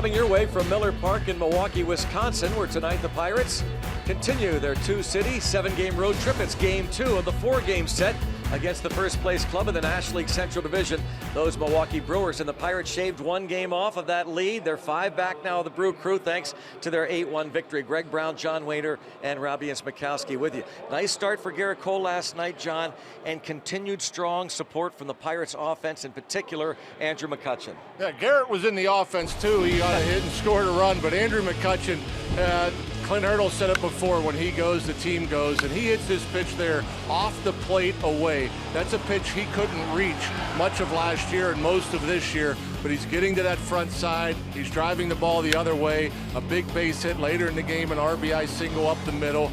coming your way from Miller Park in Milwaukee, Wisconsin, where tonight the Pirates continue their two-city, seven-game road trip. It's game 2 of the 4-game set against the first-place club in the National League Central Division, those Milwaukee Brewers. And the Pirates shaved one game off of that lead. They're 5 back now of the Brew Crew, thanks to their 8-1 victory. Greg Brown, John Wader, and Robbie Smikowski with you. Nice start for Garrett Cole last night, John, and continued strong support from the Pirates offense, in particular, Andrew McCutchen. Yeah, Garrett was in the offense, too. He got a hit and scored a run, but Andrew McCutchen, Clint Hurdle said it before, when he goes, the team goes, and he hits his pitch there off the plate away. That's a pitch he couldn't reach much of last year and most of this year, but he's getting to that front side. He's driving the ball the other way. A big base hit later in the game, an RBI single up the middle.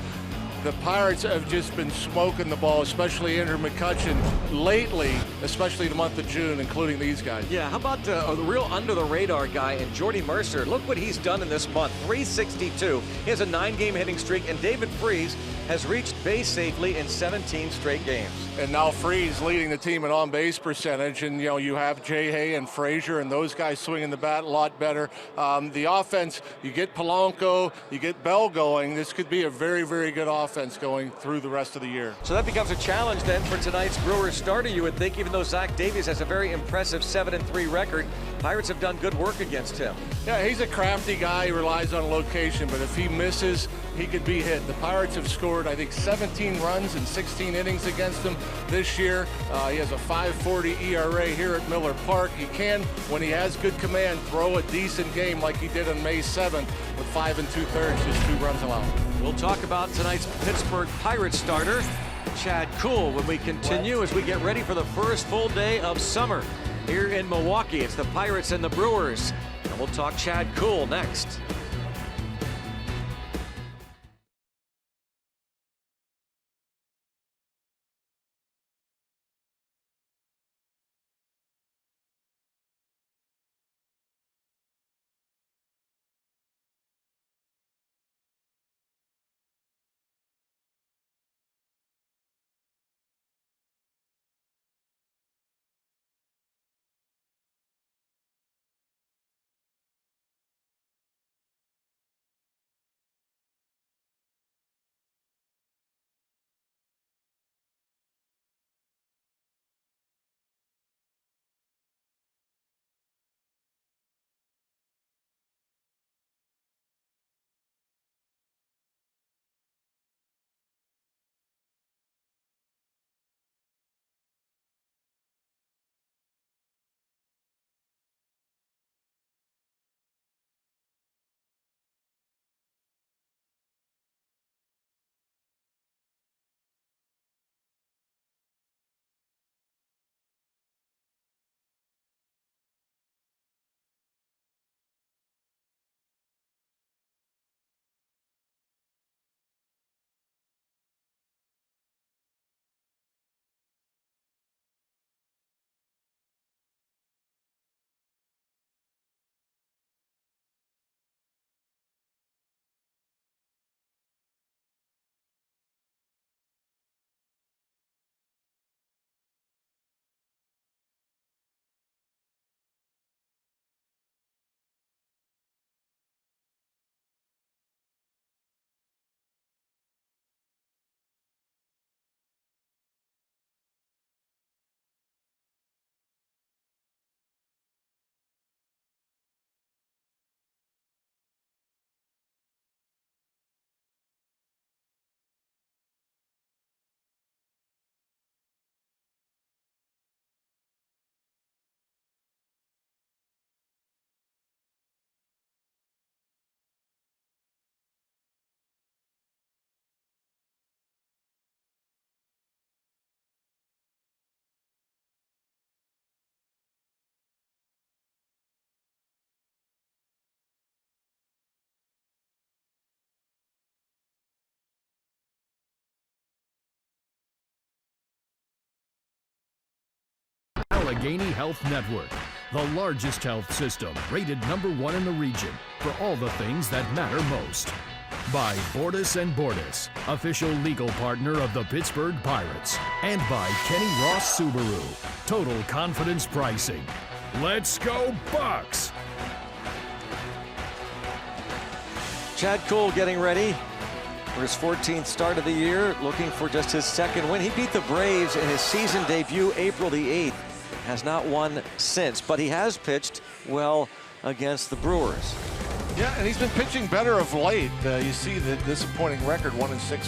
The Pirates have just been smoking the ball, especially Andrew McCutchen, lately, especially the month of June, including these guys. Yeah, how about the real under-the-radar guy and Jordy Mercer? Look what he's done in this month, 362. He has a 9-game hitting streak, and David Freese has reached base safely in 17 straight games. And now Freese leading the team in on-base percentage, and you have Jay Hay and Frazier and those guys swinging the bat a lot better. The offense, you get Polanco, you get Bell going. This could be a very, very good offense going through the rest of the year. So that becomes a challenge then for tonight's Brewers starter, you would think, even though Zach Davies has a very impressive 7-3 record. Pirates have done good work against him. Yeah, he's a crafty guy. He relies on location, but if he misses, he could be hit. The Pirates have scored, I think, 17 runs in 16 innings against him this year. He has a 5.40 ERA here at Miller Park. He can, when he has good command, throw a decent game like he did on May 7th with 5 2/3, just 2 runs allowed. We'll talk about tonight's Pittsburgh Pirates starter, Chad Kuhl, when we continue as we get ready for the first full day of summer here in Milwaukee. It's the Pirates and the Brewers, and we'll talk Chad Kuhl next. Allegheny Health Network, the largest health system rated #1 in the region for all the things that matter most. By Bordas & Bordas, official legal partner of the Pittsburgh Pirates. And by Kenny Ross Subaru, total confidence pricing. Let's go Bucks! Chad Kuhl getting ready for his 14th start of the year, looking for just his second win. He beat the Braves in his season debut April the 8th. Has not won since, but he has pitched well against the Brewers. Yeah, and he's been pitching better of late. You see the disappointing record, 1-6,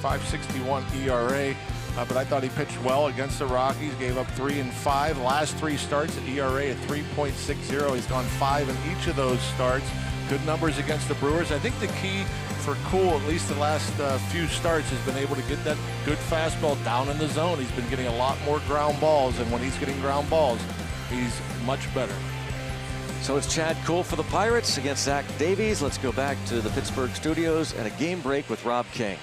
5.61 ERA. But I thought he pitched well against the Rockies, gave up 3 and 5. Last 3 starts at ERA at 3.60. He's gone 5 in each of those starts. Good numbers against the Brewers. I think the key for Kuhl, at least the last few starts, has been able to get that good fastball down in the zone. He's been getting a lot more ground balls, and when he's getting ground balls, he's much better. So it's Chad Kuhl for the Pirates against Zach Davies. Let's go back to the Pittsburgh studios and a game break with Rob King.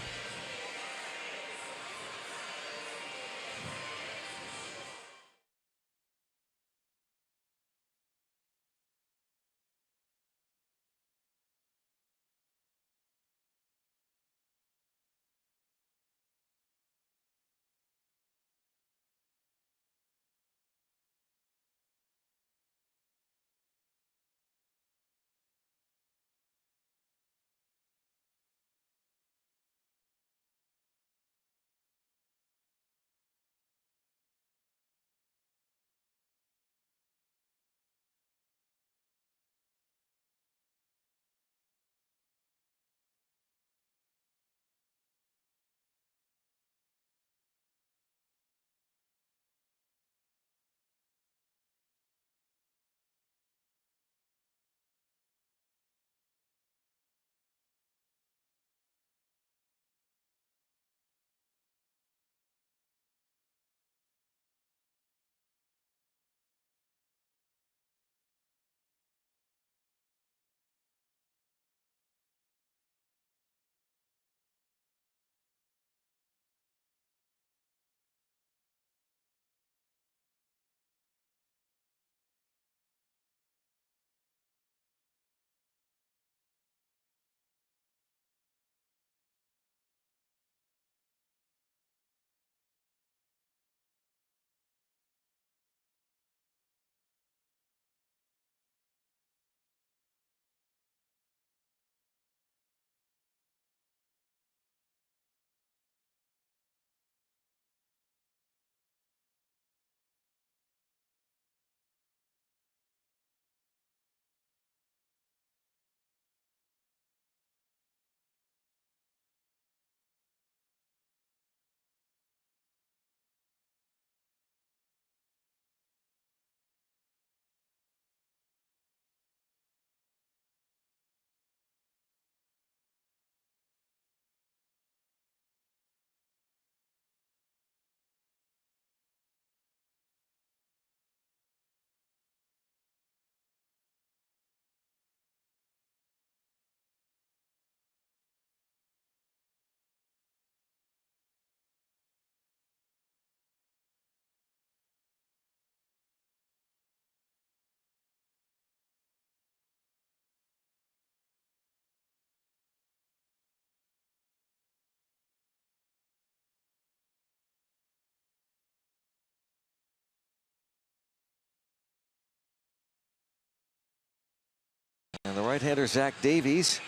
And the right-hander Zach Davies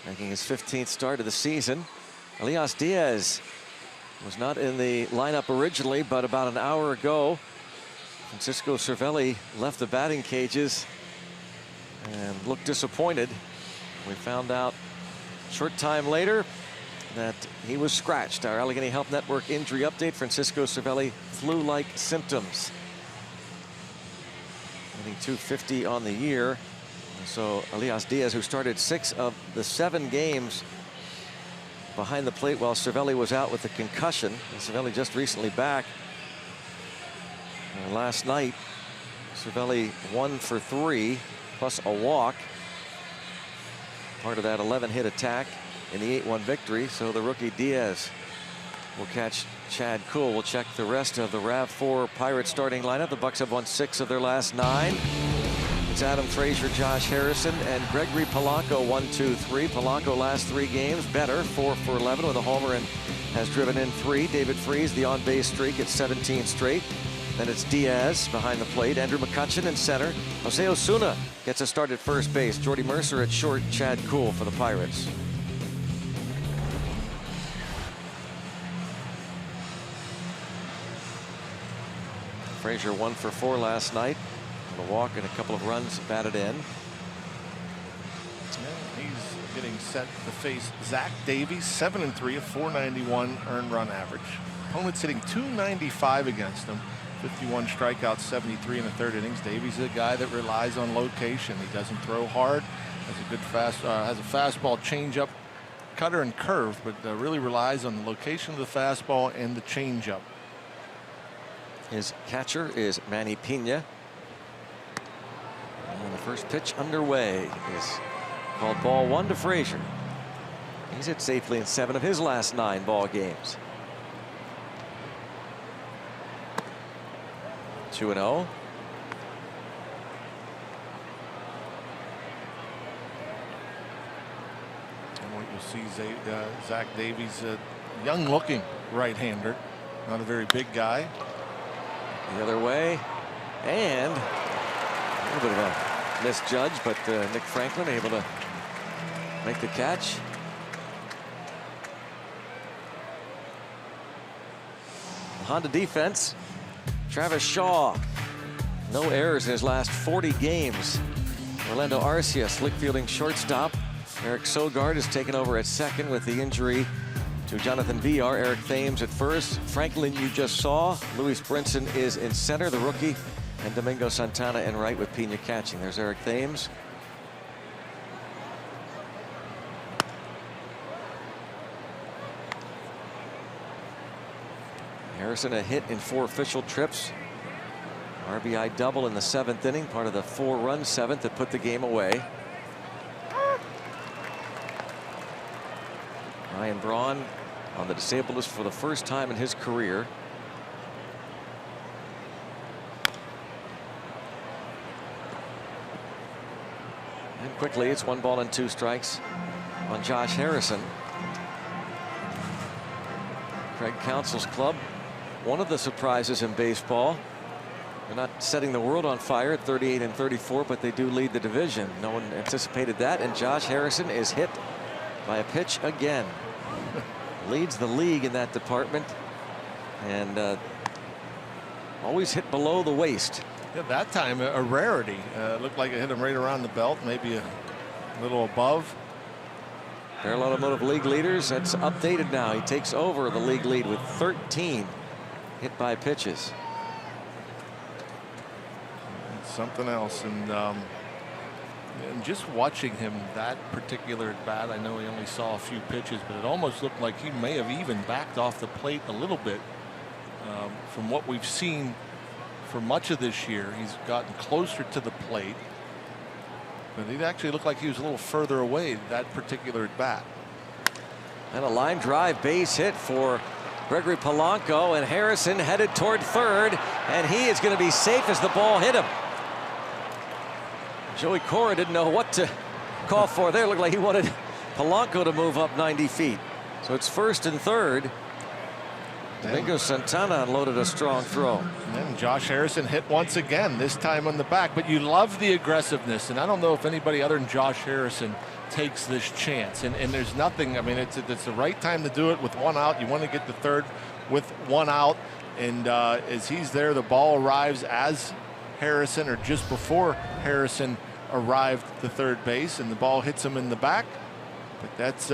making his 15th start of the season. Elias Diaz was not in the lineup originally, but about an hour ago, Francisco Cervelli left the batting cages and looked disappointed. We found out a short time later that he was scratched. Our Allegheny Health Network injury update: Francisco Cervelli, flu-like symptoms. Hitting .250 on the year. So Elias Diaz, who started 6 of the 7 games behind the plate while Cervelli was out with a concussion. And Cervelli just recently back. And last night, Cervelli 1 for 3 plus a walk. Part of that 11-hit attack in the 8-1 victory. So the rookie Diaz will catch Chad Kuhl. We'll check the rest of the RAV4 Pirates starting lineup. The Bucks have won 6 of their last 9. It's Adam Frazier, Josh Harrison, and Gregory Polanco. 1, 2, 3. Polanco last 3 games better, 4 for 11 with a homer and has driven in 3. David Freese, the on-base streak at 17 straight. Then it's Diaz behind the plate. Andrew McCutchen in center. Jose Osuna gets a start at first base. Jordy Mercer at short. Chad Kuhl for the Pirates. Frazier 1 for 4 last night. A walk and a couple of runs batted in. He's getting set to face Zach Davies, 7-3, a 491 earned run average. Opponent's hitting 295 against him. 51 strikeouts, 73 in the third innings. Davies is a guy that relies on location. He doesn't throw hard. Has a good has a fastball, changeup, cutter, and curve, but really relies on the location of the fastball and the changeup. His catcher is Manny Pena. And the first pitch underway is called ball 1 to Frazier. He's hit safely in 7 of his last 9 ball games. 2-0. And what you'll see Zach Davies, a young-looking right-hander, not a very big guy. The other way, and a little bit of a misjudge, but Nick Franklin able to make the catch. Honda defense. Travis Shaw, no errors in his last 40 games. Orlando Arcia, slick fielding shortstop. Eric Sogard has taken over at second with the injury to Jonathan Villar. Eric Thames at first. Franklin you just saw. Luis Brinson is in center, the rookie, and Domingo Santana in right with Pena catching. There's Eric Thames. Harrison a hit in 4 official trips. RBI double in the 7th inning, part of the 4-run 7th that put the game away. Ryan Braun on the disabled list for the first time in his career. And quickly it's 1 ball and 2 strikes on Josh Harrison. Craig Counsell's club, one of the surprises in baseball. They're not setting the world on fire at 38-34, but they do lead the division. No one anticipated that, and Josh Harrison is hit by a pitch again. Leads the league in that department, and always hit below the waist. Yeah, that time a rarity. Looked like it hit him right around the belt, maybe a little above. Barrel Automotive League leaders, that's updated now. He takes over the league lead with 13 hit by pitches. It's something else, and just watching him that particular at bat, I know he only saw a few pitches, but it almost looked like he may have even backed off the plate a little bit. From what we've seen for much of this year, he's gotten closer to the plate, but it actually looked like he was a little further away that particular at bat. And a line drive base hit for Gregory Polanco, and Harrison headed toward third, and he is going to be safe as the ball hit him. Joey Cora didn't know what to call for there. Looked like he wanted Polanco to move up 90 feet. So it's first and third. Domingo Santana unloaded a strong throw. And Josh Harrison hit once again, this time on the back. But you love the aggressiveness, and I don't know if anybody other than Josh Harrison takes this chance. And there's nothing. I mean, it's the right time to do it with 1 out. You want to get the third with 1 out, and as he's there, the ball arrives as Harrison, or just before Harrison arrived to third base, and the ball hits him in the back. But that's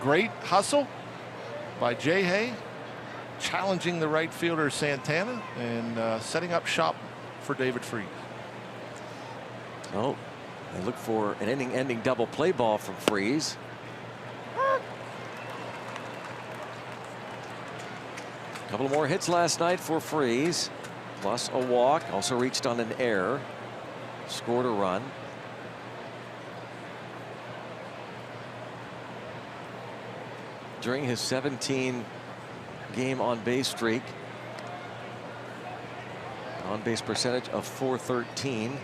great hustle by Jay Hay, challenging the right fielder Santana, and setting up shop for David Freese. Oh, they look for an inning-ending double play ball from Freese. A couple more hits last night for Freese, plus a walk. Also reached on an error, scored a run. During his 17-game on-base streak, on-base percentage of .413.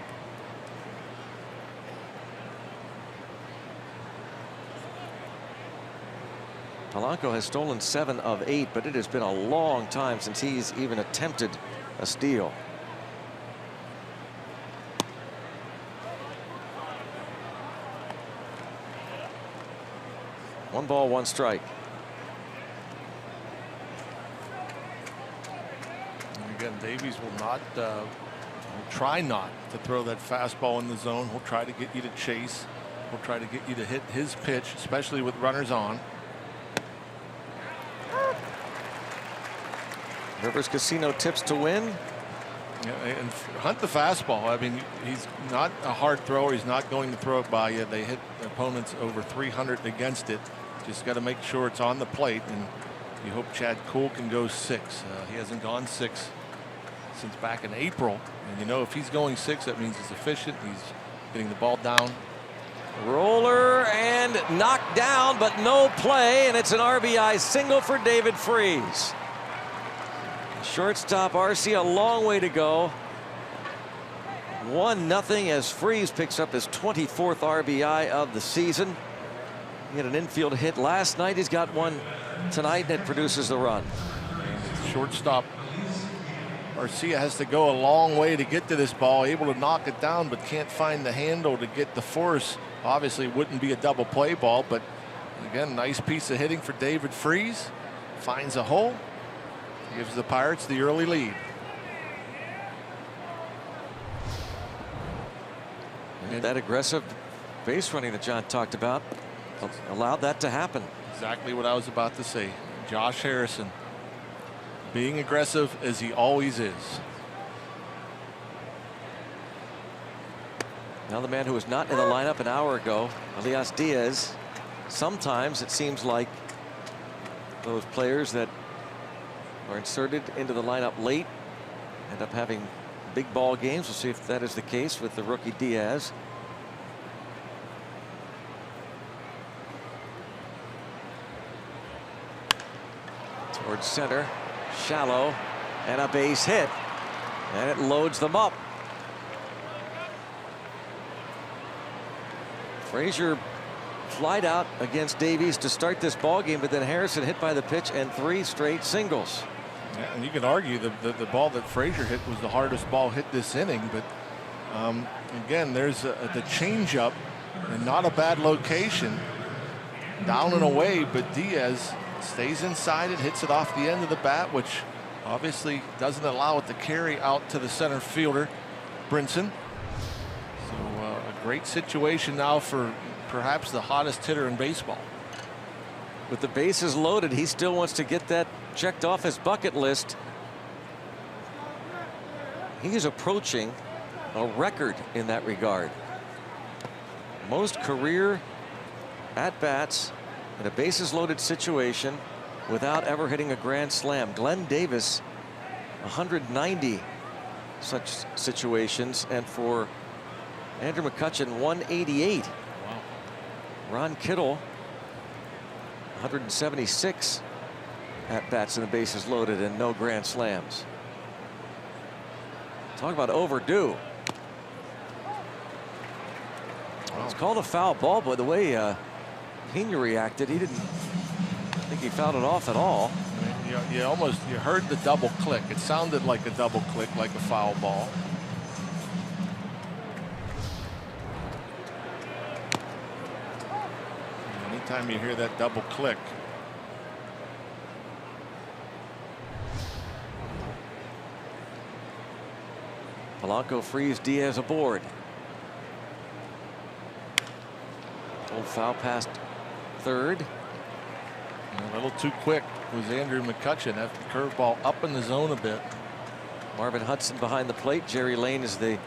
Polanco has stolen 7 of 8, but it has been a long time since he's even attempted a steal. One ball, one strike. And again, Davies will not will try not to throw that fastball in the zone. He'll try to get you to chase. He'll try to get you to hit his pitch, especially with runners on. Rivers Casino tips to win. Yeah, and hunt the fastball. I mean, he's not a hard thrower. He's not going to throw it by you. They hit opponents over 300 against it. Just got to make sure it's on the plate, and you hope Chad Kuhl can go 6. He hasn't gone 6 since back in April, and you know if he's going 6, that means he's efficient. He's getting the ball down. Roller and knocked down, but no play, and it's an RBI single for David Freese. Shortstop RC, a long way to go. 1-0 as Freese picks up his 24th RBI of the season. He had an infield hit last night. He's got one tonight, and it produces the run. Shortstop Garcia has to go a long way to get to this ball, able to knock it down, but can't find the handle to get the force. Obviously, it wouldn't be a double play ball, but again, nice piece of hitting for David Freese. Finds a hole, gives the Pirates the early lead. And that aggressive base running that John talked about allowed that to happen. Exactly what I was about to say. Josh Harrison being aggressive as he always is. Now the man who was not in the lineup an hour ago, Elias Diaz. Sometimes it seems like those players that are inserted into the lineup late end up having big ball games. We'll see if that is the case with the rookie Diaz. Towards center, shallow, and a base hit, and it loads them up. Frazier flied out against Davies to start this ball game, but then Harrison hit by the pitch and 3 straight singles. Yeah, and you can argue the ball that Frazier hit was the hardest ball hit this inning, but again, there's the changeup and not a bad location, down and away, but Diaz stays inside it, hits it off the end of the bat, which obviously doesn't allow it to carry out to the center fielder, Brinson. So a great situation now for perhaps the hottest hitter in baseball. With the bases loaded, he still wants to get that checked off his bucket list. He is approaching a record in that regard. Most career at-bats in a bases loaded situation without ever hitting a grand slam. Glenn Davis, 190 such situations, and for Andrew McCutchen, 188. Wow. Ron Kittle, 176 at-bats in the bases loaded and no grand slams. Talk about overdue. Well, it's called a foul ball, but the way Pena reacted, he didn't think he fouled it off at all. You heard the double click. It sounded like a double click, like a foul ball. Anytime you hear that double click, Polanco frees Diaz aboard. Old foul past third. A little too quick was Andrew McCutchen. That curveball up in the zone a bit. Marvin Hudson behind the plate. Jerry Lane is the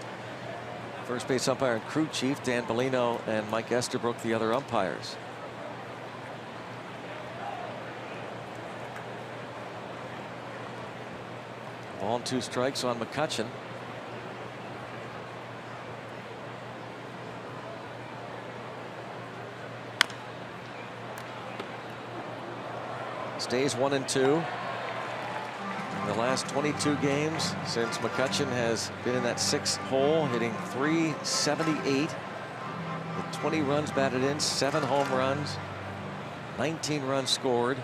first base umpire and crew chief. Dan Bellino and Mike Estabrook the other umpires. Ball and 2 strikes on McCutchen. Stays 1-2. In the last 22 games since McCutchen has been in that 6th hole, hitting .378 with 20 runs batted in, 7 home runs, 19 runs scored.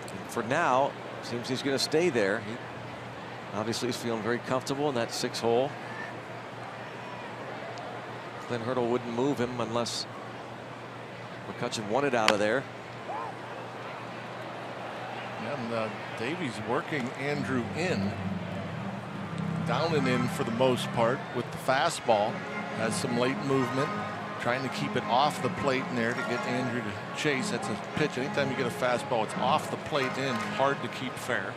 And for now, seems he's going to stay there. He obviously is feeling very comfortable in that 6-hole. Clint Hurdle wouldn't move him unless McCutchen wanted out of there. And Davies working Andrew in, down and in for the most part with the fastball. Has some late movement, trying to keep it off the plate in there to get Andrew to chase. That's a pitch. Anytime you get a fastball, it's off the plate in, hard to keep fair.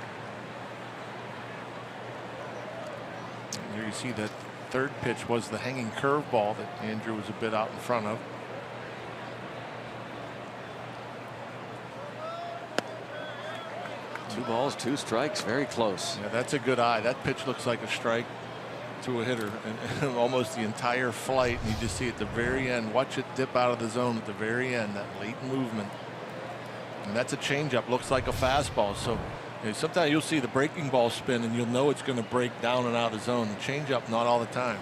And here you see that third pitch was the hanging curveball that Andrew was a bit out in front of. Two balls, 2 strikes, very close. Yeah, that's a good eye. That pitch looks like a strike to a hitter, and almost the entire flight, and you just see at the very end, watch it dip out of the zone at the very end, that late movement. And that's a changeup, looks like a fastball. So sometimes you'll see the breaking ball spin and you'll know it's going to break down and out of the zone. The changeup, not all the time.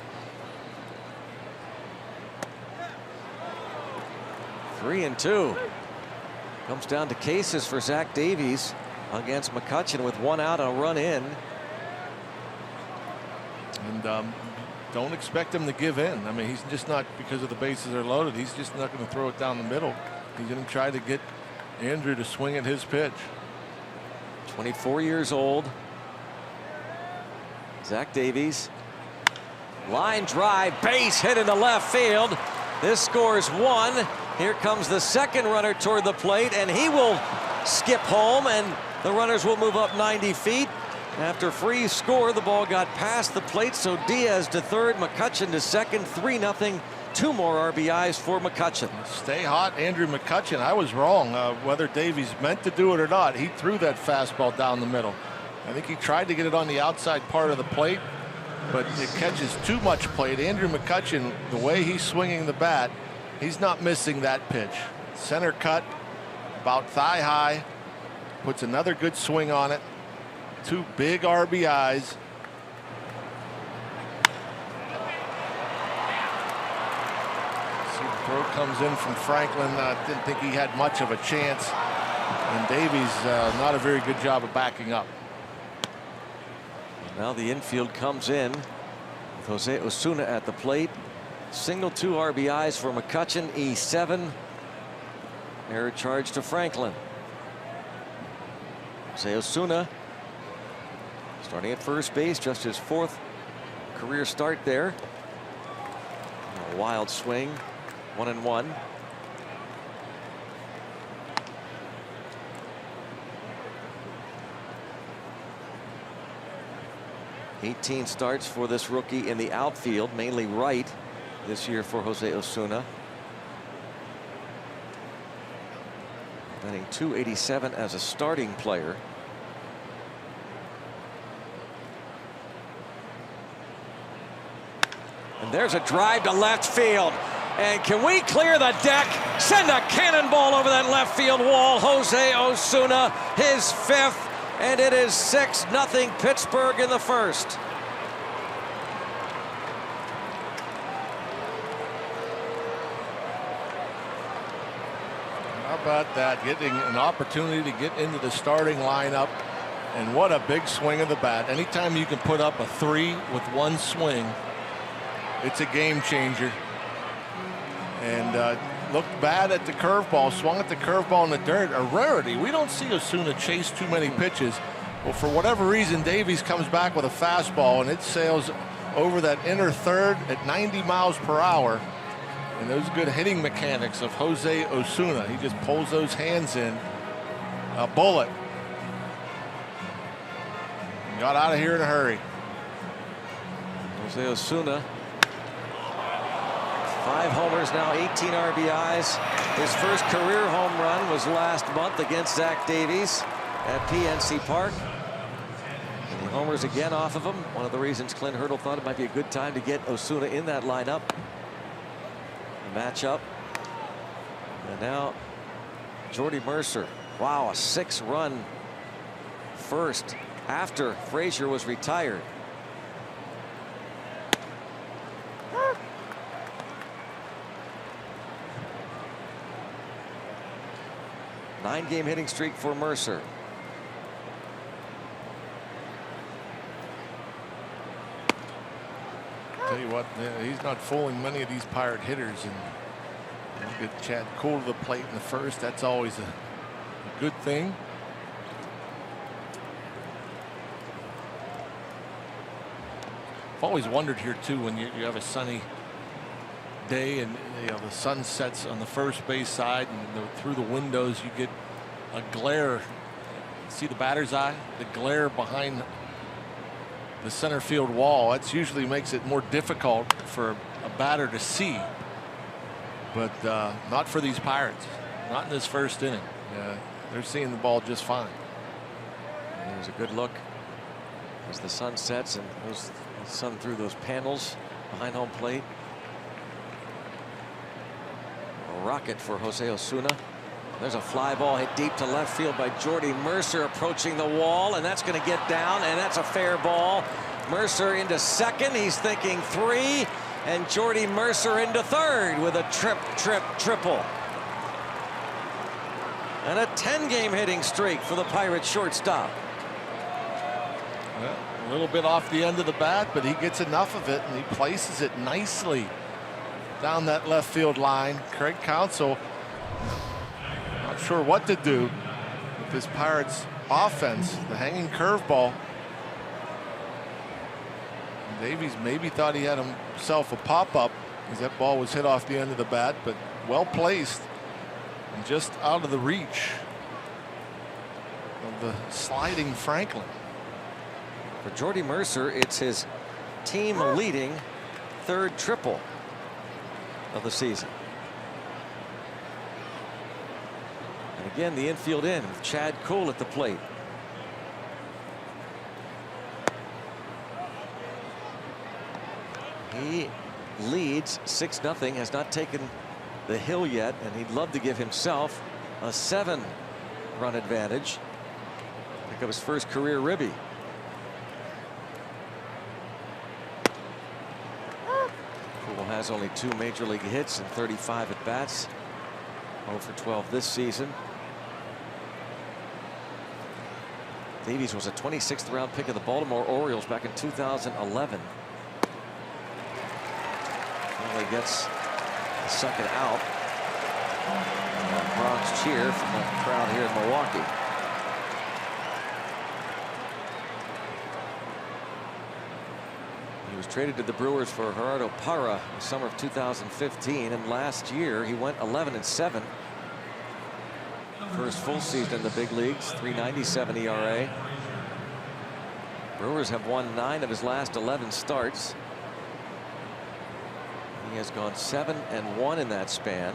3-2. Comes down to cases for Zach Davies against McCutchen with 1 out and a run in. And don't expect him to give in. I mean, he's just not, because of the bases are loaded, he's just not going to throw it down the middle. He's going to try to get Andrew to swing at his pitch. 24 years old. Zach Davies. Line drive, base hit into left field. This scores 1. Here comes the second runner toward the plate, and he will skip home, and the runners will move up 90 feet. After Freese scored, the ball got past the plate, so Diaz to third, McCutchen to second, 3-0. 2 more RBIs for McCutchen. Stay hot, Andrew McCutchen. I was wrong. Whether Davies meant to do it or not, he threw that fastball down the middle. I think he tried to get it on the outside part of the plate, but it catches too much plate. Andrew McCutchen, the way he's swinging the bat, he's not missing that pitch. Center cut, about thigh high, puts another good swing on it. 2 big RBIs. See, the throw comes in from Franklin. Didn't think he had much of a chance. And Davies, not a very good job of backing up. Now the infield comes in with Jose Osuna at the plate. Single, 2 RBIs for McCutchen, E7. Error charge to Franklin. Jose Osuna starting at first base, just his 4th career start there. A wild swing, 1-1. $18 starts for this rookie in the outfield, mainly right this year for Jose Osuna. Batting .287 as a starting player. And there's a drive to left field. And can we clear the deck? Send a cannonball over that left field wall. Jose Osuna, his 5th, and it is 6-0 Pittsburgh in the 1st. How about that? Getting an opportunity to get into the starting lineup. And what a big swing of the bat. Anytime you can put up a 3 with 1 swing, it's a game changer. And looked bad at the curveball, swung at the curveball in the dirt. A rarity. We don't see Osuna chase too many pitches. Well, for whatever reason, Davies comes back with a fastball, and it sails over that inner third at 90 miles per hour. And those good hitting mechanics of Jose Osuna. He just pulls those hands in. A bullet. Got out of here in a hurry. Jose Osuna, 5 homers now, 18 RBIs. His first career home run was last month against Zach Davies at PNC Park. And he homers again off of him. One of the reasons Clint Hurdle thought it might be a good time to get Osuna in that lineup. The matchup. And now Jordy Mercer. Wow, a 6-run first after Frazier was retired. 9-game hitting streak for Mercer. Tell you what, he's not fooling many of these Pirate hitters, and you get Chad Kuhl to the plate in the first. That's always a good thing. I've always wondered here too, when you have a sunny day and the sun sets on the first base side, and through the windows you get a glare. See the batter's eye, the glare behind the center field wall. That usually makes it more difficult for a batter to see, but not for these Pirates. Not in this first inning. They're seeing the ball just fine. There's a good look as the sun sets and goes the sun through those panels behind home plate. A rocket for Jose Osuna. There's a fly ball hit deep to left field by Jordy Mercer, approaching the wall, and that's going to get down, and that's a fair ball. Mercer into second. He's thinking 3, and Jordy Mercer into third with a triple. And a 10-game hitting streak for the Pirates shortstop. Well, a little bit off the end of the bat, but he gets enough of it, and he places it nicely down that left field line. Craig Counsell not sure what to do with this Pirates offense. The hanging curveball. Davies maybe thought he had himself a pop-up as that ball was hit off the end of the bat, but well placed and just out of the reach of the sliding Franklin. For Jordy Mercer, it's his team leading 3rd triple of the season. And again, the infield in with Chad Kuhl at the plate. He leads 6-0, has not taken the hill yet, and he'd love to give himself a 7-run advantage. Pick up his first career ribby. Kuhl has only 2 major league hits and 35 at bats. 0 for 12 this season. Davies was a 26th round pick of the Baltimore Orioles back in 2011. Only gets the second out. Bronx cheer from the crowd here in Milwaukee. He was traded to the Brewers for Gerardo Parra in the summer of 2015, and last year he went 11-7. First full season in the big leagues, 3.97 ERA. Brewers have won 9 of his last 11 starts. He has gone 7-1 in that span.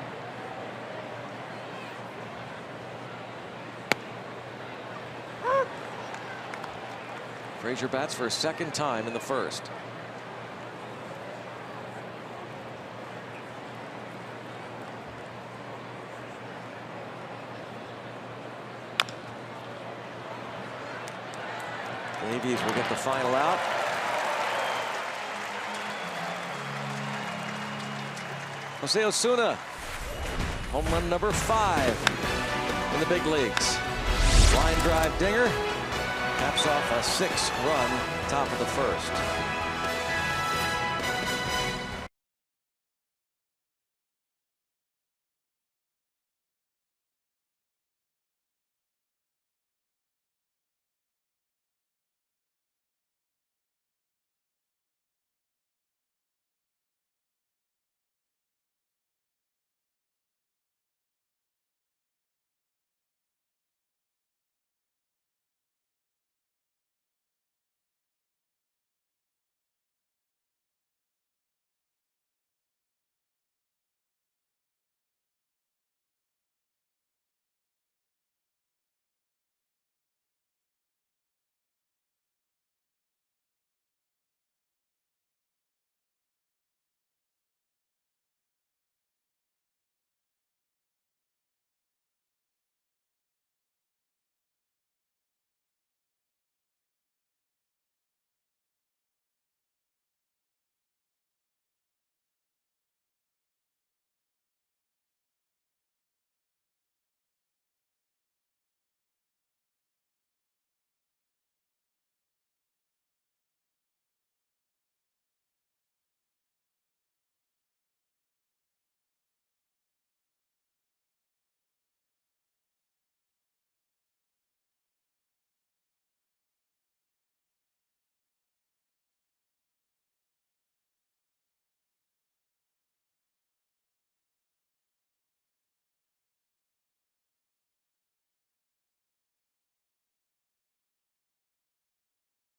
Frazier bats for a second time in the first. Davies will get the final out. Jose Osuna, home run number 5 in the big leagues. Line drive dinger caps off a 6-run top of the first.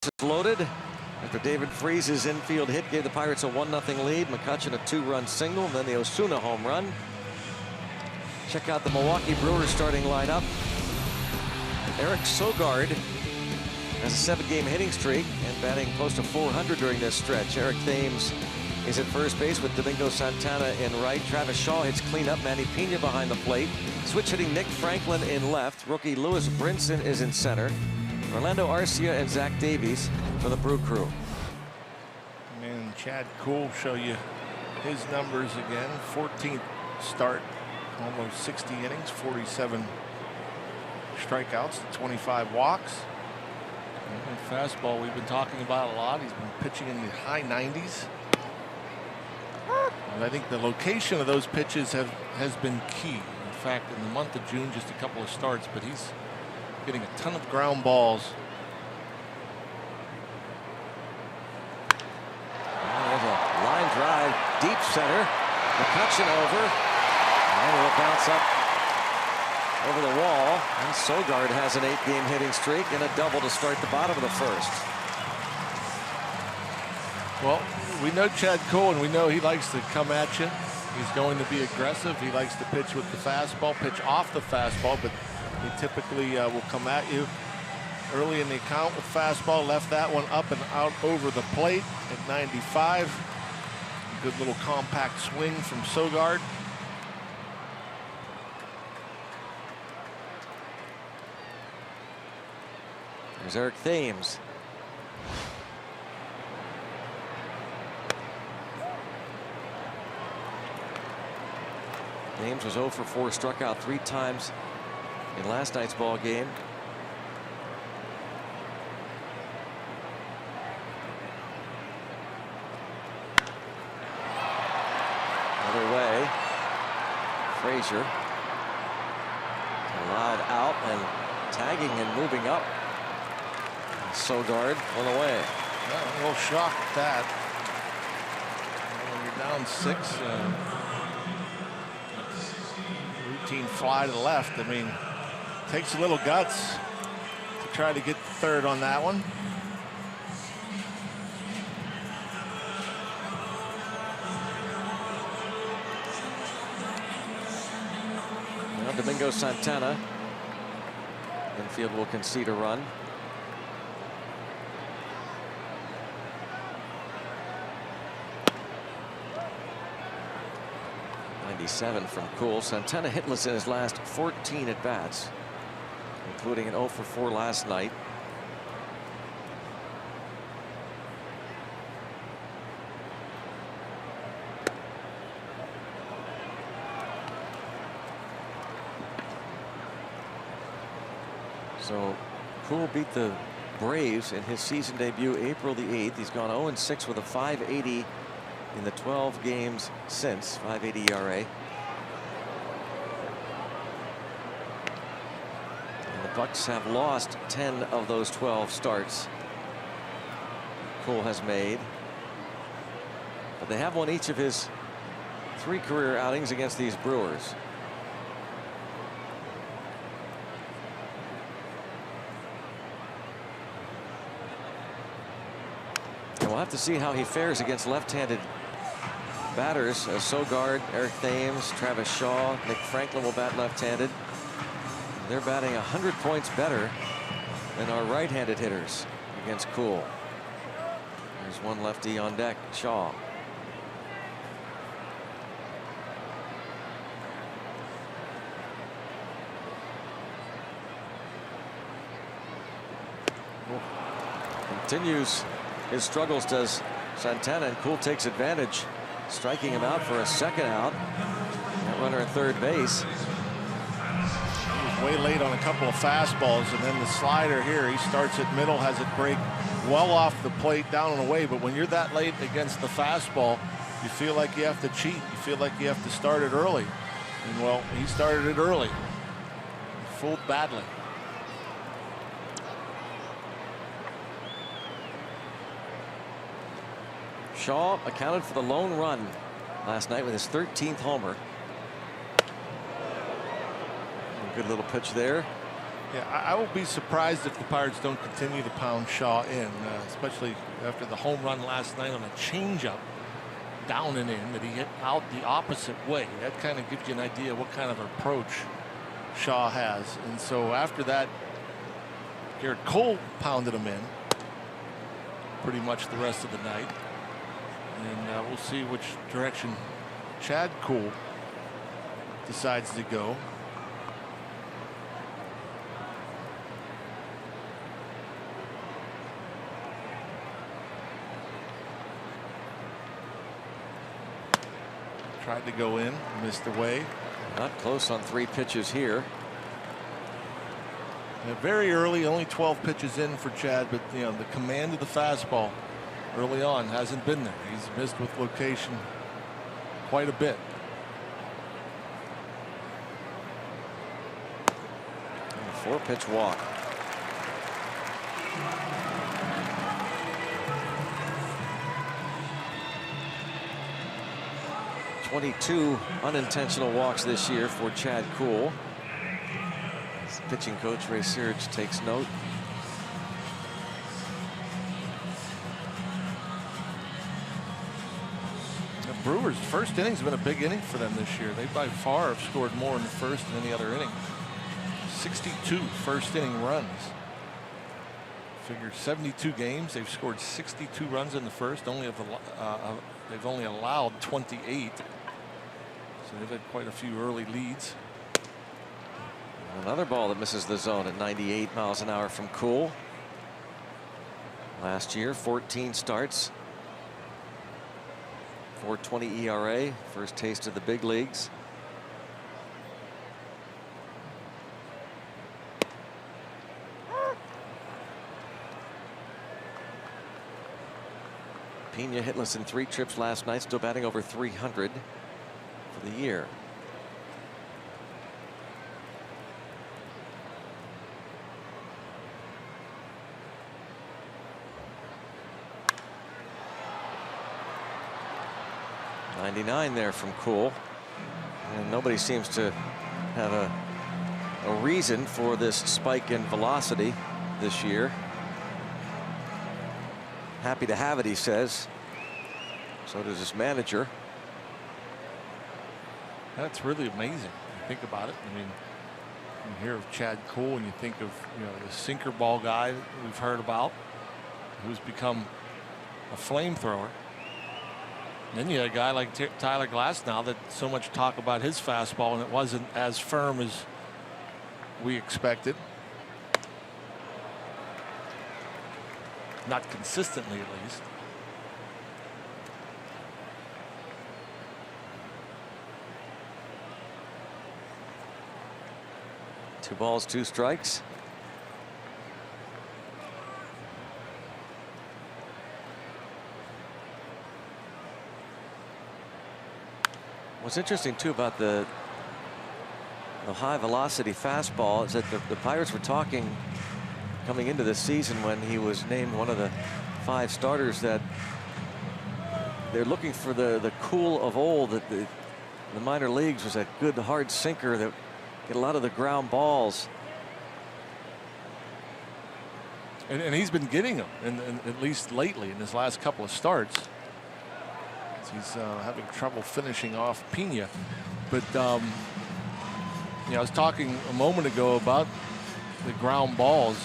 is loaded after David Freese's infield hit gave the Pirates a 1-0 lead. McCutchen a 2-run single, and then the Osuna home run. Check out the Milwaukee Brewers starting lineup. Eric Sogard has a 7-game hitting streak and batting close to 400 during this stretch. Eric Thames is at first base with Domingo Santana in right. Travis Shaw hits cleanup. Manny Pena behind the plate. Switch hitting Nick Franklin in left. Rookie Lewis Brinson is in center. Orlando Arcia and Zach Davies for the Brew Crew. And Chad Kuhl show you his numbers again. 14th start, almost 60 innings, 47 strikeouts, 25 walks. And fastball we've been talking about a lot. He's been pitching in the high 90s. And I think the location of those pitches has been key. In fact, in the month of June, just a couple of starts, but he's getting a ton of ground balls. There's a line drive, deep center. McCutchen over, and it'll bounce up over the wall. And Sogard has an 8-game hitting streak and a double to start the bottom of the first. Well, we know Chad Kuhl, and we know he likes to come at you. He's going to be aggressive. He likes to pitch with the fastball, pitch off the fastball, but he typically will come at you early in the count with fastball. Left that one up and out over the plate at 95. Good little compact swing from Sogard. There's Eric Thames. Thames was 0 for 4, struck out 3 times in last night's ball game. Other way. Frazier allowed out and tagging and moving up. Sogard on the way. Well, a little shocked at that. When you're down 6, routine fly to the left. I mean, takes a little guts to try to get the third on that one. Now Domingo Santana. Infield will concede a run. From Kuhl. Santana hitless in his last 14 at bats, including an 0 for 4 last night. So Kuhl beat the Braves in his season debut April the 8th. He's gone 0-6 with a 5.80 in the 12 games since. 5.80 ERA. Bucks have lost 10 of those 12 starts Kuhl has made, but they have won each of his 3 career outings against these Brewers. And we'll have to see how he fares against left-handed batters. Sogard, Eric Thames, Travis Shaw, Nick Franklin will bat left-handed. They're batting 100 points better than our right-handed hitters against Kuhl. There's one lefty on deck, Shaw. Continues his struggles, does Santana, and Kuhl takes advantage, striking him out for a second out. That runner at third base. Way late on a couple of fastballs, and then the slider here, he starts at middle, has it break well off the plate, down and away. But when you're that late against the fastball, you feel like you have to cheat. You feel like you have to start it early. And well, he started it early. He fooled badly. Shaw accounted for the lone run last night with his 13th homer. Good little pitch there. Yeah, I will be surprised if the Pirates don't continue to pound Shaw in, especially after the home run last night on a changeup down and in that he hit out the opposite way. That kind of gives you an idea what kind of approach Shaw has. And so after that, Garrett Cole pounded him in pretty much the rest of the night. And we'll see which direction Chad Cole decides to go. Tried to go in, missed away. Not close on 3 pitches here. Very early, only 12 pitches in for Chad, but you know the command of the fastball early on hasn't been there. He's missed with location quite a bit. 4-pitch walk. (22) unintentional walks this year for Chad Kuhl. His pitching coach Ray Searage takes note. The Brewers' first inning's been a big inning for them this year. They by far have scored more in the first than any other inning. 62 first inning runs. Figure 72 games. They've scored 62 runs in the first. They've only allowed 28. So they've had quite a few early leads. Another ball that misses the zone at 98 miles an hour from Kuhl. Last year, 14 starts. 4.20 ERA. First taste of the big leagues. Pena hitless in 3 trips last night, still batting over 300 for the year. .99 there from Kuhl, and nobody seems to have a reason for this spike in velocity this year. Happy to have it, he says. So does his manager. That's really amazing. You think about it. I mean, you hear of Chad Kuhl and you think of the sinker ball guy that we've heard about, who's become a flamethrower. And then you had a guy like Tyler Glasnow that so much talk about his fastball and it wasn't as firm as we expected. Not consistently, at least. Two balls, 2 strikes. What's interesting too about the high velocity fastball is that the Pirates were talking coming into this season when he was named one of the 5 starters that they're looking for the Kuhl of old, that the minor leagues was a good hard sinker that get a lot of the ground balls. And he's been getting them, and at least lately in his last couple of starts. He's having trouble finishing off Pena. But I was talking a moment ago about the ground balls.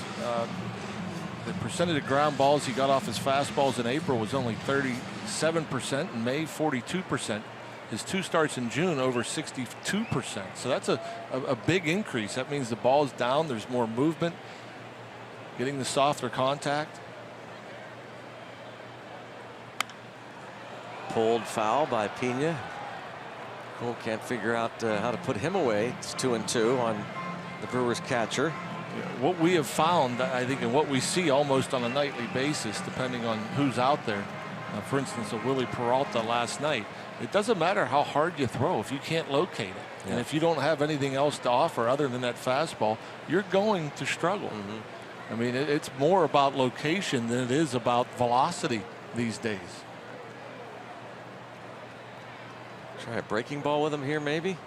The percentage of ground balls he got off his fastballs in April was only 37%. In May, 42%. His 2 starts in June, over 62%. So that's a big increase. That means the ball's down. There's more movement. Getting the softer contact. Pulled foul by Pena. Cole can't figure out how to put him away. It's 2-2 on the Brewers catcher. What we have found, I think, and what we see almost on a nightly basis, depending on who's out there. For instance, a Willie Peralta last night. It doesn't matter how hard you throw if you can't locate it. Yeah. And if you don't have anything else to offer other than that fastball, you're going to struggle. I mean, it's more about location than it is about velocity these days. Try a breaking ball with him here, maybe.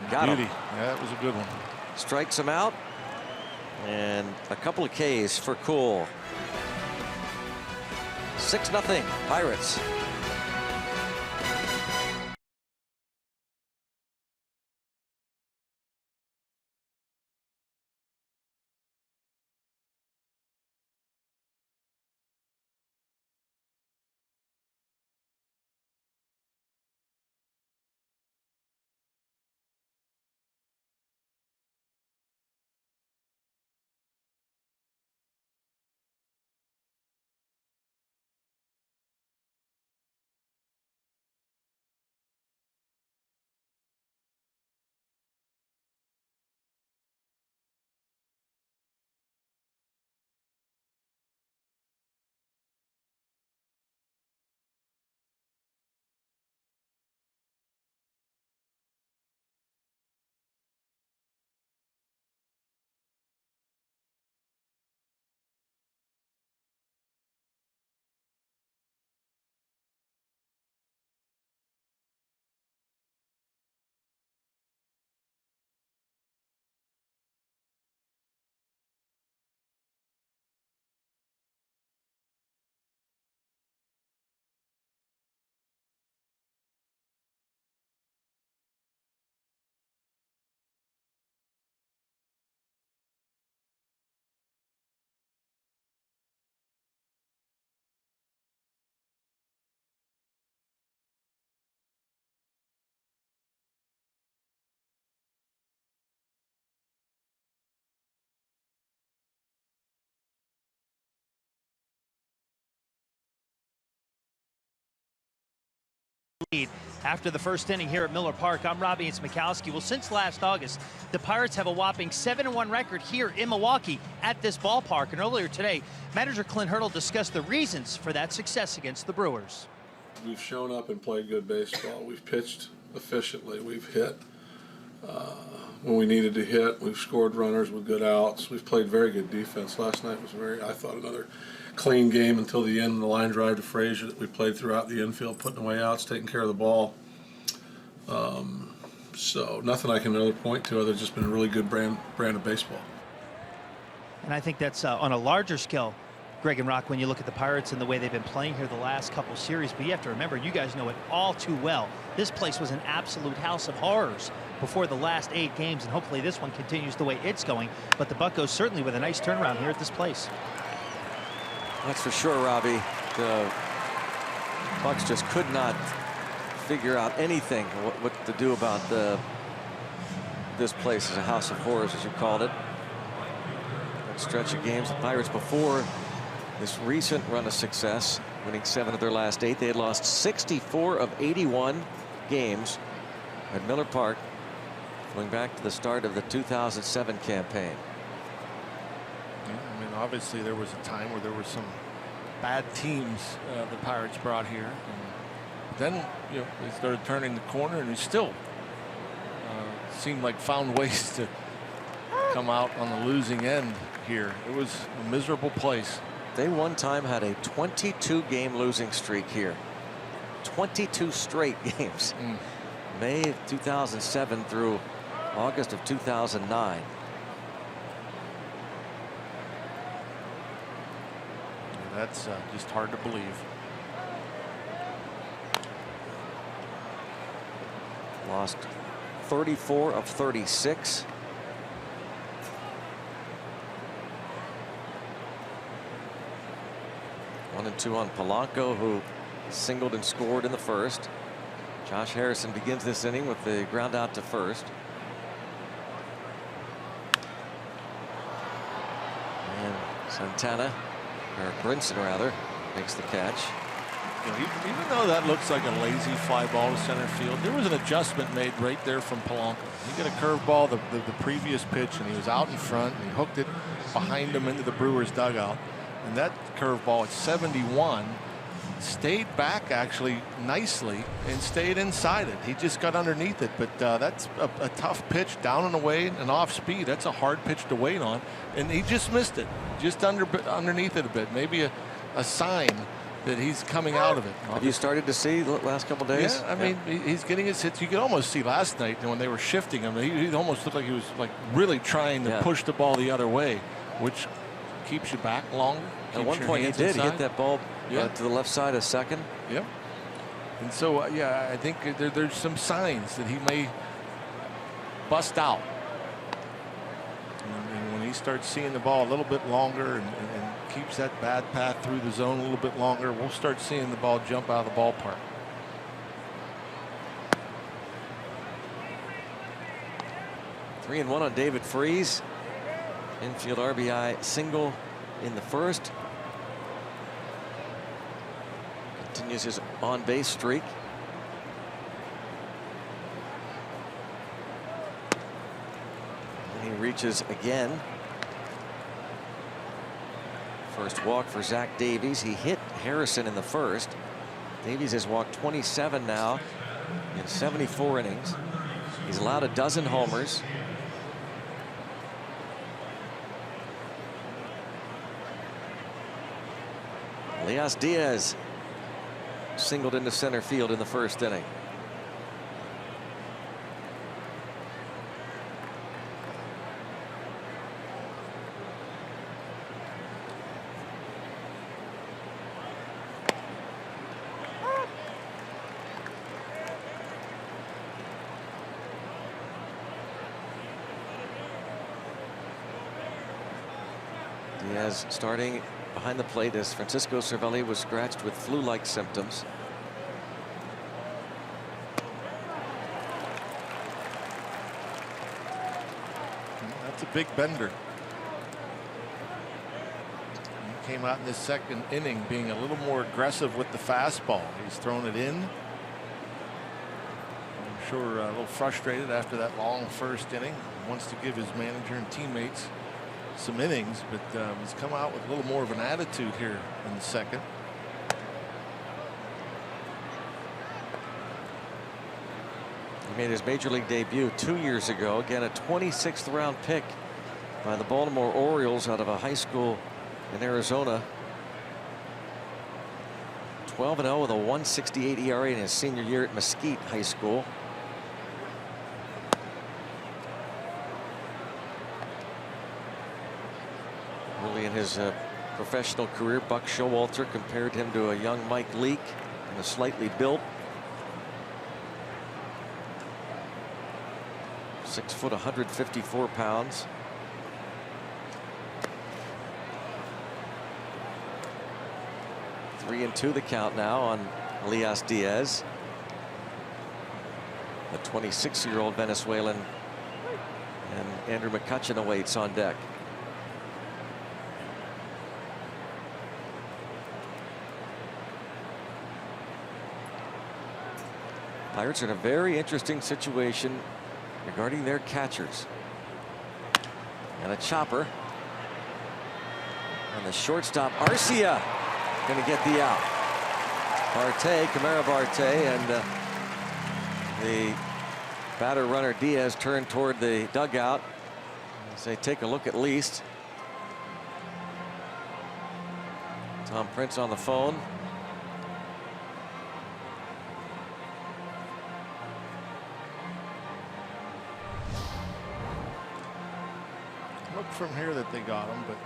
Got him. Yeah, that was a good one. strikes him out, and a couple of Ks for Cool. 6-0 Pirates. After the first inning here at Miller Park, I'm Robbie Mikowski. Well, since last August, the Pirates have a whopping 7-1 record here in Milwaukee at this ballpark. And earlier today, manager Clint Hurdle discussed the reasons for that success against the Brewers. We've shown up and played good baseball. We've pitched efficiently. We've hit when we needed to hit. We've scored runners with good outs. We've played very good defense. Last night was I thought, another clean game until the end. The line drive to Frazier that we played throughout the infield, putting away outs, taking care of the ball. So nothing I can really point to other than just been a really good brand of baseball. And I think that's on a larger scale, Greg and Rock, when you look at the Pirates and the way they've been playing here the last couple series. But you have to remember, you guys know it all too well. This place was an absolute house of horrors before the last 8 games, and hopefully this one continues the way it's going. But the Buccos certainly with a nice turnaround here at this place. That's for sure, Robbie. The Bucs just could not figure out anything what to do about this place as a house of horrors, as you called it. That stretch of games, the Pirates before this recent run of success, winning 7 of their last 8. They had lost 64 of 81 games at Miller Park, going back to the start of the 2007 campaign. I mean, obviously there was a time where there were some bad teams the Pirates brought here. And then, they started turning the corner, and they still seemed like found ways to come out on the losing end here. It was a miserable place. They one time had a 22-game losing streak here. 22 straight games. May of 2007 through August of 2009. That's just hard to believe. Lost 34 of 36. One and 2 on Polanco, who singled and scored in the first. Josh Harrison begins this inning with the ground out to first. And Santana, or Brinson rather, makes the catch. Even though that looks like a lazy fly ball to center field, there was an adjustment made right there from Polanco. He got a curveball the previous pitch, and he was out in front, and he hooked it behind him into the Brewers dugout. And that curveball at 71 stayed back actually nicely and stayed inside it. He just got underneath it, but that's a tough pitch down and away and off speed. That's a hard pitch to wait on, and he just missed it, just underneath it a bit. Maybe a sign that he's coming out of it. Have you started to see the last couple days? Yeah, I mean, he's getting his hits. You could almost see last night when they were shifting him. He almost looked like he was like really trying to push the ball the other way, which keeps you back longer. At one point he did. He hit that ball to the left side of second. Yep. And so, yeah, I think there's some signs that he may bust out. And when he starts seeing the ball a little bit longer and keeps that bad path through the zone a little bit longer, we'll start seeing the ball jump out of the ballpark. Three and one on David Freese. Infield RBI single in the first. Continues his on-base streak. And he reaches again. First walk for Zach Davies. He hit Harrison in the first. Davies has walked 27 now in 74 innings. He's allowed a dozen homers. Elias Diaz singled into center field in the first inning. Diaz starting behind the plate as Francisco Cervelli was scratched with flu-like symptoms. That's a big bender. He came out in this second inning being a little more aggressive with the fastball. He's thrown it in. I'm sure a little frustrated after that long first inning. He wants to give his manager and teammates some innings, but he's come out with a little more of an attitude here in the second. He made his major league debut 2 years ago. Again, a 26th round pick by the Baltimore Orioles out of a high school in Arizona. 12-0 with a 1.68 ERA in his senior year at Mesquite High School. Early in his professional career, Buck Showalter compared him to a young Mike Leake, and a slightly built. 6 foot, 154 pounds. Three and two the count now on Elias Diaz. The 26-year-old Venezuelan, and Andrew McCutchen awaits on deck. Pirates are in a very interesting situation regarding their catchers. And a chopper. And the shortstop Arcia going to get the out. Camara Barte, and the batter runner Diaz turned toward the dugout. Say, take a look at least. Tom Prince on the phone. Look from here that they got him, but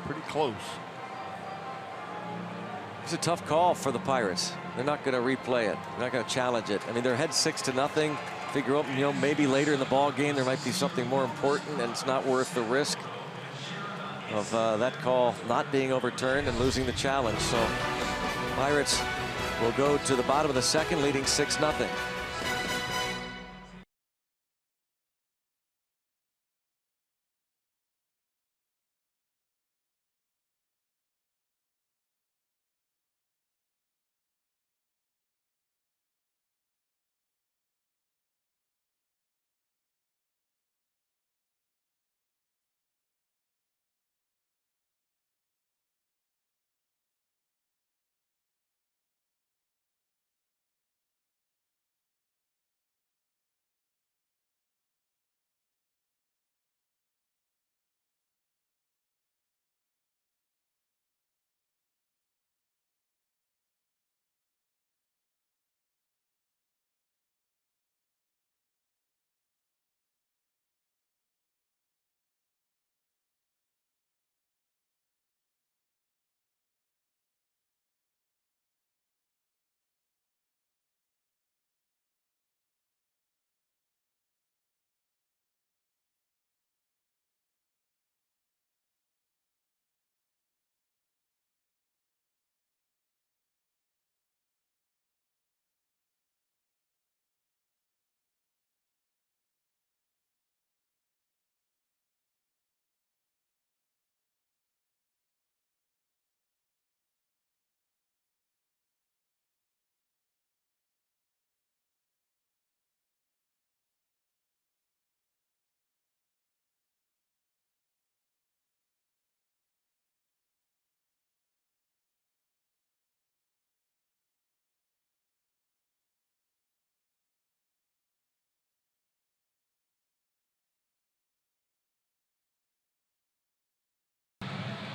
pretty close. It's a tough call for the Pirates. They're not going to replay it. They're not going to challenge it. I mean, they're ahead 6-0. Figure out, maybe later in the ball game there might be something more important, and it's not worth the risk of that call not being overturned and losing the challenge. So Pirates will go to the bottom of the second, leading 6-0.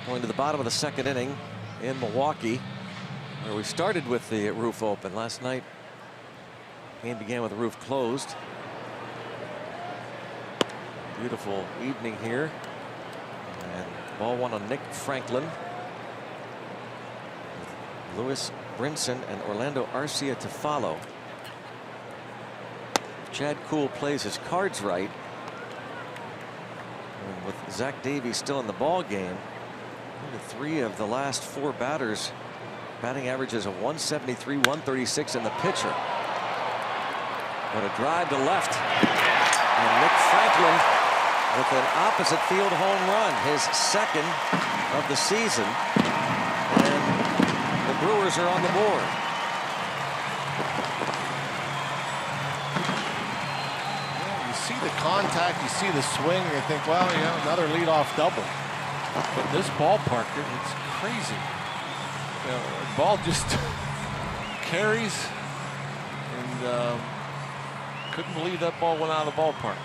Going to the bottom of the second inning in Milwaukee, where we started with the roof open last night. Game began with the roof closed. Beautiful evening here, and ball one on Nick Franklin. Lewis Brinson and Orlando Arcia to follow. If Chad Kuhl plays his cards right, and with Zach Davies still in the ball game, only 3 of the last 4 batters batting averages of 173, 136 in the pitcher. But a drive to left, and Nick Franklin with an opposite field home run, his second of the season, and the Brewers are on the board. You see the contact, you see the swing, and you think, well, another leadoff double. But this ballpark, it's crazy. The ball just carries, and couldn't believe that ball went out of the ballpark.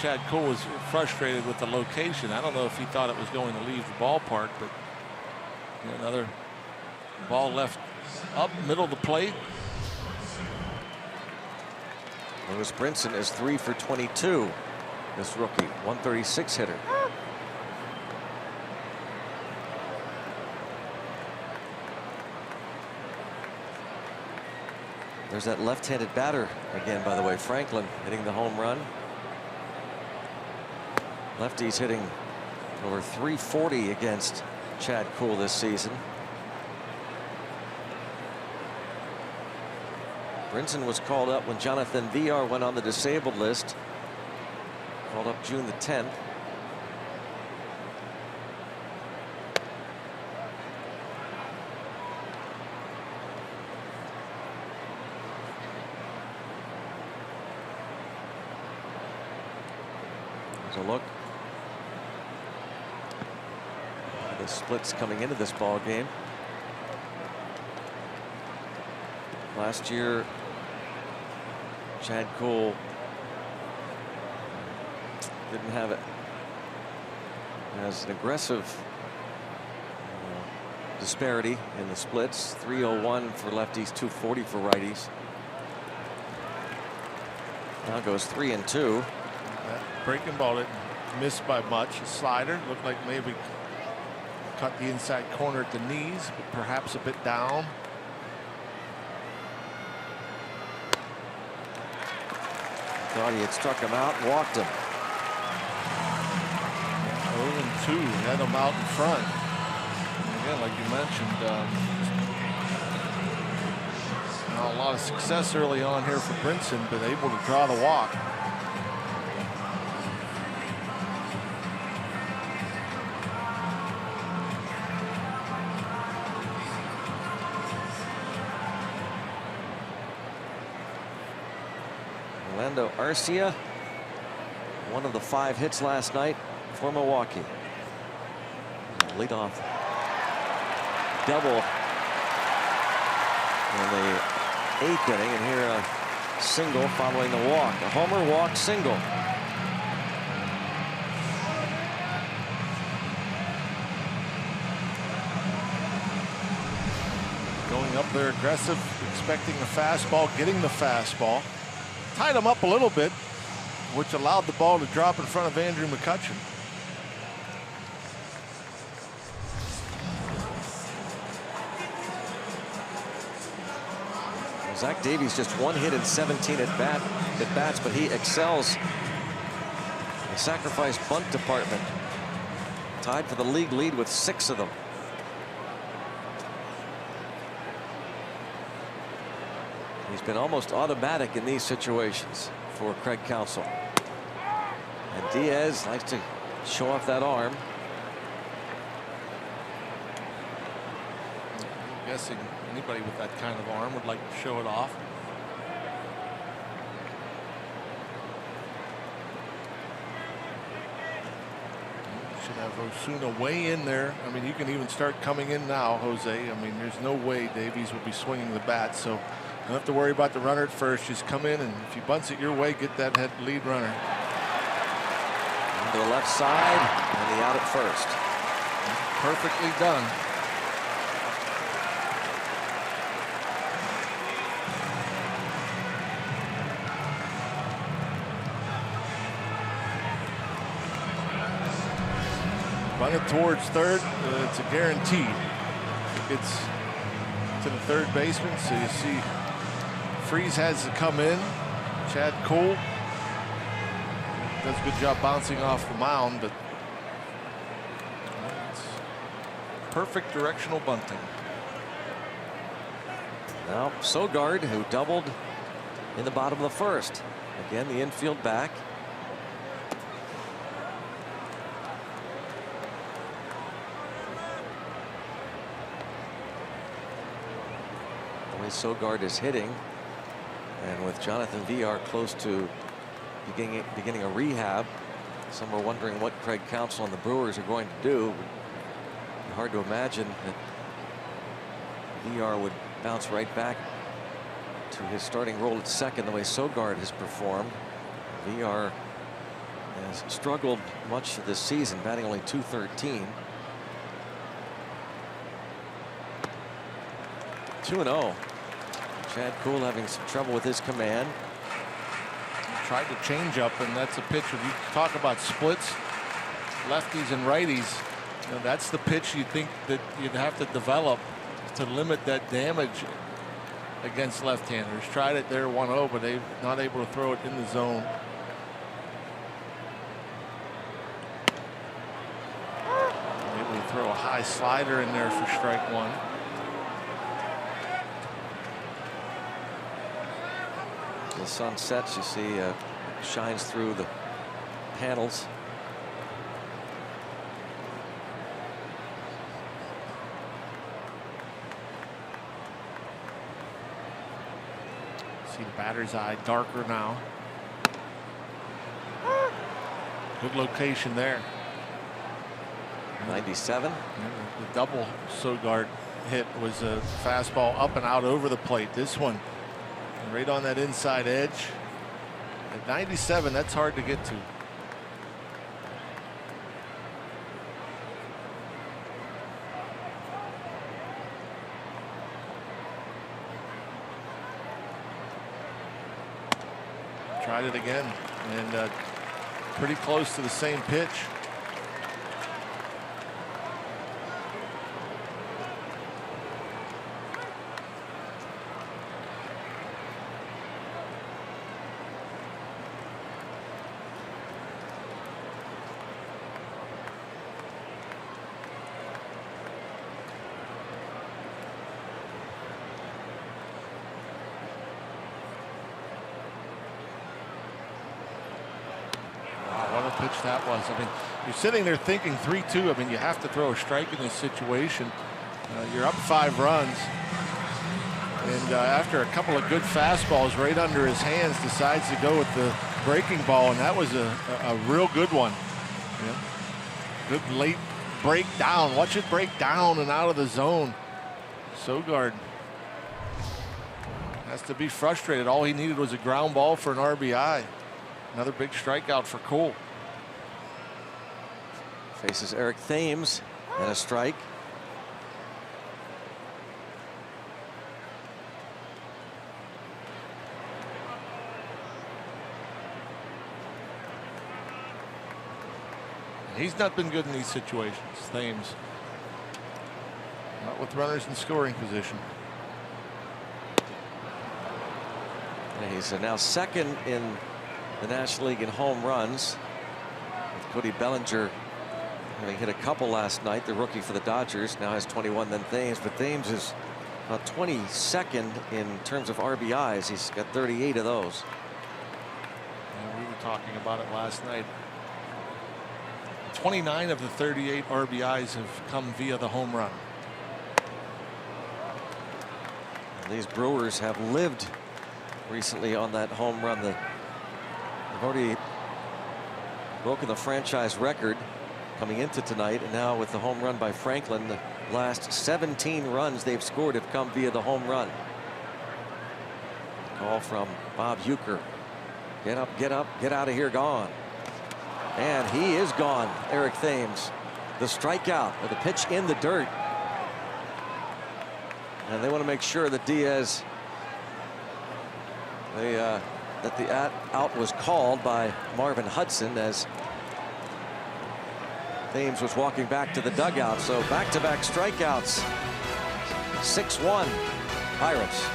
Chad Kuhl was frustrated with the location. I don't know if he thought it was going to leave the ballpark, but another ball left up middle of the plate. Lewis Brinson is 3 for 22. This rookie, 136 hitter. There's that left-handed batter again, by the way. Franklin hitting the home run. Lefties hitting over 340 against Chad Kuhl this season. Brinson was called up when Jonathan Villar went on the disabled list. Called up June the 10th. There's a look. The splits coming into this ball game. Last year, Chad Kuhl didn't have it as an aggressive disparity in the splits. 301 for lefties, 240 for righties. Now goes 3 and 2. That breaking ball didn't miss by much. A slider looked like maybe cut the inside corner at the knees, but perhaps a bit down. Thought he had struck him out, walked him. 0-2, had him out in front. Again, like you mentioned, a lot of success early on here for Brinson, but able to draw the walk. Orlando Arcia, one of the 5 hits last night for Milwaukee. Leadoff double in the 8th inning, and here a single following the walk. A homer, walk, single. Going up there aggressive, expecting the fastball, getting the fastball. Tied him up a little bit, which allowed the ball to drop in front of Andrew McCutchen. Zach Davies just 1 hit in 17 at bats, but he excels in the sacrifice bunt department. Tied for the league lead with 6 of them. He's been almost automatic in these situations for Craig Counsell. And Diaz likes to show off that arm. I'm guessing anybody with that kind of arm would like to show it off. Should have Osuna way in there. I mean, you can even start coming in now, Jose. I mean, there's no way Davies would be swinging the bat, so don't have to worry about the runner at first. Just come in, and if he bunts it your way, get that head lead runner. To the left side, and the out at first. perfectly done. Run it towards third. It's a guarantee. It gets to the third baseman. So you see Freese has to come in. Chad Cole does a good job bouncing off the mound, but it's perfect directional bunting. Now Sogard, who doubled in the bottom of the first. Again, the infield back. The way Sogard is hitting, and with Jonathan Villar close to beginning a rehab, some are wondering what Craig Counsell and the Brewers are going to do. Hard to imagine that Villar would bounce right back to his starting role at second the way Sogard has performed. Villar has struggled much of this season, batting only .213. 2-0. Chad Kuhl having some trouble with his command. Tried to change up, and that's a pitch. When you talk about splits, lefties and righties, you know, that's the pitch you think that you'd have to develop to limit that damage against left-handers. Tried it there 1-0, but they're not able to throw it in the zone. Able to throw a high slider in there for strike one. The sun sets, you see, shines through the panels. See the batter's eye darker now. Good location there. 97. The double Sogard hit was a fastball up and out over the plate. This one right on that inside edge. At 97, that's hard to get to. Tried it again, and pretty close to the same pitch. That was. I mean, you're sitting there thinking 3-2. I mean, you have to throw a strike in this situation. You're up 5 runs, and after a couple of good fastballs right under his hands, decides to go with the breaking ball, and that was a real good one. Yeah. Good late breakdown. Watch it break down and out of the zone. Sogard has to be frustrated. All he needed was a ground ball for an RBI. Another big strikeout for Cole. Faces Eric Thames and a strike. He's not been good in these situations, Thames. Not with runners in scoring position. And he's now second in the National League in home runs, with Cody Bellinger having hit a couple last night. The rookie for the Dodgers now has 21, then Thames, but Thames is about 22nd in terms of RBIs. He's got 38 of those. And we were talking about it last night. 29 of the 38 RBIs have come via the home run. And these Brewers have lived recently on that home run. They've already broken the franchise record coming into tonight, and now with the home run by Franklin, the last 17 runs they've scored have come via the home run. Call from Bob Uecker. Get up, get out of here, gone. And he is gone, Eric Thames. the strikeout with a pitch in the dirt. And they want to make sure that Diaz, that the out was called by Marvin Hudson as Thames was walking back to the dugout. So back-to-back strikeouts. 6-1 Pirates.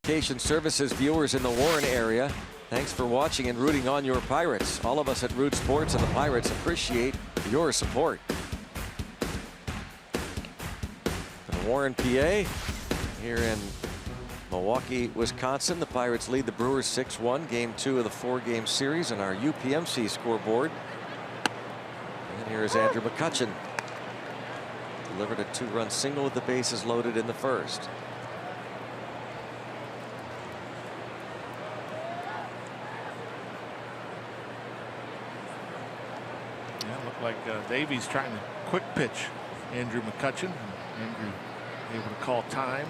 Communication Services viewers in the Warren area, thanks for watching and rooting on your Pirates. All of us at Root Sports and the Pirates appreciate your support. In Warren, PA, here in Milwaukee, Wisconsin, the Pirates lead the Brewers 6-1, game 2 of the 4-game series on our UPMC scoreboard. And here is Andrew McCutchen. Delivered a 2-run single with the bases loaded in the first. Like Davies trying to quick pitch Andrew McCutchen. Andrew able to call time.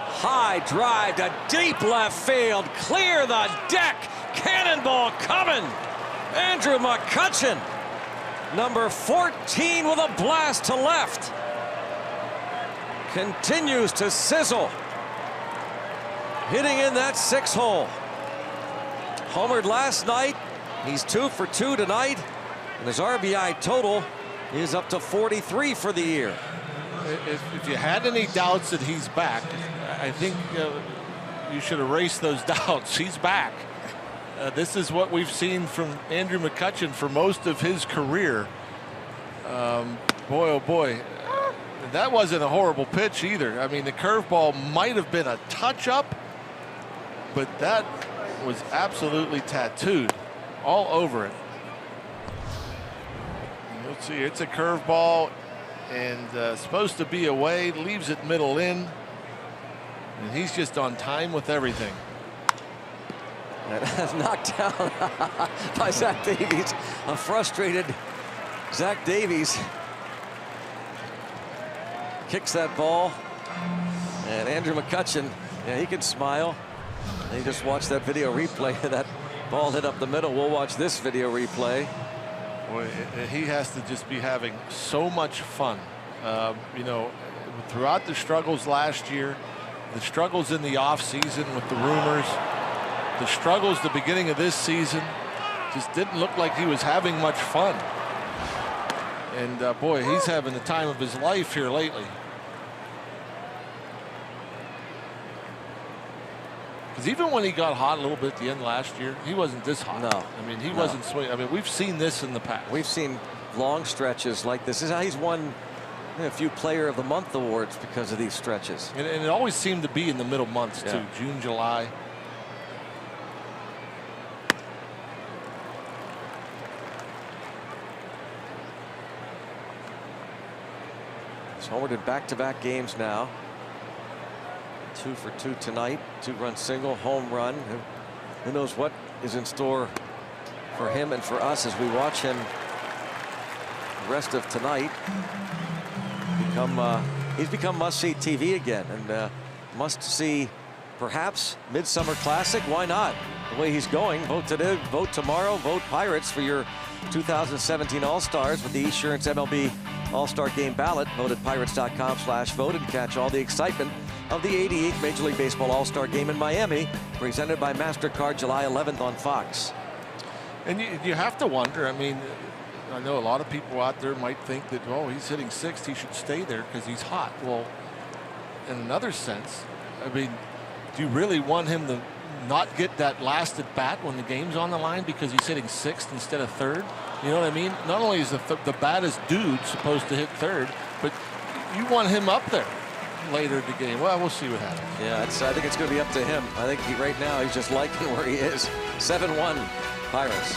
High drive to deep left field. Clear the deck. Cannonball coming. Andrew McCutchen, number 14, with a blast to left. Continues to sizzle. Hitting in that 6-hole. Homered last night. He's 2 for 2 tonight. And his RBI total is up to 43 for the year. If you had any doubts that he's back, I think you should erase those doubts. He's back. This is what we've seen from Andrew McCutchen for most of his career. Boy, oh boy. That wasn't a horrible pitch either. I mean, the curveball might have been a touch-up, but that was absolutely tattooed all over it. Let's see, it's a curveball and supposed to be away, leaves it middle in, and he's just on time with everything. And knocked down by Zach Davies. A frustrated Zach Davies kicks that ball, and Andrew McCutchen, yeah, he can smile. And you just watch that video replay. That ball hit up the middle. We'll watch this video replay. Boy, he has to just be having so much fun. You know, throughout the struggles last year, the struggles in the offseason with the rumors, the struggles the beginning of this season, just didn't look like he was having much fun. And boy, he's having the time of his life here lately. Because even when he got hot a little bit at the end last year, he wasn't this hot. No. I mean, he wasn't swinging. I mean, we've seen this in the past. We've seen long stretches like this. This is how he's won a few Player of the Month awards because of these stretches. And it always seemed to be in the middle months, too. June, July. He's homered in back-to-back games now. 2 for 2 tonight. 2-run single, home run. Who knows what is in store for him and for us as we watch him the rest of tonight. He's become must-see TV again, and must-see perhaps Midsummer Classic. Why not? The way he's going. Vote today, vote tomorrow, vote Pirates for your 2017 All-Stars with the Esurance MLB All-Star Game ballot. Vote at pirates.com/vote and catch all the excitement of the 88th Major League Baseball All-Star Game in Miami, presented by MasterCard, July 11th on Fox. And you have to wonder, I mean, I know a lot of people out there might think that, oh, he's hitting 6th, he should stay there because he's hot. Well, in another sense, I mean, do you really want him to not get that last at bat when the game's on the line because he's hitting 6th instead of 3rd? You know what I mean? Not only is the baddest dude supposed to hit 3rd, but you want him up there later in the game. Well, we'll see what happens. Yeah, I think it's going to be up to him. I think right now he's just liking where he is. 7-1 Pirates.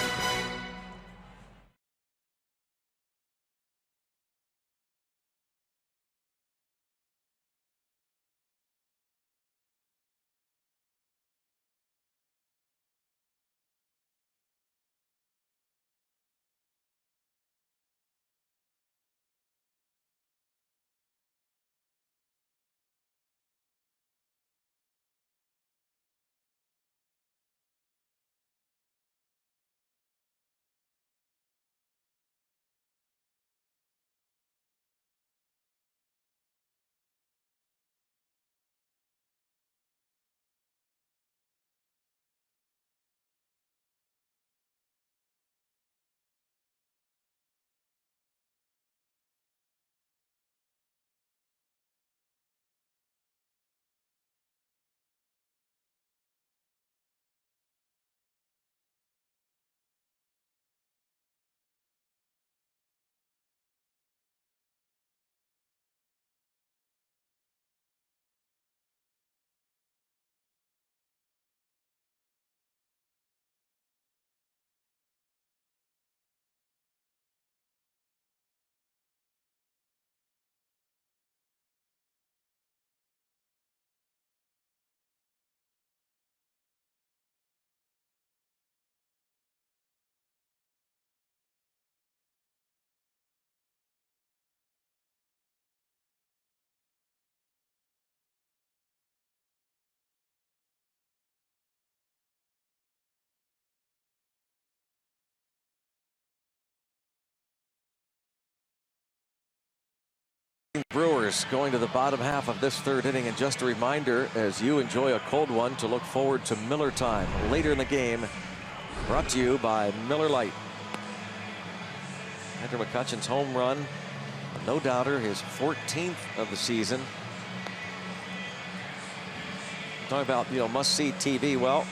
Brewers going to the bottom half of this 3rd inning, and just a reminder, as you enjoy a cold one, to look forward to Miller Time later in the game, brought to you by Miller Lite. Andrew McCutchen's home run, no doubter, his 14th of the season. Talking about, must-see TV. Well,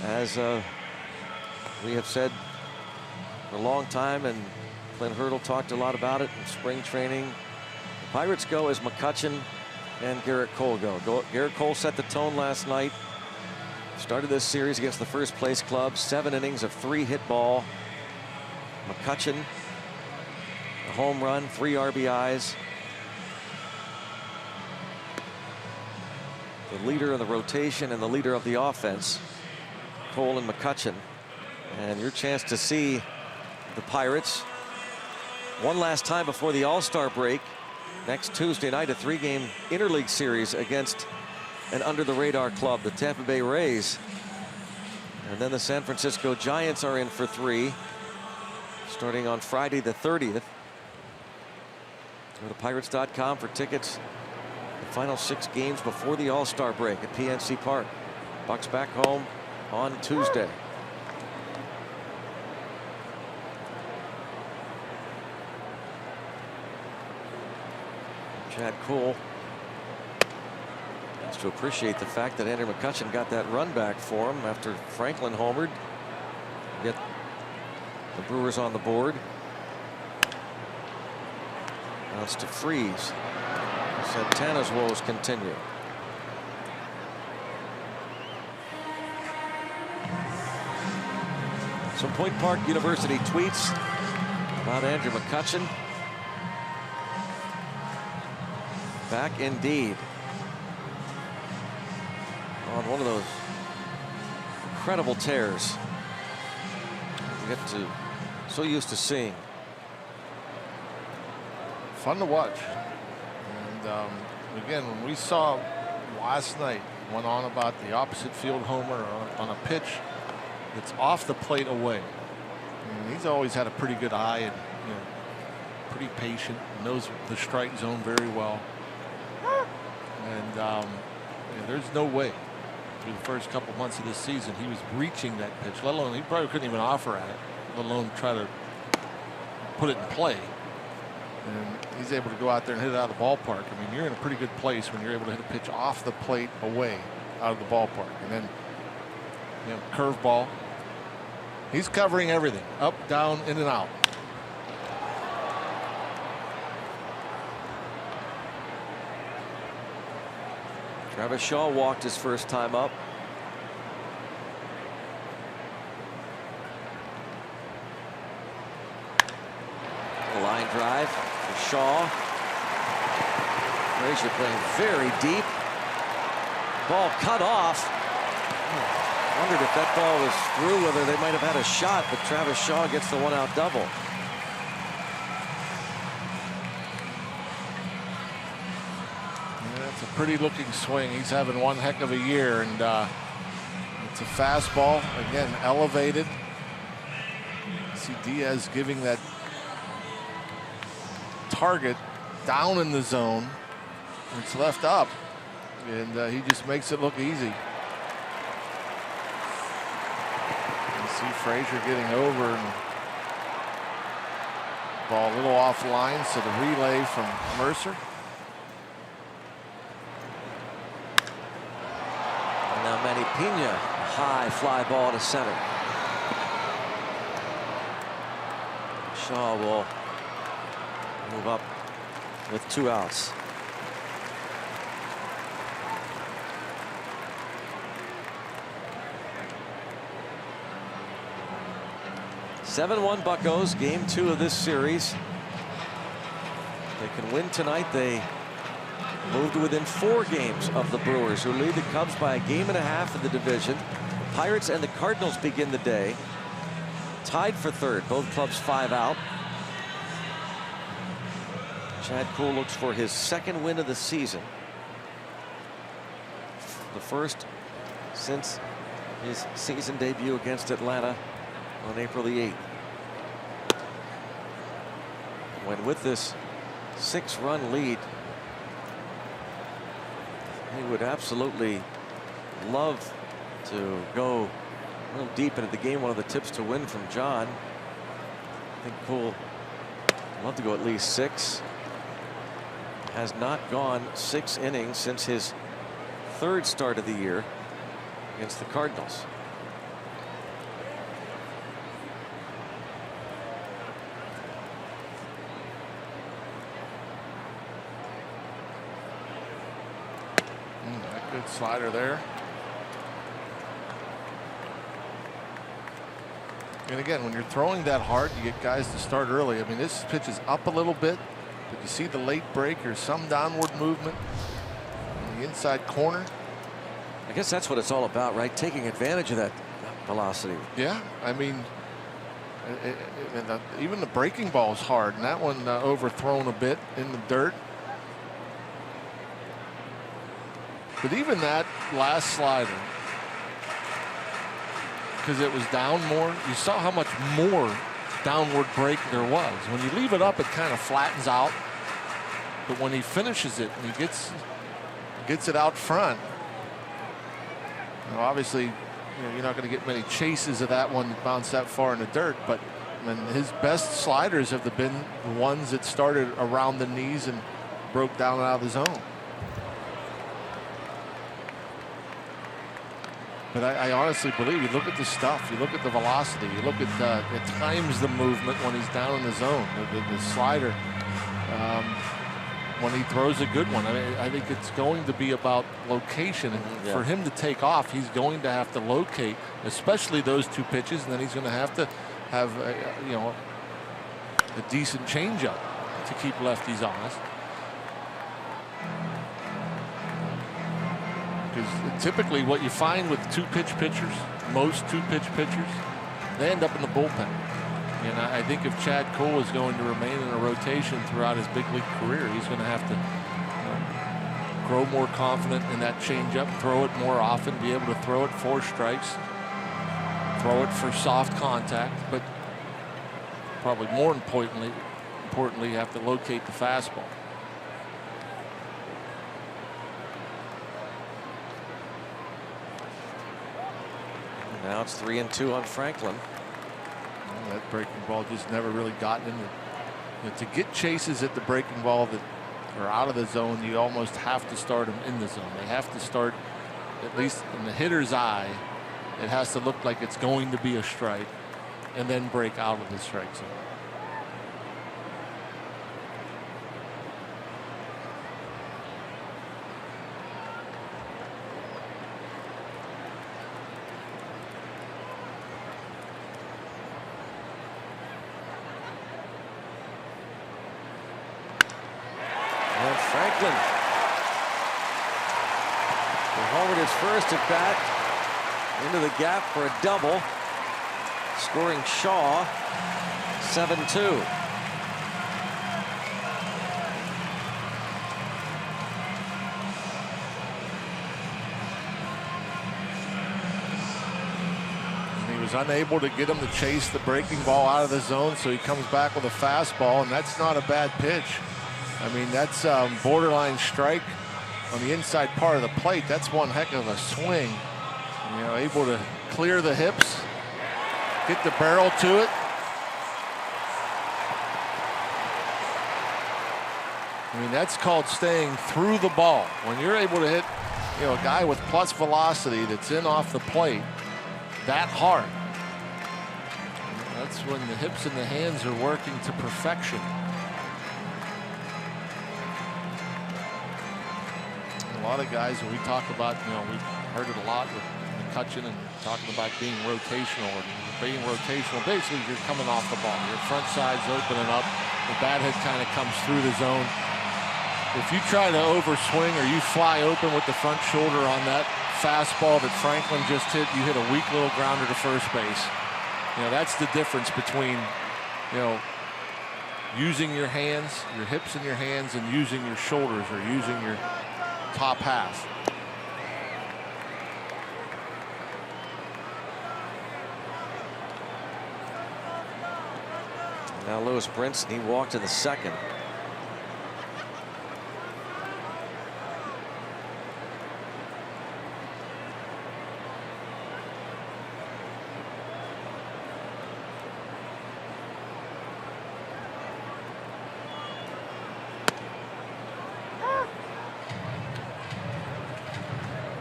as we have said for a long time, and Clint Hurdle talked a lot about it in spring training, the Pirates go as McCutchen and Garrett Cole go. Garrett Cole set the tone last night. Started this series against the first place club. 7 innings of 3 hit ball. McCutchen, a home run, 3 RBIs. The leader of the rotation and the leader of the offense, Cole and McCutchen. And your chance to see the Pirates one last time before the All-Star break next Tuesday night, a 3-game interleague series against an under-the-radar club, the Tampa Bay Rays. And then the San Francisco Giants are in for 3, starting on Friday the 30th. Go to pirates.com for tickets. The final 6 games before the All-Star break at PNC Park. Bucks back home on Tuesday. Chad Cole has to appreciate the fact that Andrew McCutchen got that run back for him after Franklin homered. Get the Brewers on the board. Now it's to Freeze. Santana's woes continue. Some Point Park University tweets about Andrew McCutchen. Back indeed. On one of those incredible tears you get to so used to seeing. Fun to watch. And again, when we saw last night, went on about the opposite field homer on a pitch that's off the plate away. And he's always had a pretty good eye and pretty patient, knows the strike zone very well. And there's no way through the first couple months of this season he was reaching that pitch, let alone he probably couldn't even offer at it, let alone try to put it in play. And he's able to go out there and hit it out of the ballpark. I mean, you're in a pretty good place when you're able to hit a pitch off the plate away out of the ballpark. And then, curveball. He's covering everything, up, down, in and out. Travis Shaw walked his first time up. A line drive for Shaw. Frazier playing very deep. Ball cut off. Wondered if that ball was through, whether they might have had a shot, but Travis Shaw gets the one-out double. It's a pretty looking swing. He's having one heck of a year, and it's a fastball, again, elevated. See Diaz giving that target down in the zone. It's left up, and he just makes it look easy. You see Frazier getting over, and ball a little off line, so the relay from Mercer. And now Manny Pena, a high fly ball to center. Shaw will move up with 2 outs. (7-1) Buccos, game 2 of this series. They can win tonight. They move to within 4 games of the Brewers, who lead the Cubs by a game and a half in the division. The Pirates and the Cardinals begin the day tied for 3rd. Both clubs 5 out. Chad Kuhl looks for his 2nd win of the season. The first since his season debut against Atlanta on April the 8th. When with this 6-run lead, he would absolutely love to go a little deep into the game. One of the tips to win from John. I think Kuhl would love to go at least 6. Has not gone 6 innings since his 3rd start of the year against the Cardinals. Good slider there. And again, when you're throwing that hard, you get guys to start early. I mean, this pitch is up a little bit, but you see the late break or some downward movement in the inside corner. I guess that's what it's all about, right? Taking advantage of that velocity. Yeah, I mean, even the breaking ball is hard, and that one overthrown a bit in the dirt. But even that last slider, because it was down more, you saw how much more downward break there was. When you leave it up, it kind of flattens out. But when he finishes it and he gets it out front, obviously, you're not going to get many chases of that one that bounced that far in the dirt. But his best sliders have been the ones that started around the knees and broke down out of the zone. But I honestly believe, you look at the stuff, you look at the velocity, you look at times the movement when he's down in the zone, the slider, when he throws a good one. I mean, I think it's going to be about location. And for him to take off, he's going to have to locate, especially those 2 pitches, and then he's going to have a decent changeup to keep lefties honest. Because typically what you find with two-pitch pitchers, most two-pitch pitchers, they end up in the bullpen. And I think if Chad Cole is going to remain in a rotation throughout his big league career, he's going to have to grow more confident in that changeup, throw it more often, be able to throw it 4 strikes, throw it for soft contact, but probably more importantly, you have to locate the fastball. Now it's 3-2 on Franklin. Well, that breaking ball just never really gotten in. To get chases at the breaking ball that are out of the zone, you almost have to start them in the zone. They have to start, at least in the hitter's eye, it has to look like it's going to be a strike and then break out of the strike zone. Franklin will hold his first at bat into the gap for a double, scoring Shaw 7-2. He was unable to get him to chase the breaking ball out of the zone, so he comes back with a fastball, and that's not a bad pitch. I mean, that's borderline strike on the inside part of the plate. That's one heck of a swing. You know, able to clear the hips, get the barrel to it. I mean, that's called staying through the ball. When you're able to hit, you know, a guy with plus velocity that's in off the plate that hard, that's when the hips and the hands are working to perfection. A lot of guys, when we talk about, you know, we've heard it a lot with McCutchen and talking about being rotational. And being rotational, basically you're coming off the ball. Your front side's opening up. The bat head kind of comes through the zone. If you try to overswing or you fly open with the front shoulder on that fastball that Franklin just hit, you hit a weak little grounder to first base. You know, that's the difference between, you know, using your hands, your hips and your hands, and using your shoulders or using your top half. Now Lewis Brinson, he walked in the second.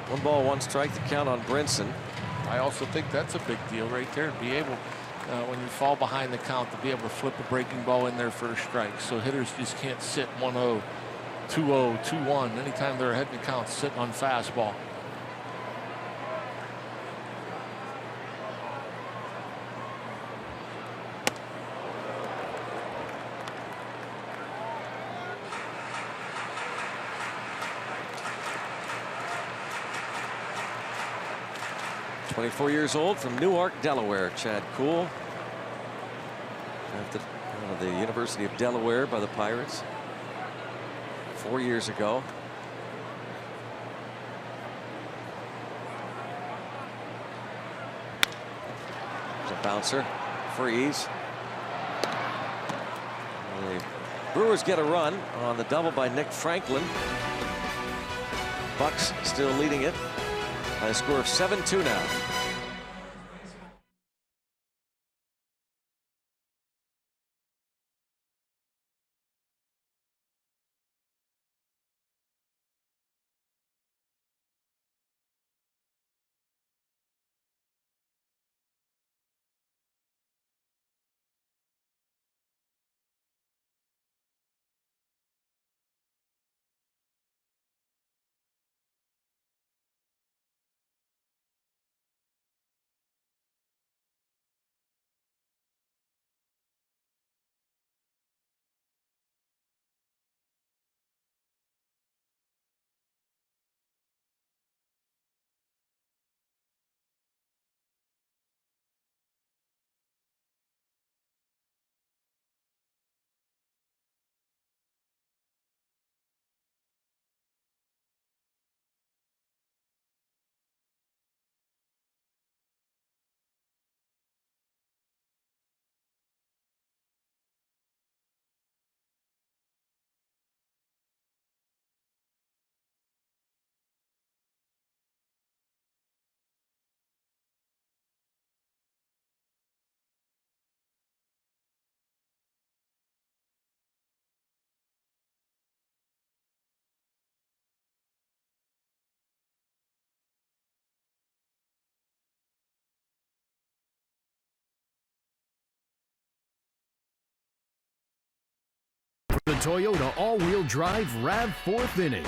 One ball, one strike to count on Brinson. I also think that's a big deal right there. Be able, when you fall behind the count, to be able to flip a breaking ball in there for a strike. So hitters just can't sit 1-0, 2-0, 2-1. Anytime they're ahead in the count, sitting on fastball. .24 years old, from Newark, Delaware. Chad Kuhl, drafted out of the University of Delaware by the Pirates 4 years ago. There's a bouncer, freeze. The Brewers get a run on the double by Nick Franklin. Bucks still leading it by a score of 7-2 now. The Toyota all-wheel drive RAV4th inning.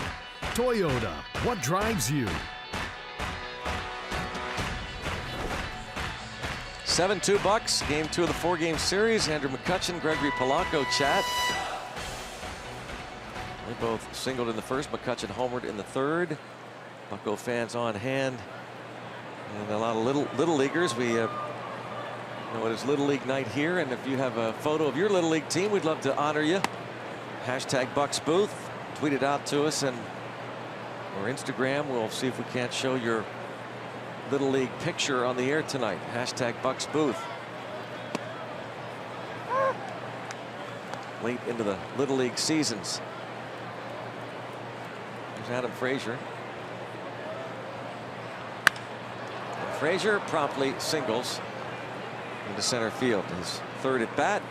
Toyota, what drives you? 7-2 Bucks. Game 2 of the 4-game series. Andrew McCutchen, Gregory Polanco chat. They both singled in the first. McCutchen homered in the third. Bucco fans on hand. And a lot of little leaguers. We know it is Little League night here. And if you have a photo of your Little League team, we'd love to honor you. Hashtag Bucks Booth. Tweet it out to us, and or Instagram. We'll see if we can't show your Little League picture on the air tonight. Hashtag Bucks Booth. Late into the Little League seasons. There's Adam Frazier. And Frazier promptly singles into center field. His third at bat.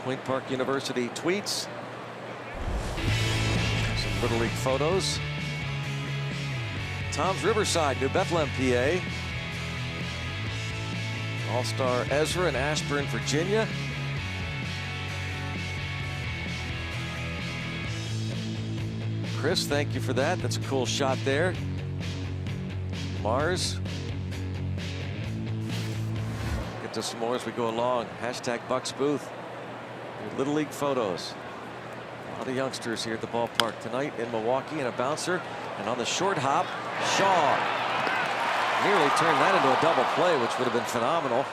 Point Park University tweets. Some Little League photos. Tom's Riverside, New Bethlehem, PA. All-Star Ezra in Ashburn, Virginia. Chris, thank you for that. That's a cool shot there. Mars. Get to some more as we go along. Hashtag Bucks Booth. Your Little League photos. A lot of youngsters here at the ballpark tonight in Milwaukee, and a bouncer. And on the short hop, Shaw nearly turned that into a double play, which would have been phenomenal.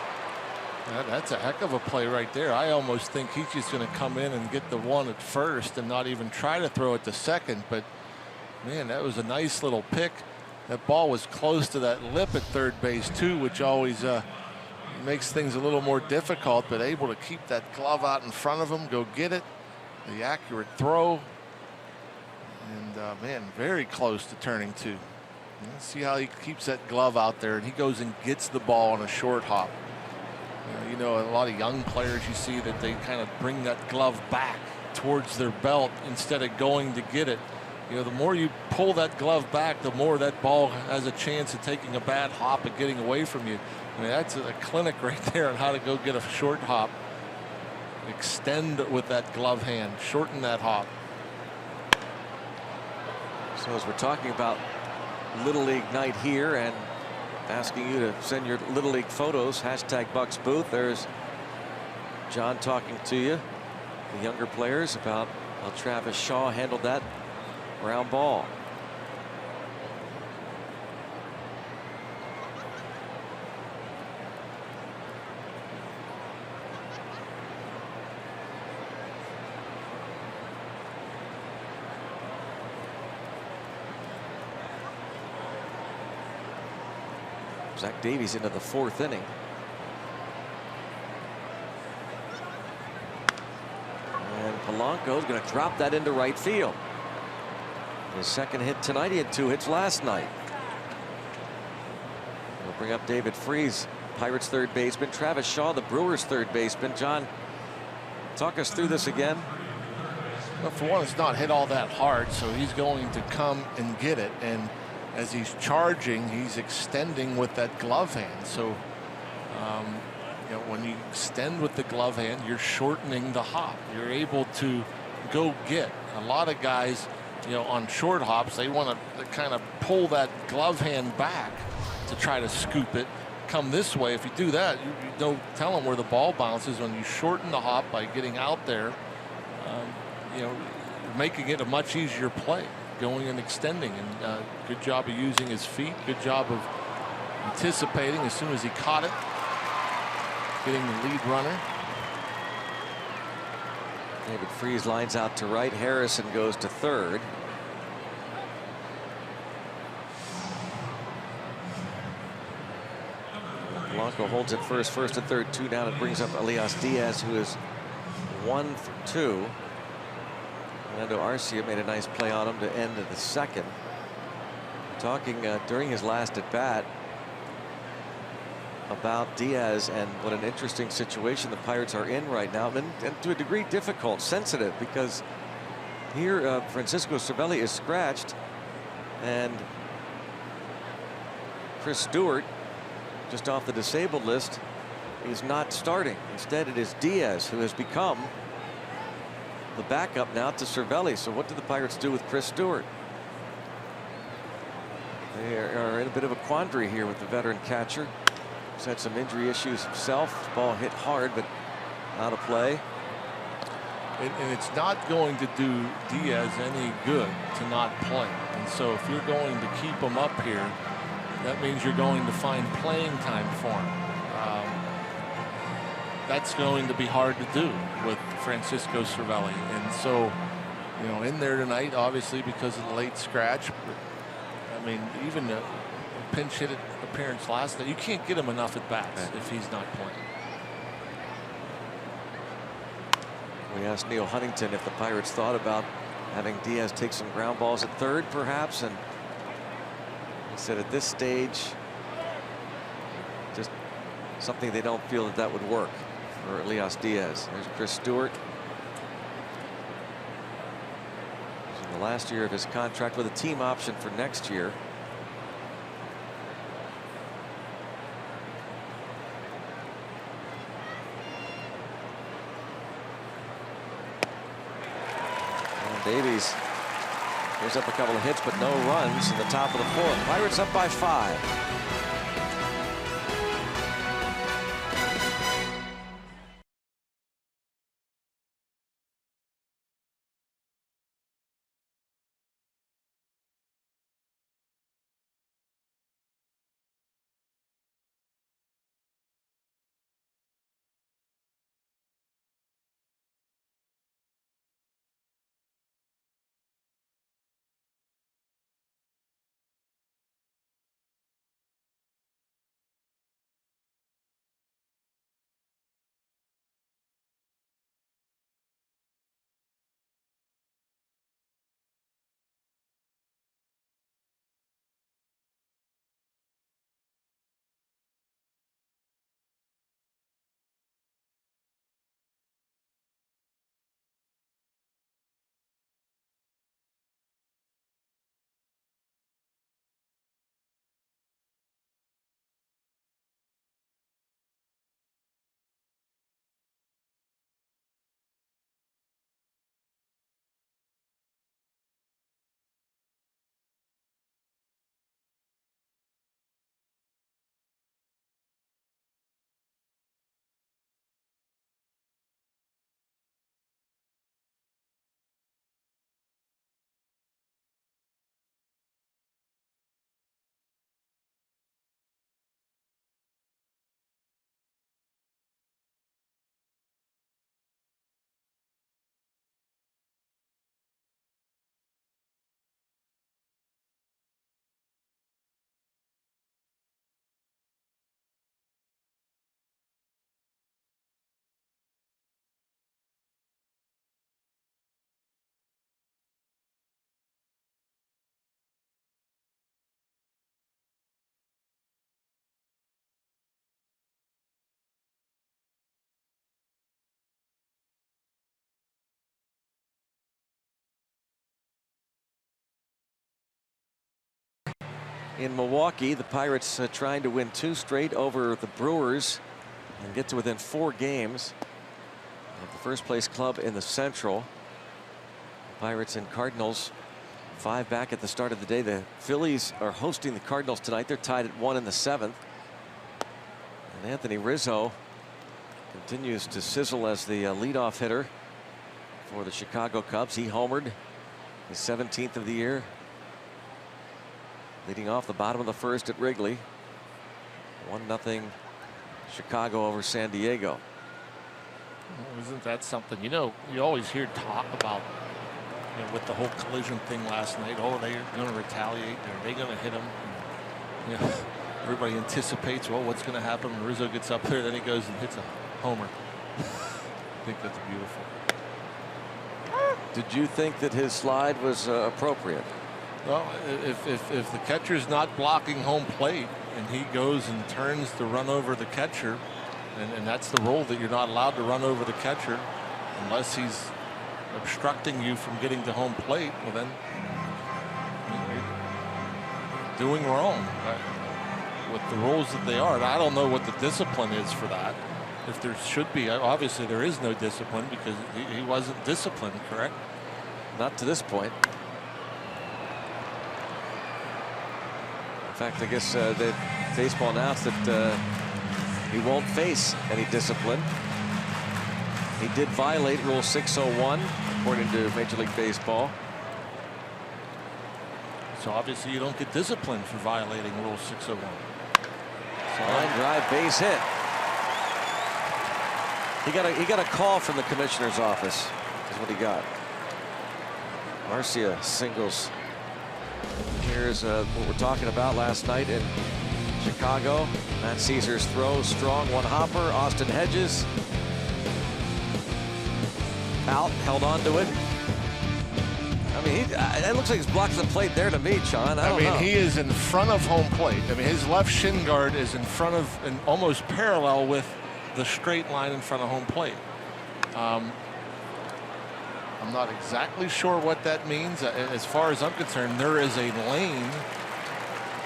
That's a heck of a play right there. I almost think he's just going to come in and get the one at first and not even try to throw it to second. But man, that was a nice little pick. That ball was close to that lip at third base too, which always makes things a little more difficult, but able to keep that glove out in front of him, go get it. The accurate throw. And man, very close to turning two. Let's see how he keeps that glove out there, and he goes and gets the ball on a short hop. You know, a lot of young players, you see that they kind of bring that glove back towards their belt instead of going to get it. You know, the more you pull that glove back, the more that ball has a chance of taking a bad hop and getting away from you. I mean, that's a clinic right there on how to go get a short hop. Extend with that glove hand, shorten that hop. So as we're talking about Little League night here and asking you to send your Little League photos, hashtag Bucks Booth, there's John talking to you, the younger players, about how Travis Shaw handled that ground ball. Zach Davies into the fourth inning. And Polanco's going to drop that into right field. His second hit tonight. He had 2 hits last night. We'll bring up David Freese, Pirates third baseman. Travis Shaw, the Brewers third baseman. John, talk us through this again. Well, for one, it's not hit all that hard, so he's going to come and get it. And as he's charging, he's extending with that glove hand. So, you know, when you extend with the glove hand, you're shortening the hop. You're able to go get. A lot of guys, you know, on short hops, they want to kind of pull that glove hand back to try to scoop it. Come this way. If you do that, you don't tell them where the ball bounces. When you shorten the hop by getting out there, you know, making it a much easier play. Going and extending, and good job of using his feet, good job of anticipating as soon as he caught it, getting the lead runner. David Freese lines out to right. Harrison goes to third. Polanco holds it first and third, 2 down. It brings up Elias Diaz, who is 1 for 2. Fernando Arcia made a nice play on him to end of the second. Talking during his last at bat about Diaz and what an interesting situation the Pirates are in right now, and to a degree difficult, sensitive, because here Francisco Cervelli is scratched, and Chris Stewart, just off the disabled list, is not starting. Instead, it is Diaz, who has become the backup now to Cervelli. So what do the Pirates do with Chris Stewart? They are in a bit of a quandary here with the veteran catcher. He's had some injury issues himself. The ball hit hard, but out of play. And it's not going to do Diaz any good to not play. And so if you're going to keep him up here, that means you're going to find playing time for him. That's going to be hard to do with Francisco Cervelli. And so, you know, in there tonight, obviously because of the late scratch. But, I mean, even a pinch hit appearance last night, you can't get him enough at bats if he's not playing. We asked Neil Huntington if the Pirates thought about having Diaz take some ground balls at third, perhaps, and he said at this stage, just something they don't feel that would work for Elias Diaz. There's Chris Stewart. He's in the last year of his contract with a team option for next year. Davies gives up a couple of hits, but no runs in the top of the fourth. Pirates up by 5. In Milwaukee, the Pirates trying to win 2 straight over the Brewers and get to within 4 games of the first place club in the Central. The Pirates and Cardinals 5 back at the start of the day. The Phillies are hosting the Cardinals tonight. They're tied at 1 in the 7th. And Anthony Rizzo continues to sizzle as the leadoff hitter for the Chicago Cubs. He homered, his 17th of the year, leading off the bottom of the first at Wrigley. 1-0 Chicago over San Diego. Well, isn't that something? You know, you always hear talk about, you know, with the whole collision thing last night. Oh, they're going to retaliate. Are they going to hit him? You know, everybody anticipates, well, what's going to happen when Rizzo gets up there? Then he goes and hits a homer. I think that's beautiful. Did you think that his slide was appropriate? Well, if the catcher's not blocking home plate and he goes and turns to run over the catcher, and that's the rule that you're not allowed to run over the catcher unless he's obstructing you from getting to home plate, well then you're doing wrong with the rules that they are. And I don't know what the discipline is for that. if there should be. Obviously, there is no discipline because he wasn't disciplined, correct? Not to this point. In fact, I guess the baseball announced that he won't face any discipline. He did violate Rule 601, according to Major League Baseball. So obviously you don't get disciplined for violating Rule 601. Line drive, base hit. He got a call from the commissioner's office. Is what he got. Marcia singles. Here's what we're talking about last night in Chicago. Matt Caesar's throw, strong, one hopper. Austin Hedges out, held on to it. I mean, it looks like he's blocking the plate there to me, Sean. I don't know. He is in front of home plate. I mean, his left shin guard is in front of and almost parallel with the straight line in front of home plate. I'm not exactly sure what that means. As far as I'm concerned, there is a lane,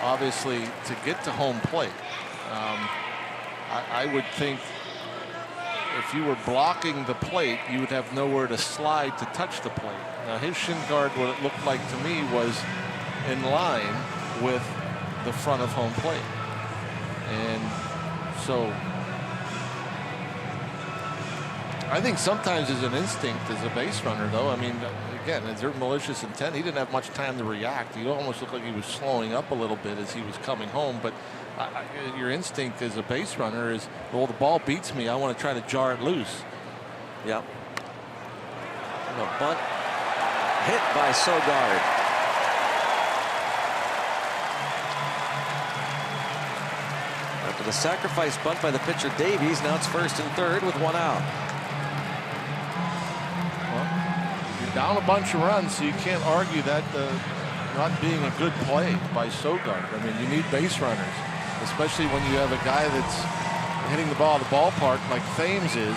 obviously, to get to home plate. I would think if you were blocking the plate, you would have nowhere to slide to touch the plate. Now, his shin guard, what it looked like to me, was in line with the front of home plate. And so I think sometimes as an instinct as a base runner, though, I mean, again, is there malicious intent? He didn't have much time to react. He almost looked like he was slowing up a little bit as he was coming home. But your instinct as a base runner is, well, the ball beats me. I want to try to jar it loose. Yeah. And a bunt hit by Sogard. After the sacrifice bunt by the pitcher Davies, now it's first and third with one out. Down a bunch of runs, so you can't argue that not being a good play by Sogard. I mean, you need base runners, especially when you have a guy that's hitting the ball at the ballpark like Thames is.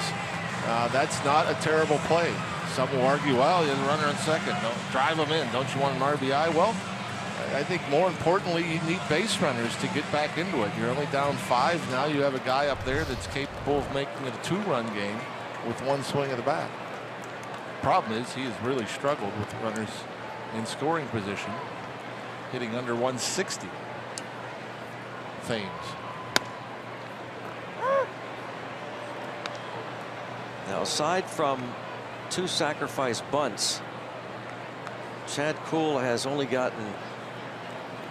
That's not a terrible play. Some will argue, well, you have a runner on second. Don't drive him in. Don't you want an RBI? Well, I think more importantly, you need base runners to get back into it. You're only down 5. Now you have a guy up there that's capable of making it a 2-run game with one swing of the bat. Problem is, he has really struggled with runners in scoring position, hitting under 160. Thames. Now, aside from 2 sacrifice bunts, Chad Kuhl has only gotten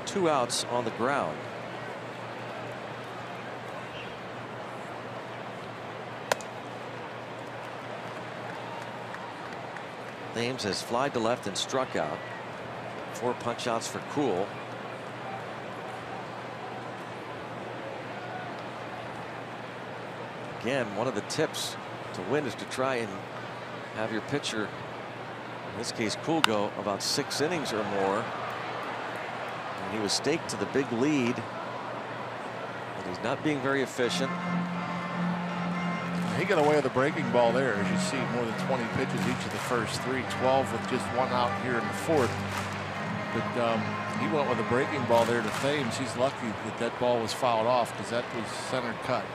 2 outs on the ground. Thames has flied to left and struck out. 4 punch outs for Kuhl. Again, one of the tips to win is to try and have your pitcher, in this case Kuhl, go about 6 innings or more. And he was staked to the big lead, but he's not being very efficient. He got away with a breaking ball there. As you see, more than 20 pitches each of the first 3, 12 with just 1 out here in the 4th. But he went with a breaking ball there to Thames. He's lucky that that ball was fouled off because that was center cut.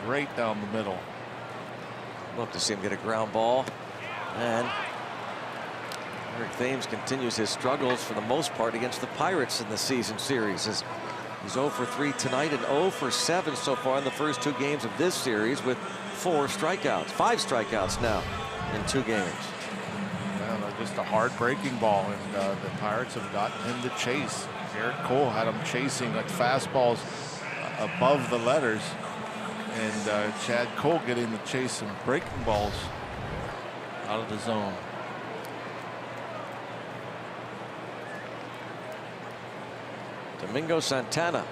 Right down the middle. Love to see him get a ground ball. And Eric Thames continues his struggles for the most part against the Pirates in the season series. He's 0 for 3 tonight and 0 for 7 so far in the first 2 games of this series with 4 strikeouts. 5 strikeouts now in 2 games. Well, just a hard breaking ball, and the Pirates have gotten him to chase. Garrett Cole had him chasing like fastballs above the letters, and Chad Cole getting to chase some breaking balls out of the zone. Domingo Santana.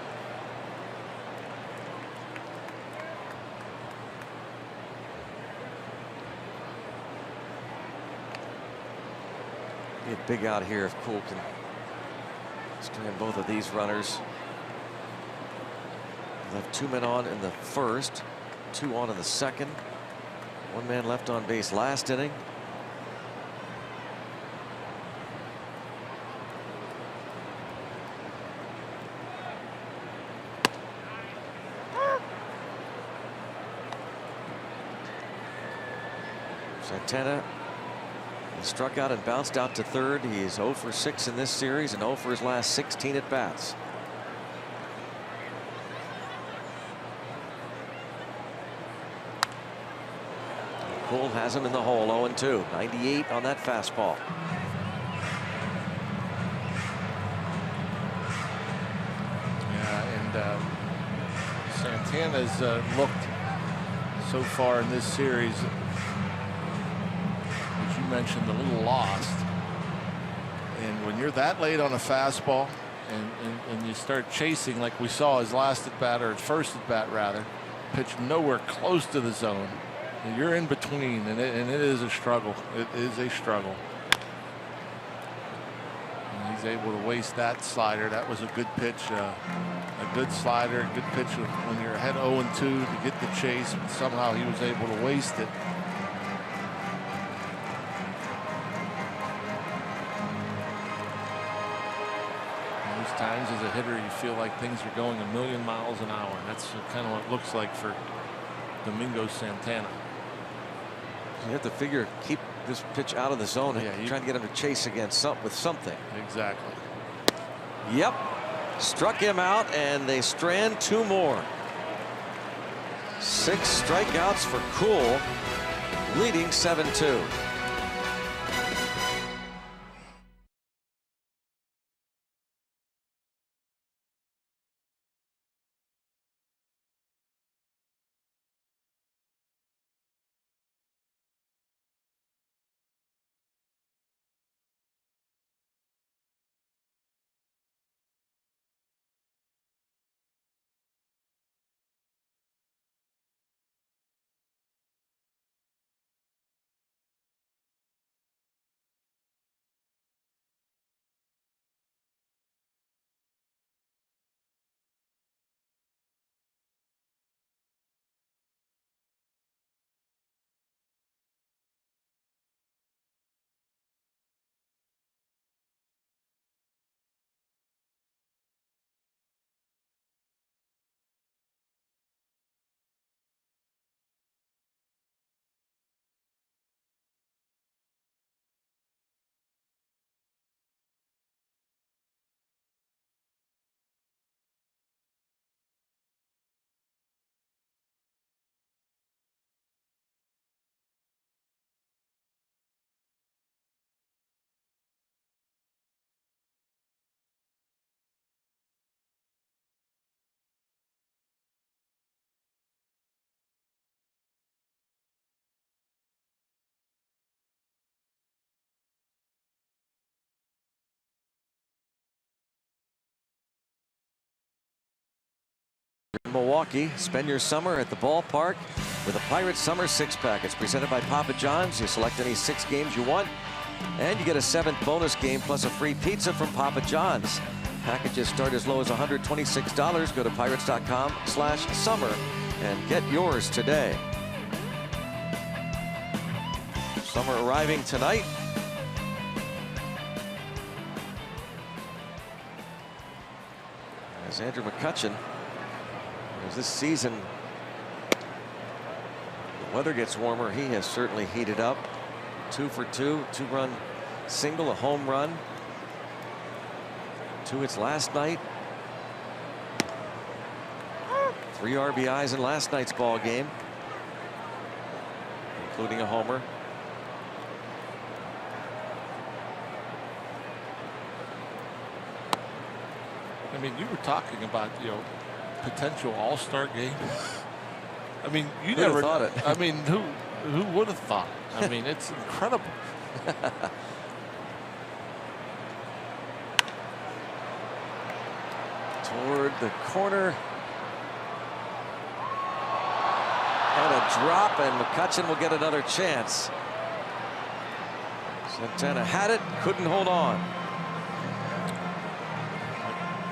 Be a big out here if Kuhl can strand both of these runners. Left 2 men on in the first, 2 on in the second. 1 man left on base last inning. Santana struck out and bounced out to third. He is 0 for 6 in this series and 0 for his last 16 at bats. Cole has him in the hole, 0-2. 98 on that fastball. Yeah, and Santana's looked so far in this series, as you mentioned, a little lost. And when you're that late on a fastball and you start chasing like we saw his last at bat, or his first at bat rather, pitched nowhere close to the zone. You're in between, and it is a struggle. It is a struggle. And he's able to waste that slider. That was a good pitch, a good slider, a good pitch when you're ahead 0-2 to get the chase, but somehow he was able to waste it. Most times as a hitter, you feel like things are going a million miles an hour, and that's kind of what it looks like for Domingo Santana. You have to figure, keep this pitch out of the zone. Yeah, and trying to get him to chase again with something. Exactly. Yep. Struck him out, and they strand 2 more. 6 strikeouts for Cool, leading 7-2. Milwaukee, spend your summer at the ballpark with a Pirates Summer 6-pack. It's presented by Papa John's. You select any 6 games you want, and you get a 7th bonus game plus a free pizza from Papa John's. Packages start as low as $126. Go to pirates.com/summer and get yours today. Summer arriving tonight. As Andrew McCutchen, as this season the weather gets warmer, he has certainly heated up. 2 for 2, 2-run single, a home run. 2 hits last night. 3 RBIs in last night's ball game, including a homer. I mean, you were talking about, potential all-star game. I mean, you Who'd never have thought it. I mean, who would have thought? I mean, it's incredible. Toward the corner. And a drop, and McCutchen will get another chance. Santana had it, couldn't hold on.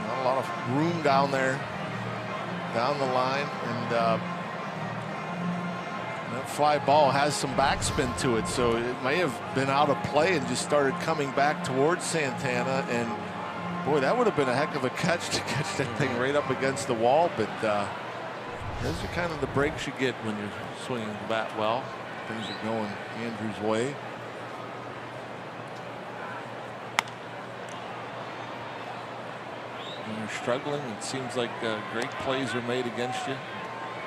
Not a lot of room down there, down the line, and that fly ball has some backspin to it, so it may have been out of play and just started coming back towards Santana. And boy, that would have been a heck of a catch to catch that thing right up against the wall. But those are kind of the breaks you get when you're swinging the bat well. Things are going Andrew's way. When you're struggling, it seems like great plays are made against you.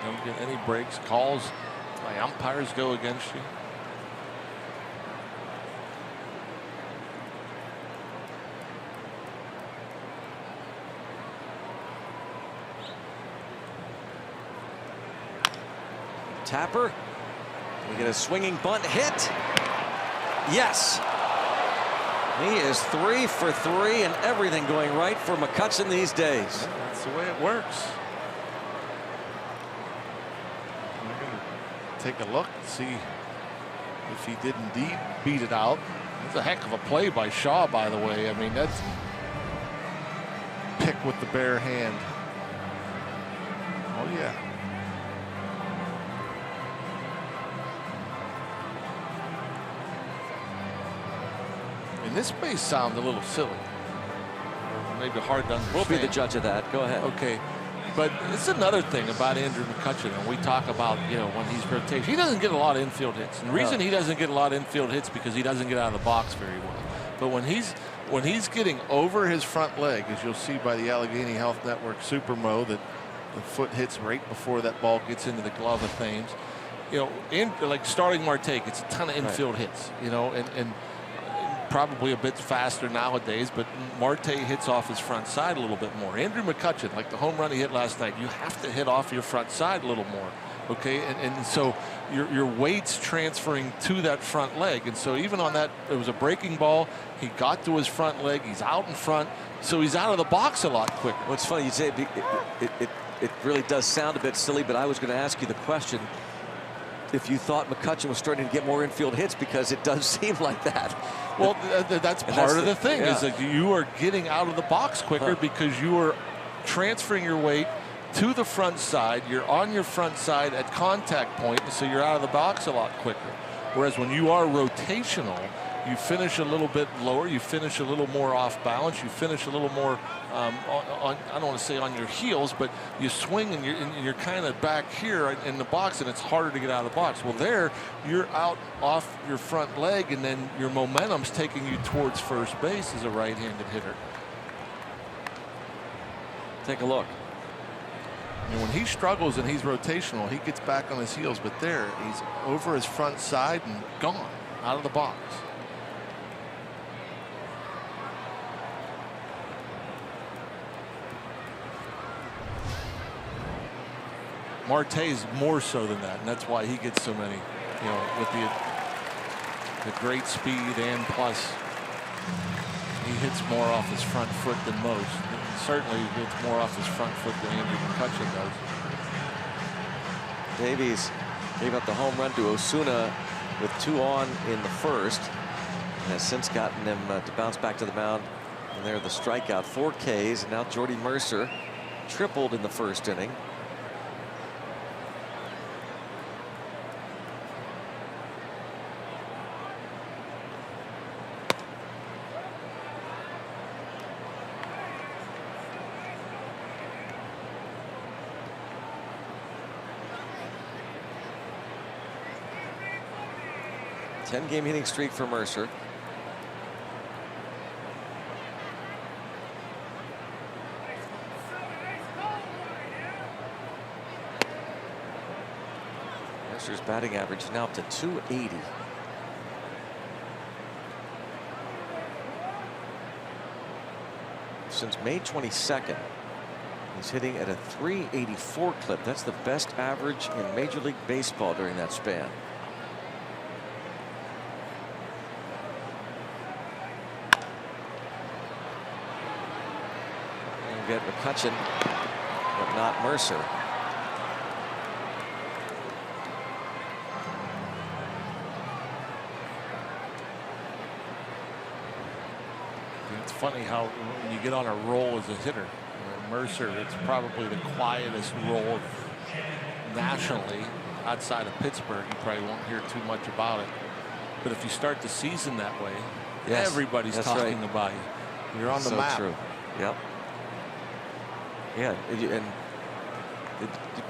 Don't get any breaks. Calls by umpires go against you. Tapper. We get a swinging bunt hit. Yes. He is 3 for 3 and everything going right for McCutchen these days. That's the way it works. We're going to take a look and see if he did indeed beat it out. That's a heck of a play by Shaw, by the way. I mean, that's pick with the bare hand. Oh, yeah. And this may sound a little silly, or maybe hard to understand. We'll be the judge of that. Go ahead. Okay, but it's another thing about Andrew McCutchen, and we talk about, you know, when he's rotation, he doesn't get a lot of infield hits. And the reason he doesn't get a lot of infield hits because he doesn't get out of the box very well. But when he's getting over his front leg, as you'll see by the Allegheny Health Network Super Mo, that the foot hits right before that ball gets into the glove of Thames. You know, like starting Marte gets a ton of infield hits. You know, and probably a bit faster nowadays, but Marte hits off his front side a little bit more. Andrew McCutchen, like the home run he hit last night, you have to hit off your front side a little more. Okay, and so your weight's transferring to that front leg, and so even on that, it was a breaking ball. He got to his front leg. He's out in front, so he's out of the box a lot quicker. Well, it's funny you say it really does sound a bit silly, but I was going to ask you the question if you thought McCutchen was starting to get more infield hits, because it does seem like that. Well, that's part of the thing, is that you are getting out of the box quicker because you are transferring your weight to the front side. You're on your front side at contact point, so you're out of the box a lot quicker. Whereas when you are rotational, you finish a little bit lower, you finish a little more off balance, you finish a little more I don't want to say on your heels, but you swing and you're kind of back here in the box, and it's harder to get out of the box. Well, there you're out off your front leg, and then your momentum's taking you towards first base as a right-handed hitter. Take a look. And when he struggles and he's rotational, he gets back on his heels, but there he's over his front side and gone out of the box. Marte's more so than that, and that's why he gets so many, you know, with the great speed, and plus he hits more off his front foot than most. And certainly hits more off his front foot than Andrew McCutchen does. Davies gave up the home run to Osuna with 2 on in the first, and has since gotten them to bounce back to the mound. And there the strikeout, 4 Ks, and now Jordy Mercer tripled in the first inning. Ten-game hitting streak for Mercer. Mercer's batting average now up to 280. Since May 22nd, he's hitting at a 384 clip. That's the best average in Major League Baseball during that span. Get McCutchen, but not Mercer. It's funny how when you get on a roll as a hitter, Mercer, it's probably the quietest role nationally outside of Pittsburgh. You probably won't hear too much about it. But if you start the season that way, everybody's talking about you. You're on the map. True. Yep. Yeah, and you're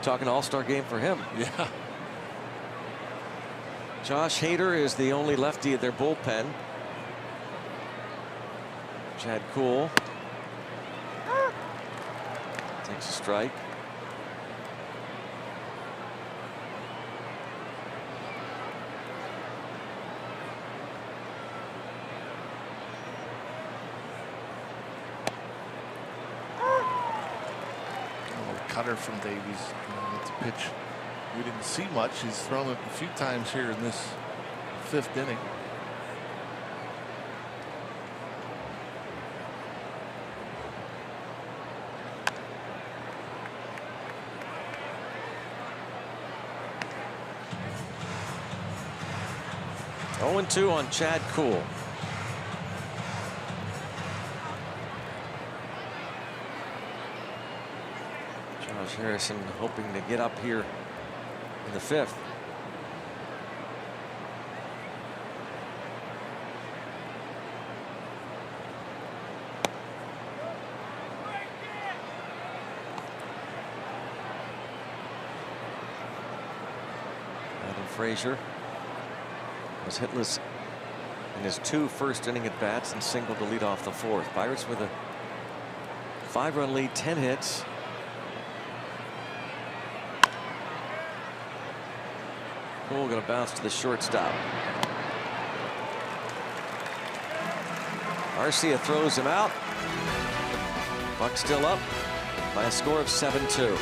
talking All-Star game for him. Yeah. Josh Hader is the only lefty in their bullpen. Chad Kuhl takes a strike. Cutter from Davies. It's a pitch we didn't see much. He's thrown it a few times here in this 5th inning. Oh, 0-2 on Chad Kuhl. Josh Harrison hoping to get up here in the 5th. Adam Frazier was hitless in his 2 first-inning at-bats and singled to lead off the 4th. Pirates with a 5-run lead, 10 hits. Kuhl going to bounce to the shortstop. Arcia throws him out. Buck still up by a score of 7-2.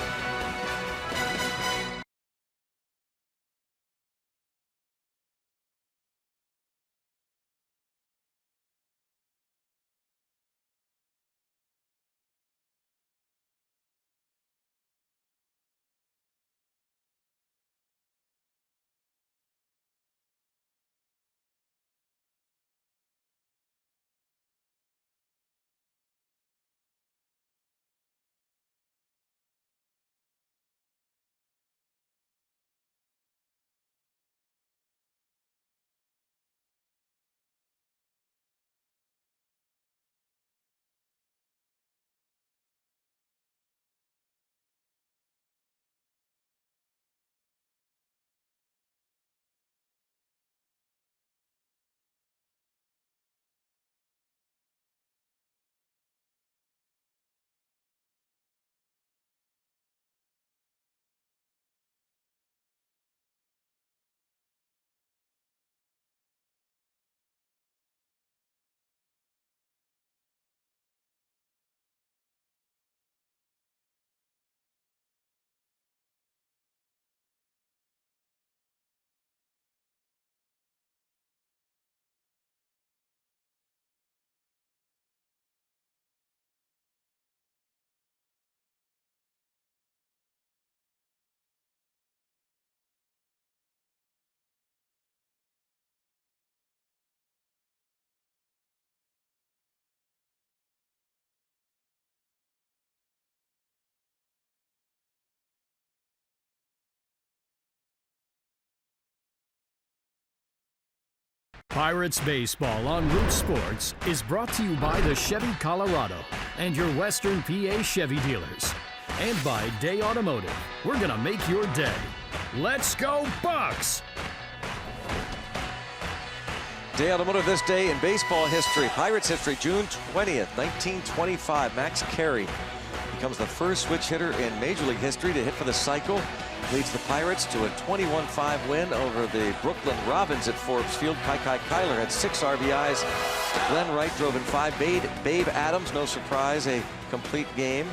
Pirates Baseball on Root Sports is brought to you by the Chevy Colorado and your Western PA Chevy dealers. And by Day Automotive. We're going to make your day. Let's go Bucks! Day Automotive this day in baseball history. Pirates history, June 20th, 1925. Max Carey becomes the first switch hitter in Major League history to hit for the cycle. Leads the Pirates to a 21-5 win over the Brooklyn Robins at Forbes Field. Kai Kyler had 6 RBIs. Glenn Wright drove in 5. Babe Adams, no surprise, a complete game.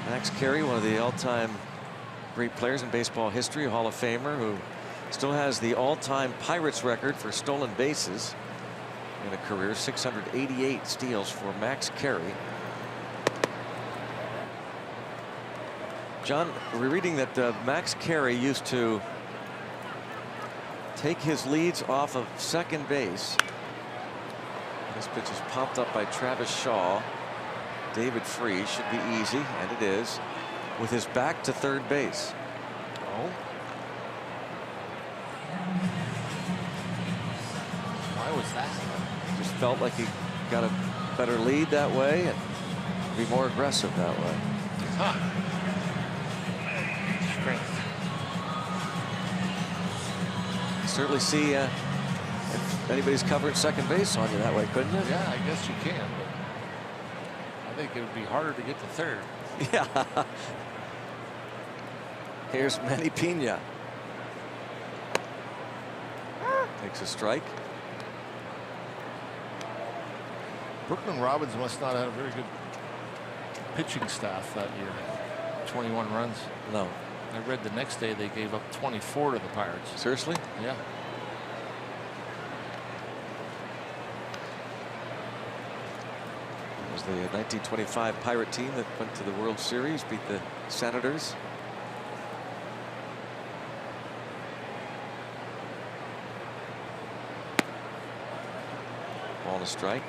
Max Carey, one of the all-time great players in baseball history, a Hall of Famer who still has the all-time Pirates record for stolen bases in a career. 688 steals for Max Carey. John, we're reading that Max Carey used to take his leads off of second base. This pitch is popped up by Travis Shaw. David Freese should be easy, and it is, with his back to third base. Oh. Why was that? Just felt like he got a better lead that way and be more aggressive that way. Huh. strength. Certainly see if anybody's covering second base on you that way, couldn't you? Yeah, I guess you can, but I think it would be harder to get to third. Yeah. Here's Manny Pena. Takes a strike. Brooklyn Robbins must not have a very good pitching staff that year. 21 runs. No. I read the next day they gave up 24 to the Pirates. Seriously? Yeah. It was the 1925 Pirate team that went to the World Series, beat the Senators. Ball and a strike.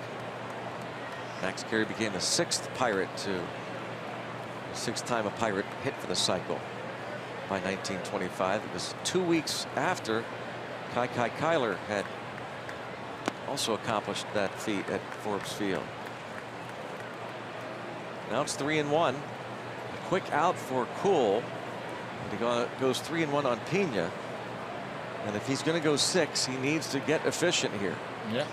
Max Carey became the 6th Pirate to, 6th time a Pirate hit for the cycle by 1925. It was 2 weeks after Kai Kyler had also accomplished that feat at Forbes Field. Now it's 3-1. A quick out for Cool. And he goes 3-1 on Pena. And if he's going to go 6, he needs to get efficient here. Yeah.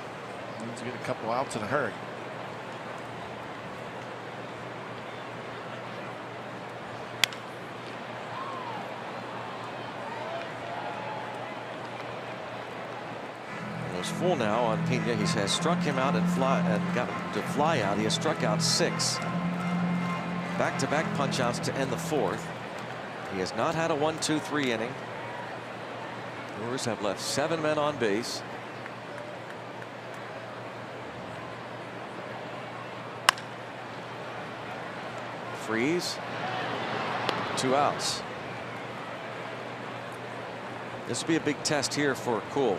Needs to get a couple outs in a hurry. Goes full now on Pena. He has struck him out and got him to fly out. He has struck out 6. Back-to-back punch-outs to end the 4th. He has not had a 1-2-3 inning. Brewers have left 7 men on base. Freeze. 2 outs. This will be a big test here for Cool.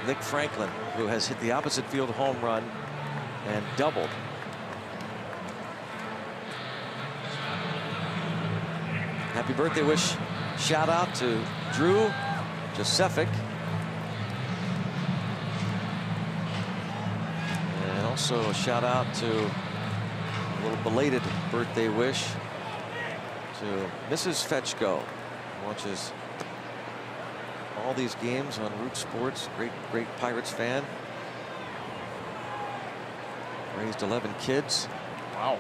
Nick Franklin, who has hit the opposite field home run and doubled. Happy birthday wish shout out to Drew Josephic. And also a shout out to a little belated birthday wish to Mrs. Fetchko, who watches all these games on Root Sports. Great Pirates fan. Raised 11 kids. Wow.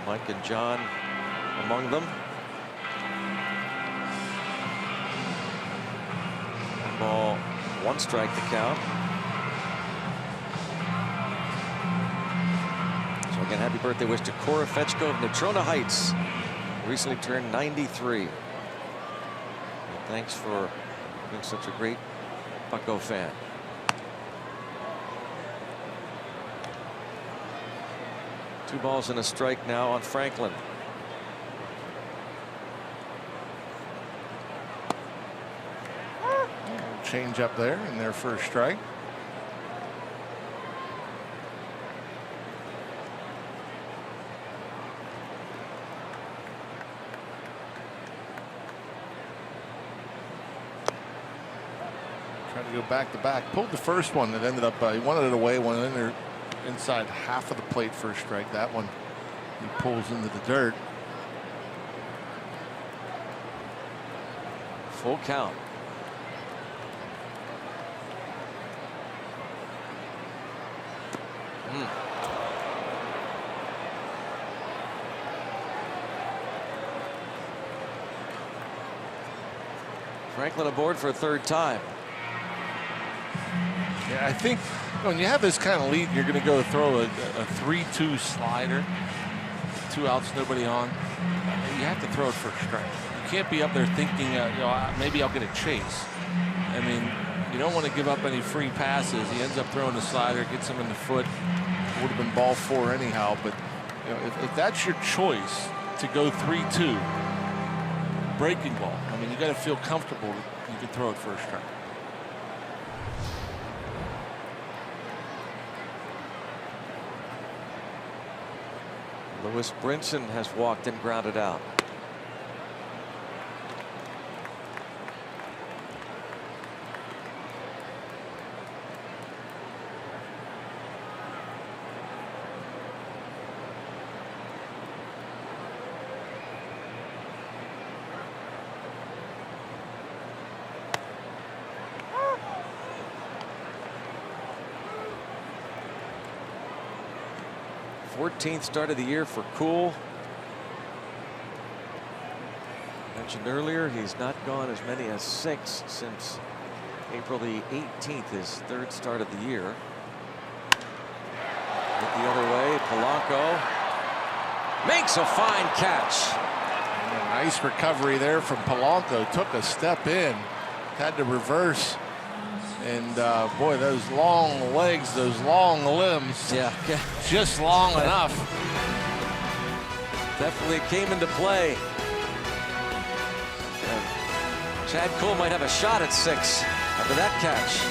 Mike and John among them. 1 ball, 1 strike to count. So again, happy birthday wish to Cora Fetchko of Natrona Heights. Recently turned 93. And thanks for being such a great Bucko fan. Two balls and a strike now on Franklin. Change up there in their first strike. Trying to go back to back. Pulled the first one that ended up, he wanted it away, went in there inside half of the plate first strike. That one he pulls into the dirt. Full count. Franklin aboard for a 3rd time. Yeah, I think when you have this kind of lead, you're going to go throw a 3-2 slider, 2 outs, nobody on. You have to throw it for a strike. You can't be up there thinking, maybe I'll get a chase. I mean, you don't want to give up any free passes. He ends up throwing the slider, gets him in the foot. Would have been ball 4 anyhow. But if that's your choice to go 3-2, breaking ball. I mean, you got to feel comfortable that you can throw it for a strike. Lewis Brinson has walked and grounded out. 14th start of the year for Cool. Mentioned earlier, he's not gone as many as 6 since April the 18th, his 3rd start of the year. Hit the other way, Polanco makes a fine catch. Nice recovery there from Polanco. Took a step in, had to reverse, and boy, those long legs, those long limbs, Yeah, just long enough. definitely came into play. Chad Cole might have a shot at 6 after that catch.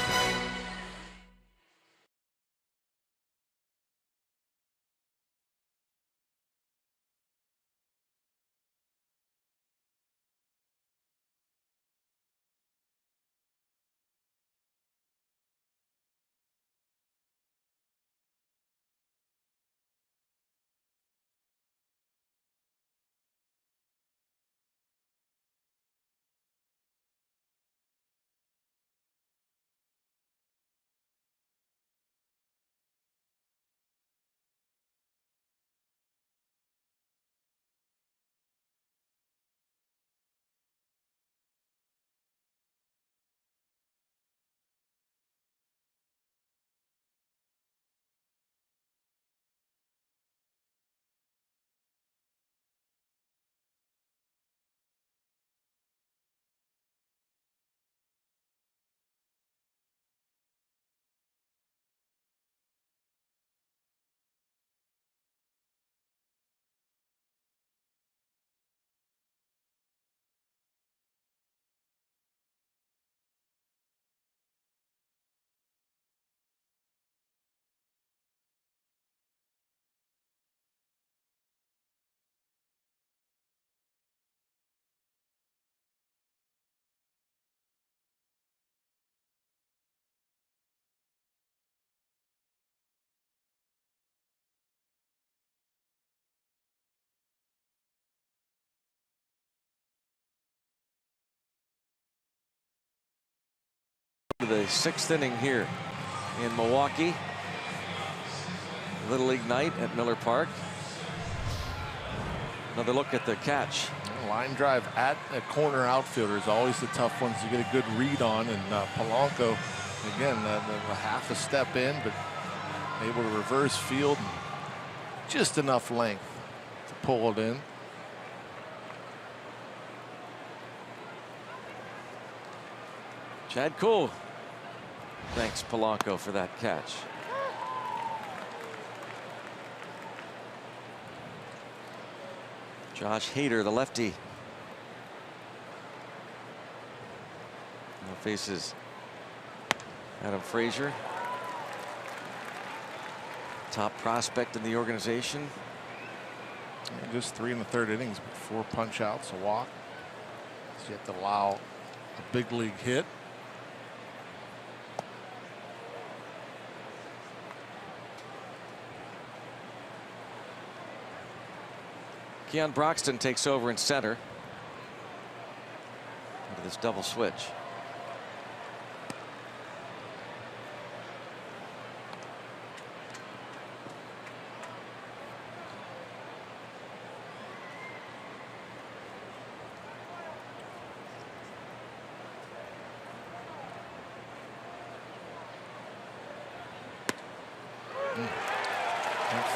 The 6th inning here in Milwaukee. Little League night at Miller Park. Another look at the catch. Line drive at a corner outfielder is always the tough ones to get a good read on, and Polanco, again, a half a step in, but able to reverse field, and just enough length to pull it in. Chad Cole thanks Polanco for that catch. Josh Hader, the lefty, now faces Adam Frazier, top prospect in the organization. And just 3 1/3 innings, but 4 punch outs, a walk. He's yet to allow a big league hit. Keon Broxton takes over in center into this double switch.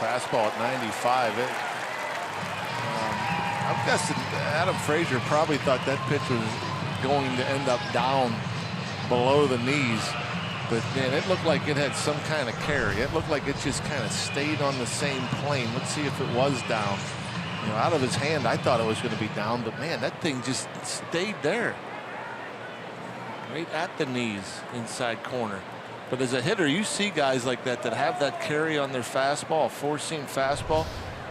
Fastball at 95. I'm guessing Adam Frazier probably thought that pitch was going to end up down below the knees, but man, it looked like it had some kind of carry. It looked like it just kind of stayed on the same plane. Let's see if it was down. You know, out of his hand, I thought it was going to be down, but man, that thing just stayed there, right at the knees, inside corner. But as a hitter, you see guys like that that have that carry on their fastball, a 4-seam fastball.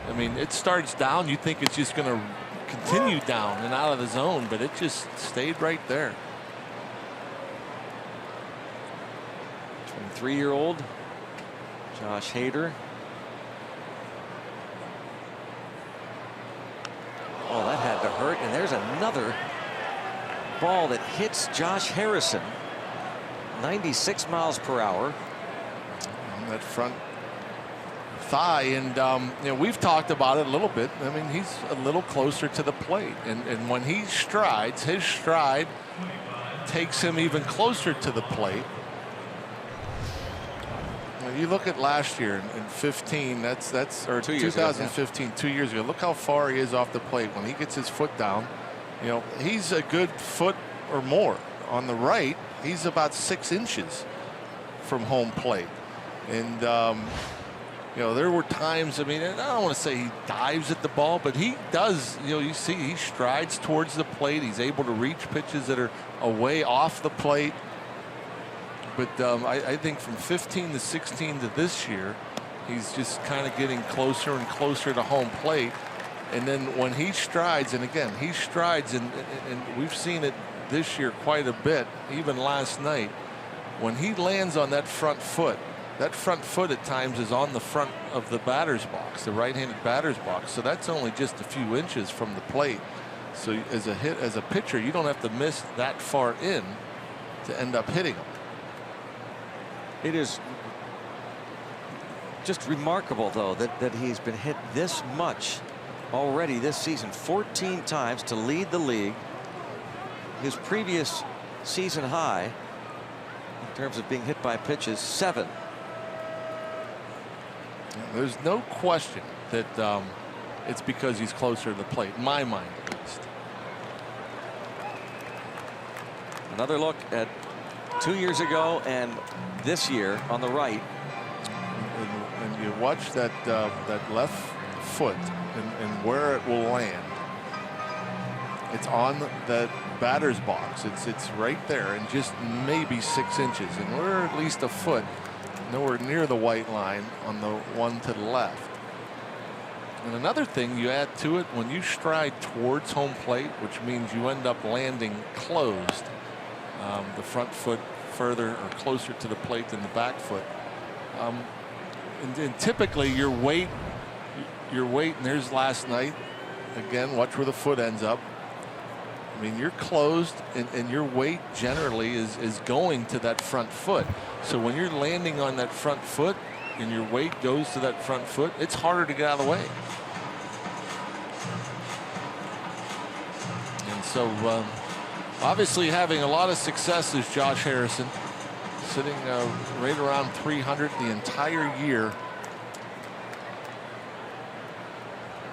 I mean, it starts down. You think it's just going to continue down and out of the zone, but it just stayed right there. 23-year-old Josh Hader. Oh, that had to hurt. And there's another ball that hits Josh Harrison. 96 miles per hour. And that front thigh, and you know, we've talked about it a little bit. I mean, he's a little closer to the plate, and when he strides, his stride takes him even closer to the plate. You look at last year in 15, that's or 2015, ago, 2 years ago. Look how far he is off the plate when he gets his foot down. You know, he's a good foot or more. On the right, he's about 6 inches from home plate. And you know, there were times, I mean, I don't want to say he dives at the ball, but he does, you know, you see he strides towards the plate. He's able to reach pitches that are away off the plate. But I think from 15 to 16 to this year, he's just kind of getting closer and closer to home plate. And then when he strides, and again, he strides, and we've seen it this year quite a bit, even last night, when he lands on that front foot at times is on the front of the batter's box, the right-handed batter's box. So that's only just a few inches from the plate. So as a pitcher, you don't have to miss that far in to end up hitting him. It is just remarkable, though, that he's been hit this much already this season, 14 times to lead the league. His previous season high in terms of being hit by pitches, 7. There's no question that it's because he's closer to the plate, in my mind at least. Another look at 2 years ago and this year on the right. And you watch that left foot and where it will land. It's on the batter's box. It's right there, and just maybe 6 inches, and we're at least a foot nowhere near the white line on the one to the left. And another thing you add to it, when you stride towards home plate, which means you end up landing closed, the front foot further or closer to the plate than the back foot. And typically your weight, and there's last night, again, watch where the foot ends up. I mean, you're closed, and your weight generally is going to that front foot. So when you're landing on that front foot and your weight goes to that front foot, it's harder to get out of the way. And so obviously having a lot of success is Josh Harrison, sitting right around 300 the entire year.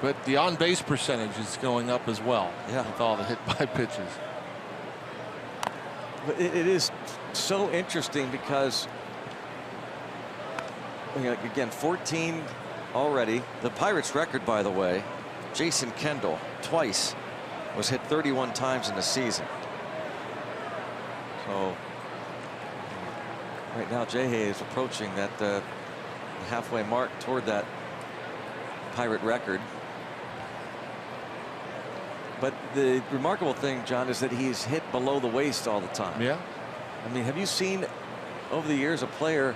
But the on-base percentage is going up as well, with all the hit-by pitches. But it is so interesting because, again, 14 already. The Pirates' record, by the way, Jason Kendall twice was hit 31 times in the season. So right now, Jay is approaching that halfway mark toward that Pirate record. But the remarkable thing, John, is that he's hit below the waist all the time. Yeah. I mean, have you seen over the years a player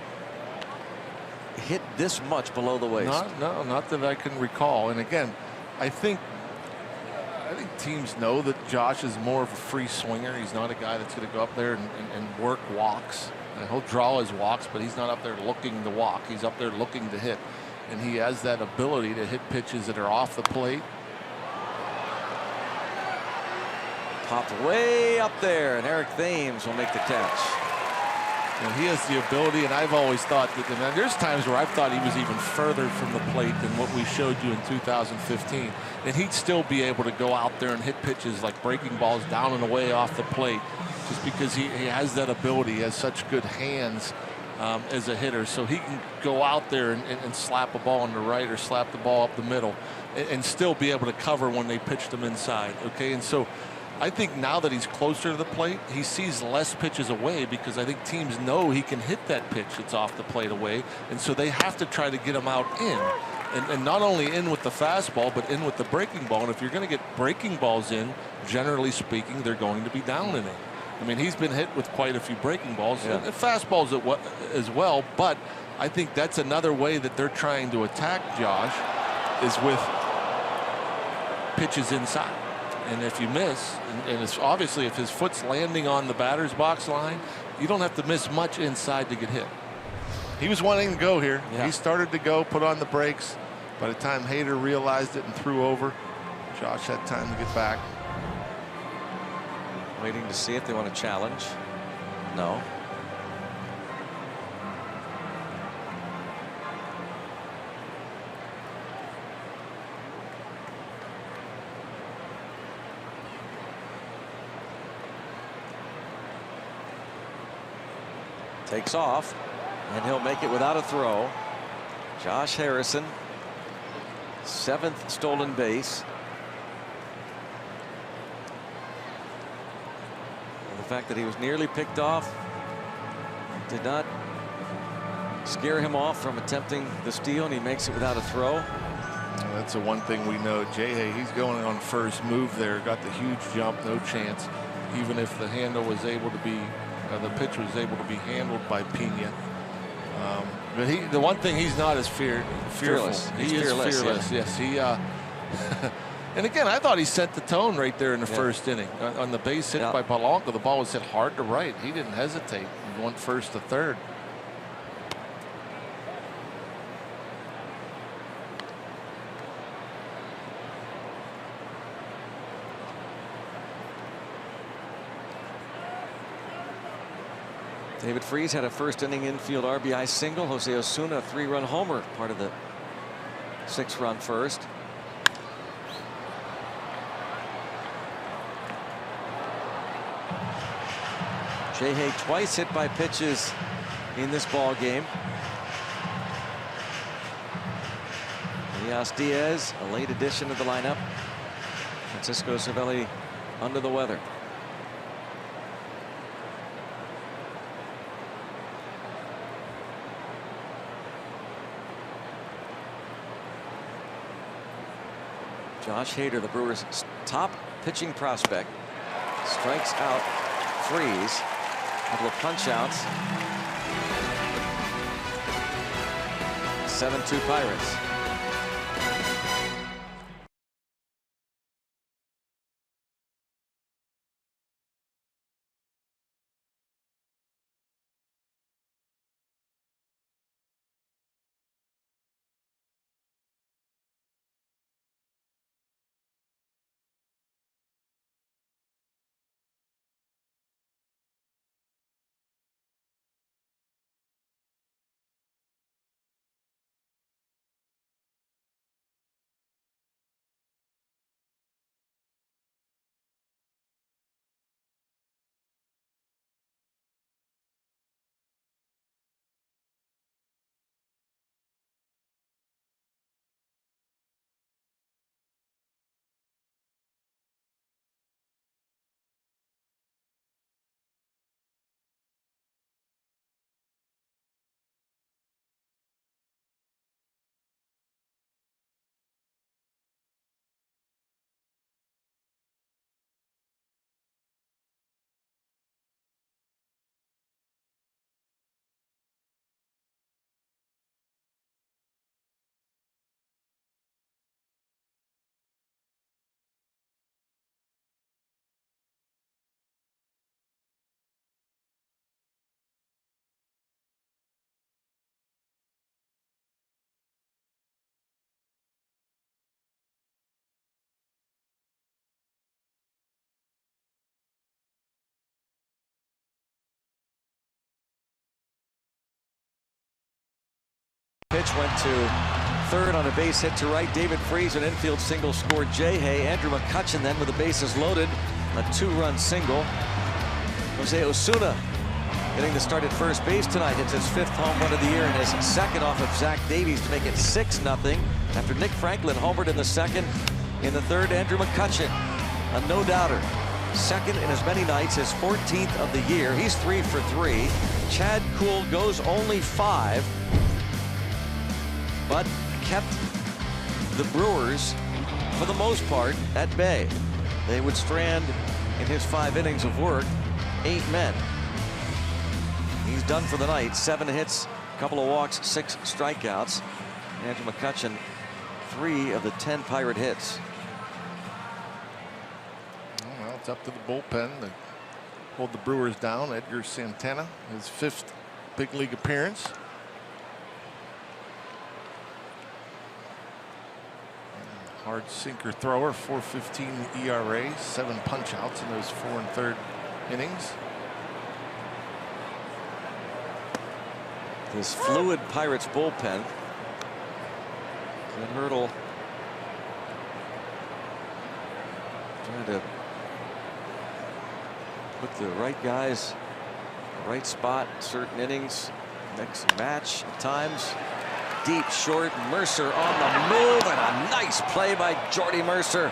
hit this much below the waist? Not that I can recall. And again, I think teams know that Josh is more of a free swinger. He's not a guy that's going to go up there and work walks. And he'll draw his walks, but he's not up there looking to walk. He's up there looking to hit. And he has that ability to hit pitches that are off the plate. Popped way up there, and Eric Thames will make the catch. And he has the ability, and I've always thought that, and there's times where I've thought he was even further from the plate than what we showed you in 2015. And he'd still be able to go out there and hit pitches like breaking balls down and away off the plate, just because he has that ability. He has such good hands as a hitter, so he can go out there and slap a ball on the right or slap the ball up the middle and still be able to cover when they pitched him inside. Okay, and so I think now that he's closer to the plate, he sees less pitches away, because I think teams know he can hit that pitch that's off the plate away, and so they have to try to get him out in. And not only in with the fastball, but in with the breaking ball. And if you're going to get breaking balls in, generally speaking, they're going to be down and in. I mean, he's been hit with quite a few breaking balls, and fastballs as well, but I think that's another way that they're trying to attack Josh, is with pitches inside. And if you miss, and it's obviously if his foot's landing on the batter's box line, you don't have to miss much inside to get hit. He was wanting to go here. Yeah. He started to go, put on the brakes. By the time Hader realized it and threw over, Josh had time to get back. Waiting to see if they want to challenge. No. Takes off, and he'll make it without a throw. Josh Harrison, 7th stolen base. And the fact that he was nearly picked off did not scare him off from attempting the steal, and he makes it without a throw. Well, that's the one thing we know. Jay, he's going on first move there. Got the huge jump, no chance. Even if the handle was able to be, the pitch was able to be handled by Pena. But the one thing he's not is fearful. Fearless. He is fearless. Yeah. Yes, he. And again, I thought he set the tone right there in the first inning on the base hit by Polanco. The ball was hit hard to right. He didn't hesitate. He went first to third. David Freese had a first inning infield RBI single. Jose Osuna, a 3-run homer, part of the 6-run first. Jay twice hit by pitches in this ball game. Elias Diaz, a late addition to the lineup. Francisco Cervelli under the weather. Josh Hader, the Brewers' top pitching prospect, strikes out Freese. A couple of punch outs. 7-2 Pirates. Pitch went to third on a base hit to right. David Freese, an infield single, scored Jay Hay. Andrew McCutchen then with the bases loaded, a 2-run single. Jose Osuna getting the start at first base tonight. Hits his 5th home run of the year and his 2nd off of Zach Davies to make it 6-0 after Nick Franklin homered in the 2nd. In the 3rd, Andrew McCutchen, a no-doubter. 2nd in as many nights, his 14th of the year. He's 3 for 3. Chad Kuhl goes only 5. But kept the Brewers, for the most part, at bay. They would strand, in his 5 innings of work, 8 men. He's done for the night. 7 hits, a couple of walks, 6 strikeouts. Andrew McCutchen, 3 of the 10 Pirate hits. Well, it's up to the bullpen to hold the Brewers down. Edgar Santana, his 5th big league appearance. Hard sinker thrower, 4.15 ERA, 7 punch outs in those 4 1/3 innings. This fluid Pirates bullpen. And Hurdle trying to put the right guys in the right spot, certain innings, next match at times. Deep short, Mercer on the move, and a nice play by Jordy Mercer.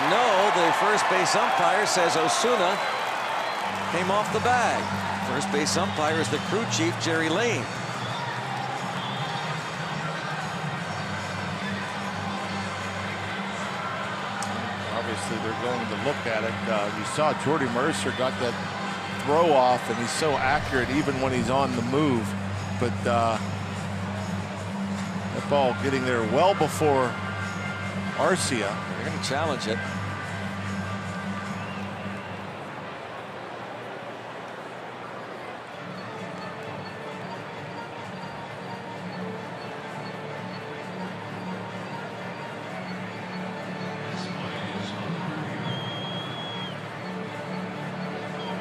No, the first base umpire says Osuna came off the bag. First base umpire is the crew chief, Jerry Lane. Obviously, they're going to look at it. You saw Jordy Mercer got that throw off, and he's so accurate even when he's on the move. But that ball getting there well before Arcia. They're going to challenge it.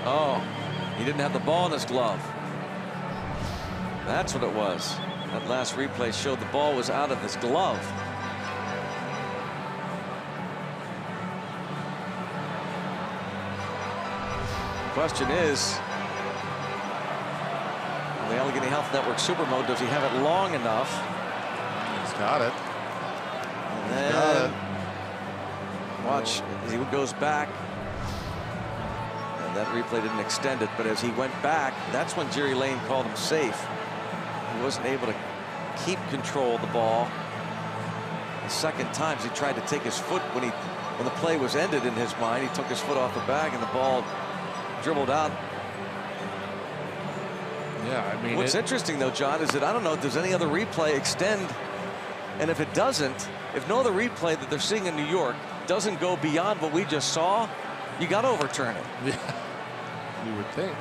Oh, he didn't have the ball in his glove. That's what it was. That last replay showed the ball was out of his glove. Question is, on the Allegheny Health Network Super Mode, does he have it long enough? He's got it. And then watch as he goes back. And that replay didn't extend it, but as he went back, that's when Jerry Lane called him safe. He wasn't able to keep control of the ball. The second time he tried to take his foot when the play was ended in his mind. He took his foot off the bag and the ball dribbled out. Yeah, I mean, what's interesting though, John, is that I don't know, does any other replay extend? And if it doesn't, if no other replay that they're seeing in New York doesn't go beyond what we just saw, you got to overturn it. Yeah, you would think.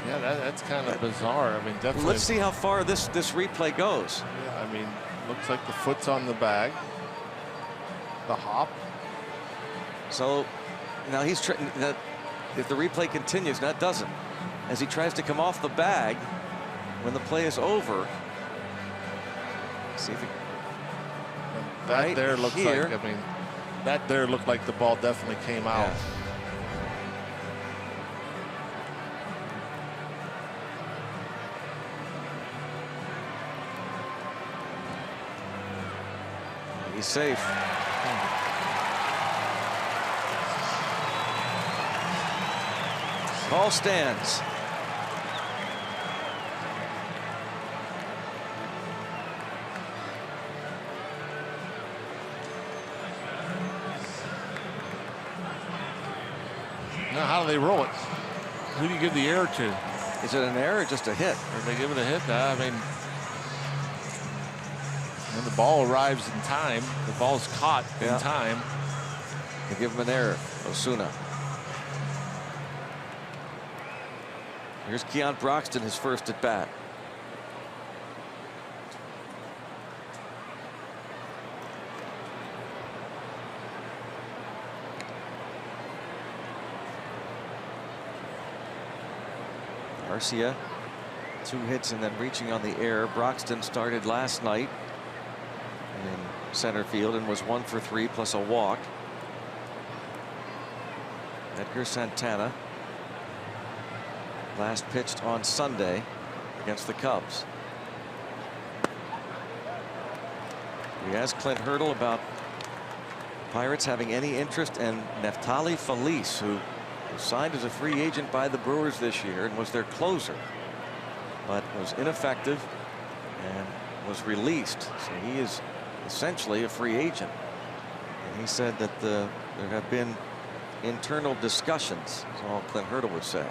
Yeah, that's kind of bizarre. I mean, definitely. Let's see how far this replay goes. Yeah, I mean, looks like the foot's on the bag. The hop. So now he's trying that. If the replay continues, that doesn't. As he tries to come off the bag when the play is over. See if he. That right there looks here. like. I mean, that there looked like the ball definitely came out. Yeah. He's safe. Call stands. Now, how do they roll it? Who do you give the error to? Is it an error or just a hit? Or they give it a hit? I mean, when the ball arrives in time, the ball's caught in time. They give him an error. Osuna. Here's Keon Broxton, his first at bat. Arcia, 2 hits and then reaching on the air. Broxton started last night in center field and was 1 for 3 plus a walk. Edgar Santana last pitched on Sunday against the Cubs. We asked Clint Hurdle about Pirates having any interest in Neftali Feliz, who was signed as a free agent by the Brewers this year and was their closer, but was ineffective and was released. So he is essentially a free agent. And he said that there have been internal discussions, is all Clint Hurdle would say.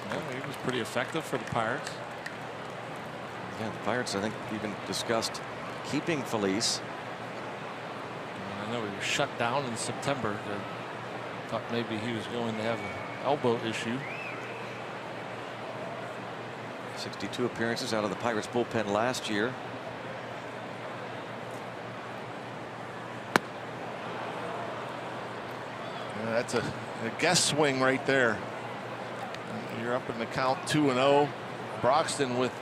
Yeah, he was pretty effective for the Pirates. Yeah, the Pirates, I think, even discussed keeping Feliz. I know he was shut down in September. Thought maybe he was going to have elbow issue. 62 appearances out of the Pirates bullpen last year. That's a guess swing right there. You're up in the count 2-0. Broxton with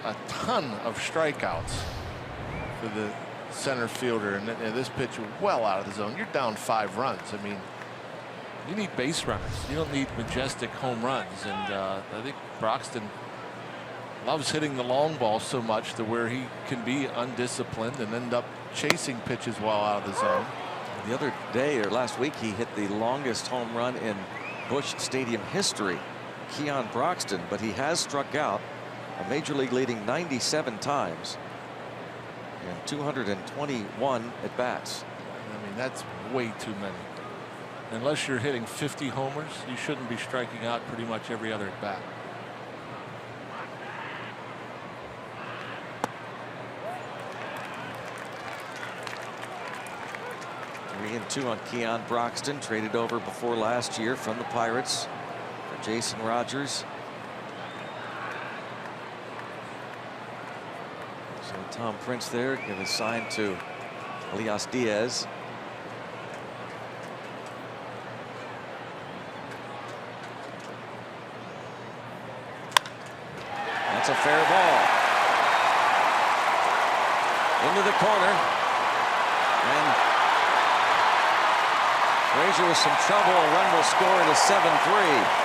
a ton of strikeouts for the center fielder, and this pitch well out of the zone. You're down 5 runs. I mean, you need base runners. You don't need majestic home runs. And I think Broxton loves hitting the long ball so much to where he can be undisciplined and end up chasing pitches well out of the zone. The other day or last week, he hit the longest home run in Busch Stadium history, Keon Broxton, but he has struck out a major league leading 97 times and 221 at bats. I mean, that's way too many. Unless you're hitting 50 homers, you shouldn't be striking out pretty much every other at bat. Three and 2 on Keon Broxton, traded over before last year from the Pirates for Jason Rogers. So Tom Prince there, give a sign to Elias Diaz. That's a fair ball. Into the corner. And Frazier with some trouble. A run will score at a 7-3.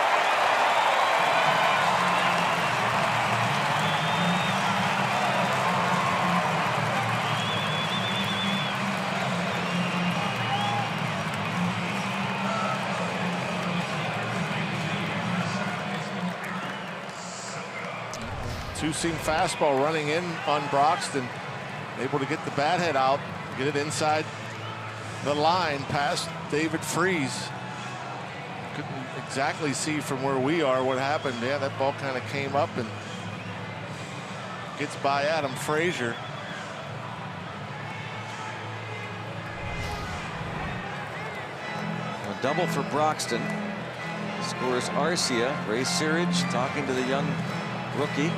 Two-seam fastball running in on Broxton, able to get the bat head out, get it inside the line past David Freese. Couldn't exactly see from where we are what happened. Yeah, that ball kind of came up and gets by Adam Frazier. A double for Broxton. Scores Arcia. Ray Searage talking to the young rookie.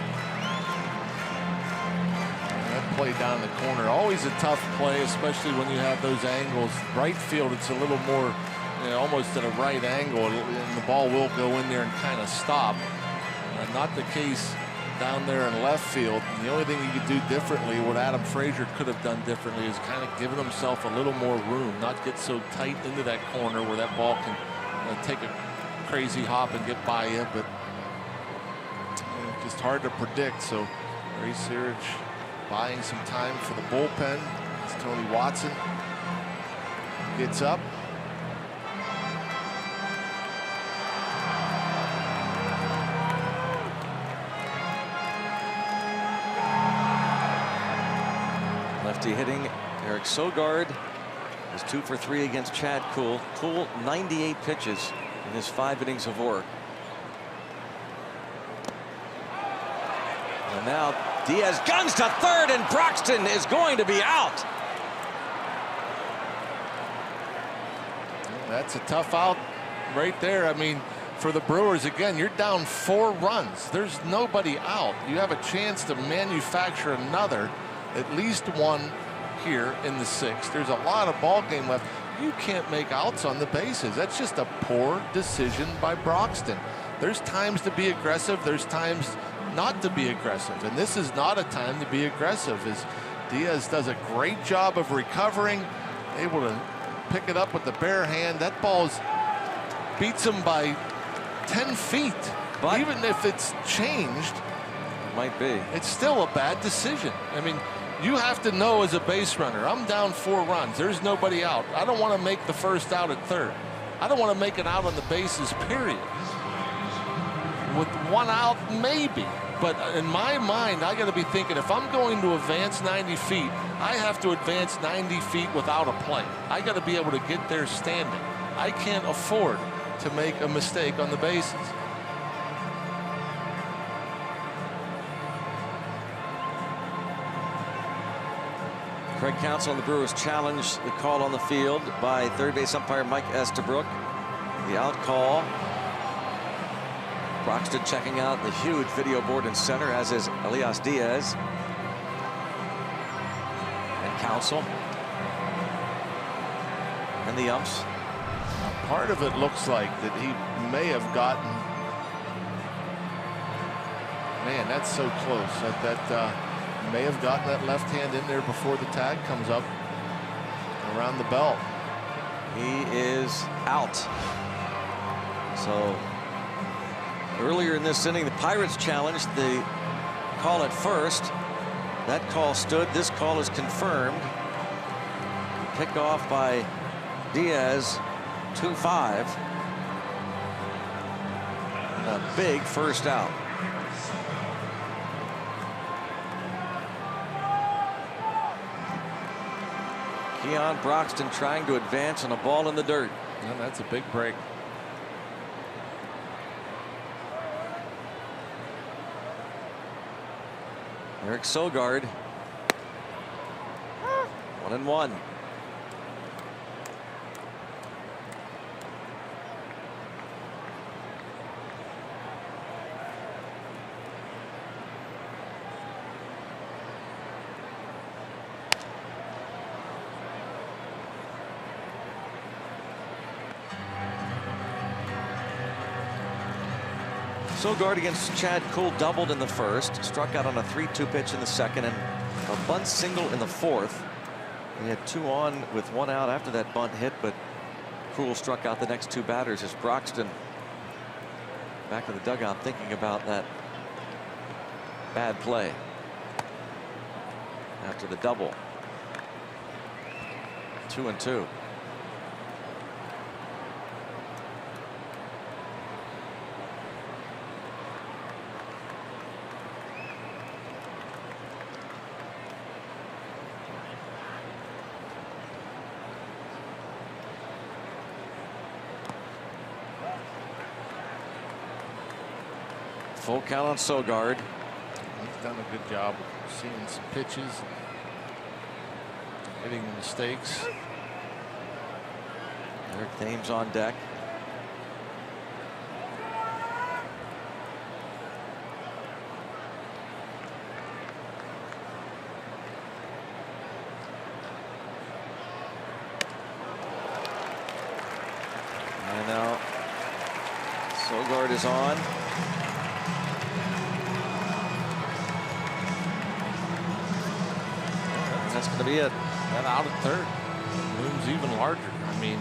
Play down the corner, always a tough play, especially when you have those angles. Right field, it's a little more, almost at a right angle, and the ball will go in there and kind of stop. Not the case down there in left field. And the only thing you could do differently, what Adam Frazier could have done differently, is kind of given himself a little more room, not get so tight into that corner where that ball can take a crazy hop and get by you. But just hard to predict. So Ray Searage buying some time for the bullpen. It's Tony Watson gets up. Lefty hitting. Eric Sogard is 2 for 3 against Chad Kuhl. Kuhl 98 pitches in his 5 innings of work. And now Diaz guns to third, and Broxton is going to be out. That's a tough out right there. I mean, for the Brewers, again, you're down 4 runs. There's nobody out. You have a chance to manufacture another, at least one here in the 6th. There's a lot of ball game left. You can't make outs on the bases. That's just a poor decision by Broxton. There's times to be aggressive. There's times not to be aggressive, and this is not a time to be aggressive, as Diaz does a great job of recovering, able to pick it up with the bare hand. That ball beats him by 10 feet. But even if it's changed, might be, it's still a bad decision. I mean, you have to know as a base runner, I'm down 4 runs. There's nobody out. I don't want to make the first out at third. I don't want to make it out on the bases, period. With 1 out, maybe. But in my mind, I got to be thinking, if I'm going to advance 90 feet, I have to advance 90 feet without a play. I got to be able to get there standing. I can't afford to make a mistake on the bases. Craig Counsell and the Brewers challenge the call on the field by third base umpire Mike Estabrook. The out call Broxton checking out the huge video board in center, as is Elias Diaz. And Counsell. And the umps. Part of it looks like that he may have gotten. Man, that's so close. That may have gotten that left hand in there before the tag comes up around the belt. He is out. So earlier in this inning, the Pirates challenged the call at first. That call stood. This call is confirmed. Kickoff by Diaz, 2-5. A big first out. Keon Broxton trying to advance on a ball in the dirt. And that's a big break. Eric Sogard. 1-1. Sogard against Chad Kuhl doubled in the first, struck out on a 3-2 pitch in the second, and a bunt single in the fourth. He had 2 on with 1 out after that bunt hit, but Kuhl struck out the next 2 batters as Broxton back in the dugout thinking about that bad play after the double. 2-2. Full count on Sogard. He's done a good job of seeing some pitches, hitting the mistakes. Eric Thames on deck. And now Sogard is on. That's going to be it. That out at third looms even larger. I mean,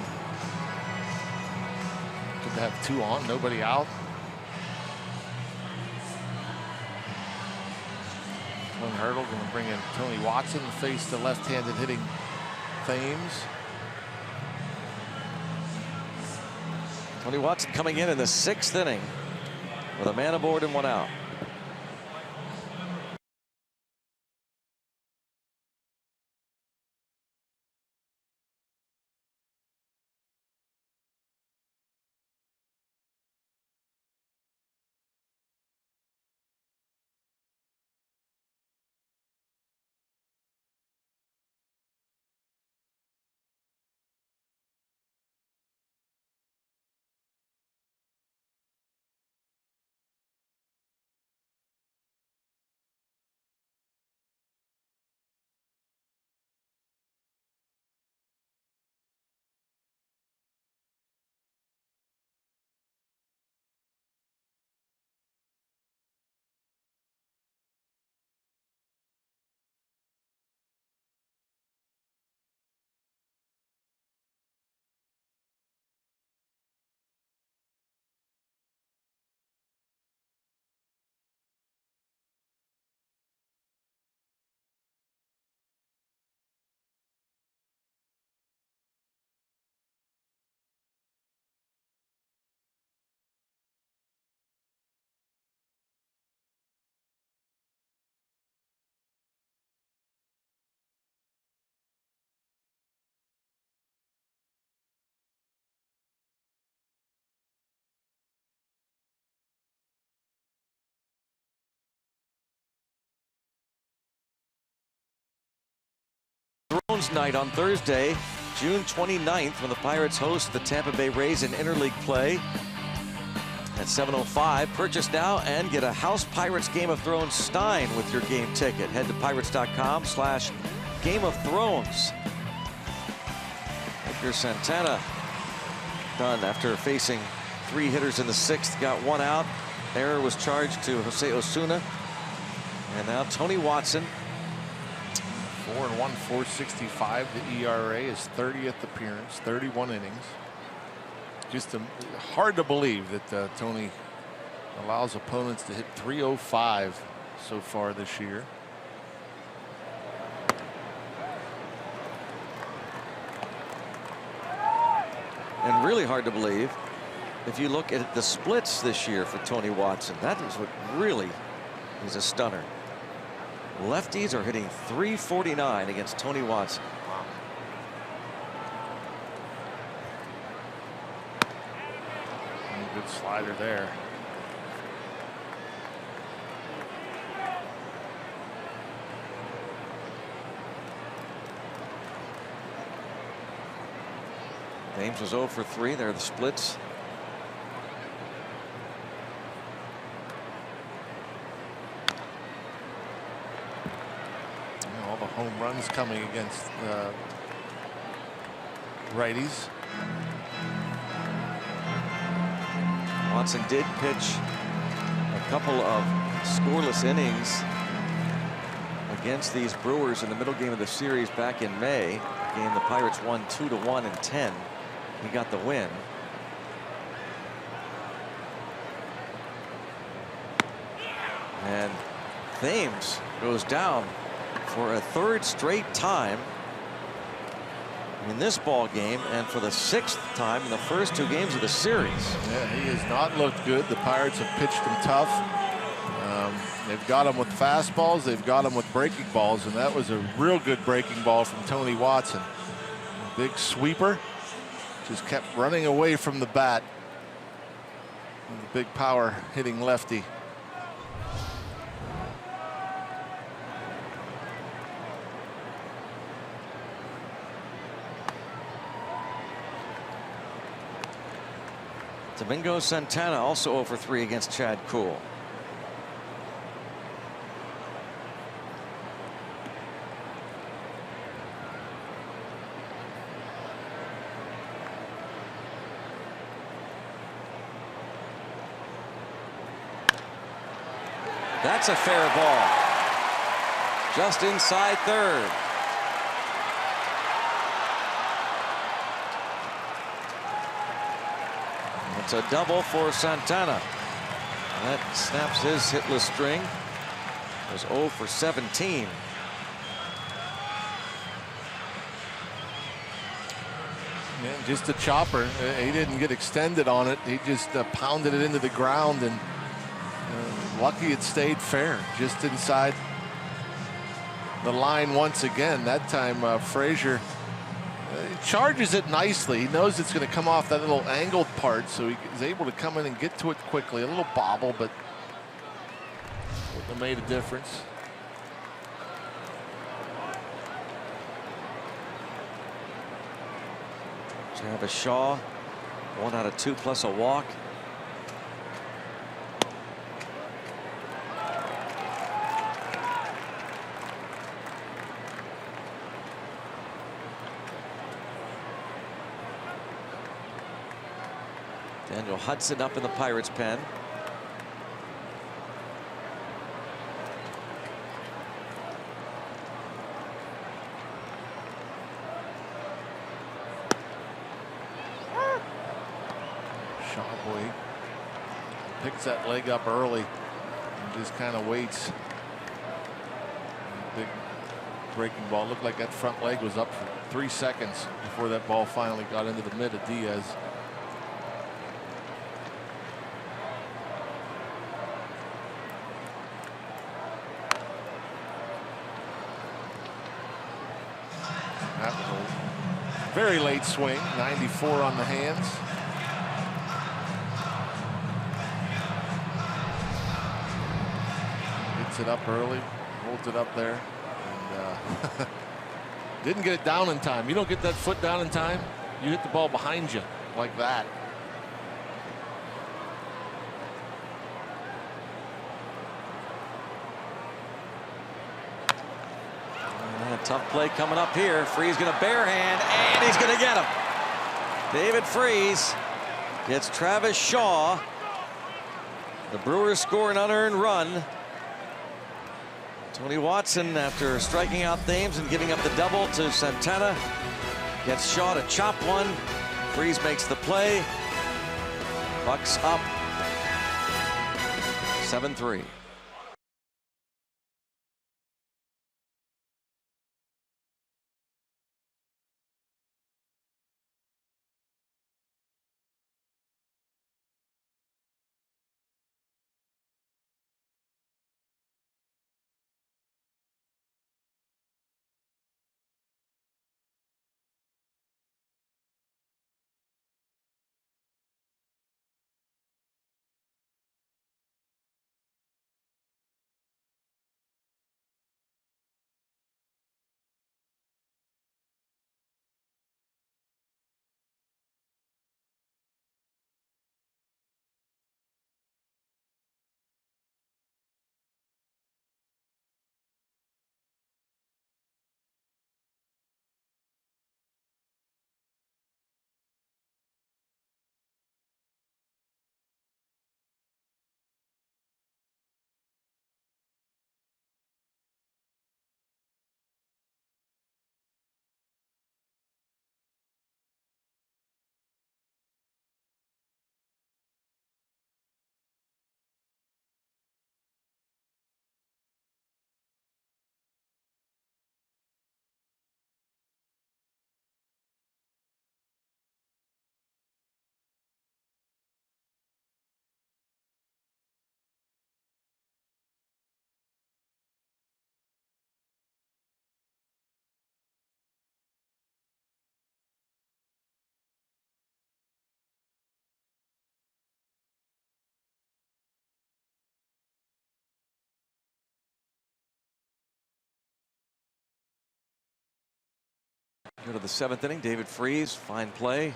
could have 2 on, nobody out. Clint Hurdle going to bring in Tony Watson to face the left-handed hitting Thames. Tony Watson coming in the 6th inning with a man aboard and 1 out. Thrones night on Thursday, June 29th, when the Pirates host the Tampa Bay Rays in interleague play. at 7:05. Purchase now and get a House Pirates Game of Thrones Stein with your game ticket. Head to pirates.com/Game of Thrones. Edgar Santana done after facing 3 hitters in the 6th. Got 1 out. Error was charged to Jose Osuna. And now Tony Watson. 4-1, 4.65. The ERA, his 30th appearance, 31 innings. Just hard to believe that Tony allows opponents to hit .305 so far this year. And really hard to believe if you look at the splits this year for Tony Watson. That is what really is a stunner. Lefties are hitting .349 against Tony Watson. Good slider there. Thames was 0 for 3. There are the splits. All the home runs coming against righties. Watson did pitch a couple of scoreless innings against these Brewers in the middle game of the series back in May. A game the Pirates won 2-1 in 10. He got the win. And Thames goes down for a 3rd straight time in this ball game, and for the 6th time in the first 2 games of the series. Yeah, he has not looked good. The Pirates have pitched him tough. They've got him with fastballs. They've got him with breaking balls, and that was a real good breaking ball from Tony Watson. A big sweeper. Just kept running away from the bat. And the big power hitting lefty. Domingo Santana also 0 for 3 against Chad Kuhl. That's a fair ball. Just inside 3rd. It's a double for Santana. That snaps his hitless string. It was 0 for 17. Yeah, just a chopper. He didn't get extended on it. He just pounded it into the ground, and lucky it stayed fair, just inside the line once again. That time Frazier charges it nicely. He knows it's going to come off that little angled part, so he is able to come in and get to it quickly. A little bobble, but wouldn't have made a difference. Travis Shaw, 1 out of 2 plus a walk. Daniel Hudson up in the Pirates pen. Shawboy picks that leg up early and just kind of waits. Big breaking ball. Looked like that front leg was up for 3 seconds before that ball finally got into the mid of Diaz. That was a very late swing. 94 on the hands. Gets it up early, holds it up there, and didn't get it down in time. You don't get that foot down in time, you hit the ball behind you like that. Tough play coming up here. Freese going to barehand, and he's going to get him. David Freese gets Travis Shaw. The Brewers score an unearned run. Tony Watson, after striking out Thames and giving up the double to Santana, gets Shaw to chop one. Freese makes the play. Bucks up 7-3. Go to the 7th inning. David Freese, fine play.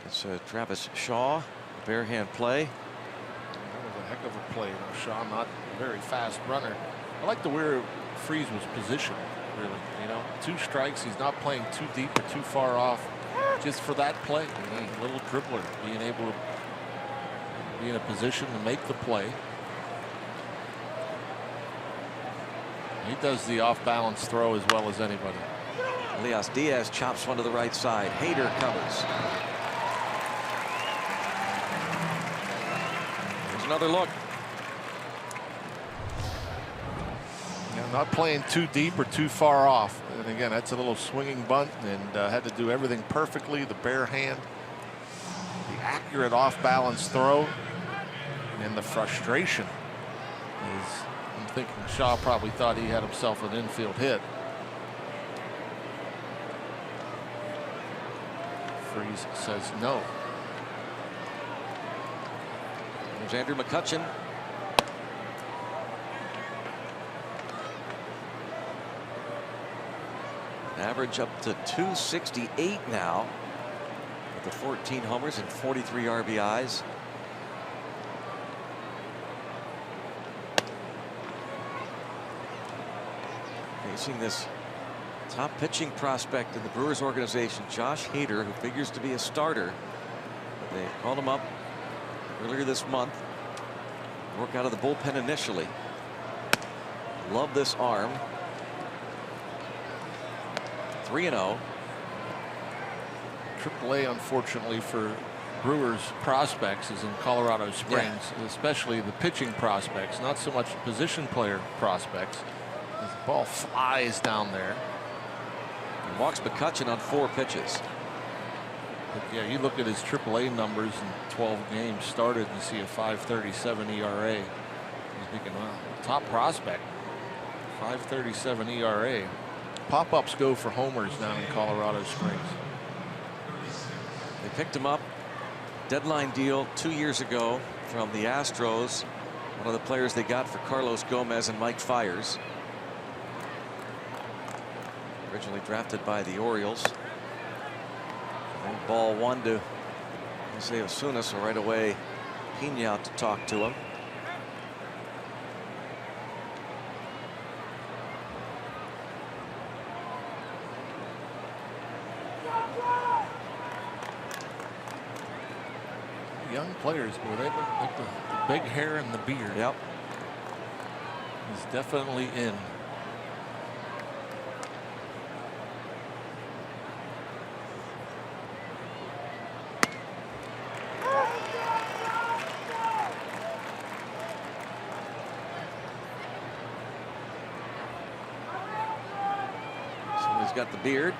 It's Travis Shaw, a barehand play. That was a heck of a play. Shaw, not a very fast runner. I like the way Freese was positioned, really. You know, 2 strikes. He's not playing too deep or too far off. Just for that play, a little dribbler, being able to be in a position to make the play. He does the off-balance throw as well as anybody. Elias Diaz chops one to the right side. Hader covers. There's another look. Yeah, not playing too deep or too far off. And again, that's a little swinging bunt, and had to do everything perfectly. The bare hand, the accurate off-balance throw, and the frustration is, I'm thinking Shaw probably thought he had himself an infield hit. Freese says no. There's Andrew McCutchen. Average up to 268 now with the 14 homers and 43 RBIs. Facing this top pitching prospect in the Brewers organization, Josh Hader, who figures to be a starter. They called him up earlier this month. Work out of the bullpen initially. Love this arm. 3-0. AAA, unfortunately for Brewers prospects, is in Colorado Springs, especially the pitching prospects, not so much position player prospects. As the ball flies down there. He walks McCutchen on 4 pitches. But yeah, you look at his AAA numbers in 12 games started and see a 5.37 ERA. He's thinking, wow, top prospect. 5.37 ERA. Pop-ups go for homers down in Colorado Springs. They picked him up, deadline deal 2 years ago from the Astros. One of the players they got for Carlos Gomez and Mike Fiers. Originally drafted by the Orioles. And ball 1 to Jose Osuna, so right away Pena out to talk to him. players, boy, they look like the big hair and the beard. Yep. He's definitely in. Somebody's got the beard.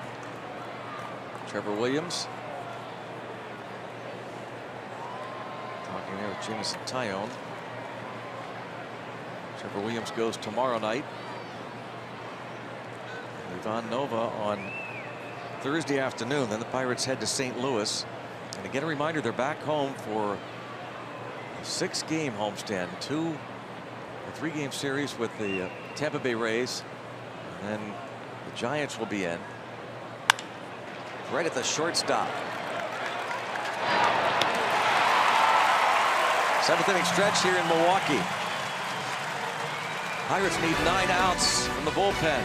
Trevor Williams. Talking there with Jameson Tyone. Trevor Williams goes tomorrow night. Ivan Nova on Thursday afternoon. Then the Pirates head to St. Louis. And again, a reminder, they're back home for a 6-game homestand. A 3-game series with the Tampa Bay Rays. And then the Giants will be in. Right at the shortstop. 7th inning stretch here in Milwaukee. Pirates need 9 outs from the bullpen.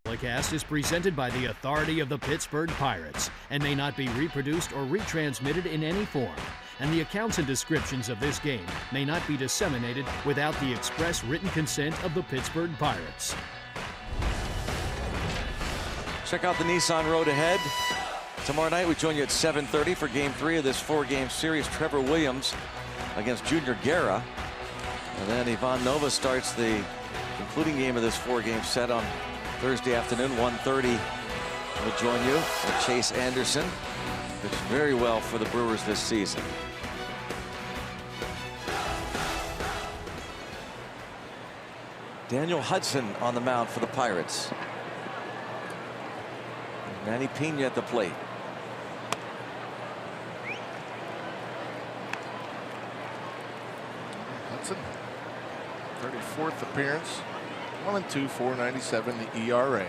Telecast is presented by the authority of the Pittsburgh Pirates and may not be reproduced or retransmitted in any form. And the accounts and descriptions of this game may not be disseminated without the express written consent of the Pittsburgh Pirates. Check out the Nissan Road Ahead. Tomorrow night we join you at 7:30 for Game 3 of this 4-game series. Trevor Williams against Junior Guerra. And then Ivan Nova starts the concluding game of this 4-game set on Thursday afternoon, 1:30. We'll join you with Chase Anderson. Pitched very well for the Brewers this season. Daniel Hudson on the mound for the Pirates. Manny Pena at the plate. Hudson, 34th appearance. 1-2, 4.97 the ERA.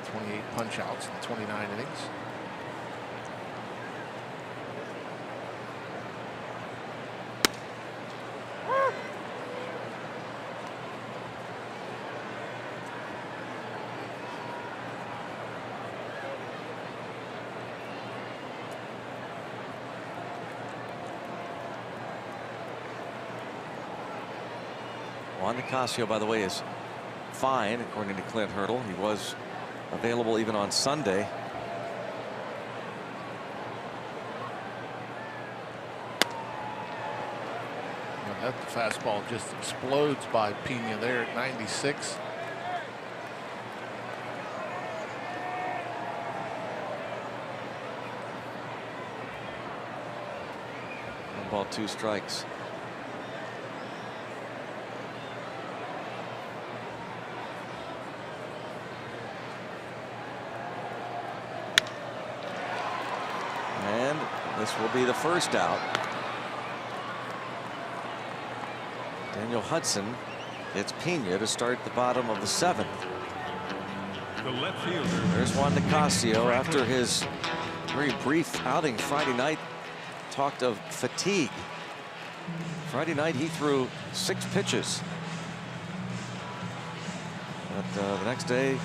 28 punch outs in 29 innings. Juan Nicasio, by the way, is fine, according to Clint Hurdle. He was available even on Sunday. That fastball just explodes by Pena there at 96. One ball, 2 strikes. This will be the first out. Daniel Hudson gets Pena to start the bottom of the 7th. The left fielder. There's Juan Nicasio after his very brief outing Friday night. Talked of fatigue. Friday night he threw 6 pitches. But the next day,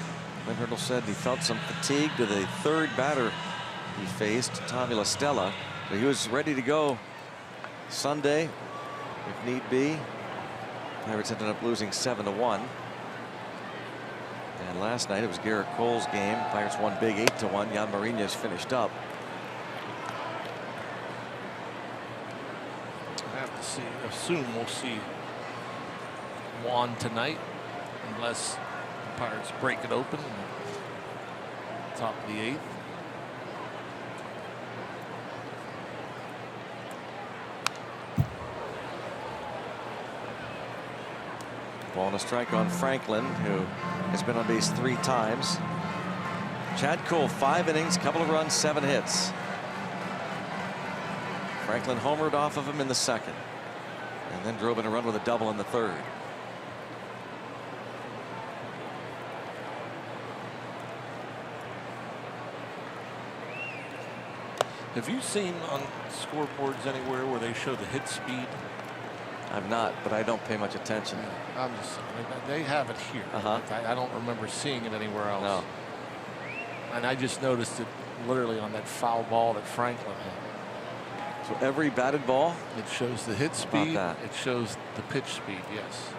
Clint Hurdle said he felt some fatigue to the 3rd batter he faced, Tommy La Stella. But he was ready to go Sunday if need be. Pirates ended up losing 7-1. And last night it was Garrett Cole's game. Pirates won big 8-1. Jan Mariñas finished up. I have to assume we'll see Juan tonight, unless the Pirates break it open in the top of the 8th. Ball and a strike on Franklin, who has been on base 3 times. Chad Cole, 5 innings, couple of runs, 7 hits. Franklin homered off of him in the 2nd, and then drove in a run with a double in the 3rd. Have you seen on scoreboards anywhere where they show the hit speed? I've not, but I don't pay much attention. I'm just, they have it here. I don't remember seeing it anywhere else. No. And I just noticed it literally on that foul ball that Franklin hit. So every batted ball? It shows the hit speed. that? It shows the pitch speed, yes.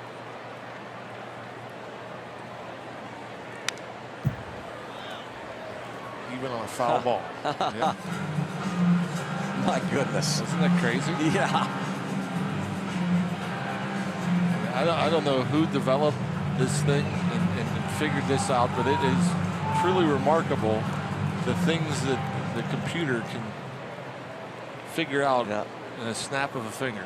Even on a foul ball. Yeah. My goodness. Isn't that crazy? Yeah. I don't know who developed this thing and figured this out, but it is truly remarkable the things that the computer can figure out in a snap of a finger.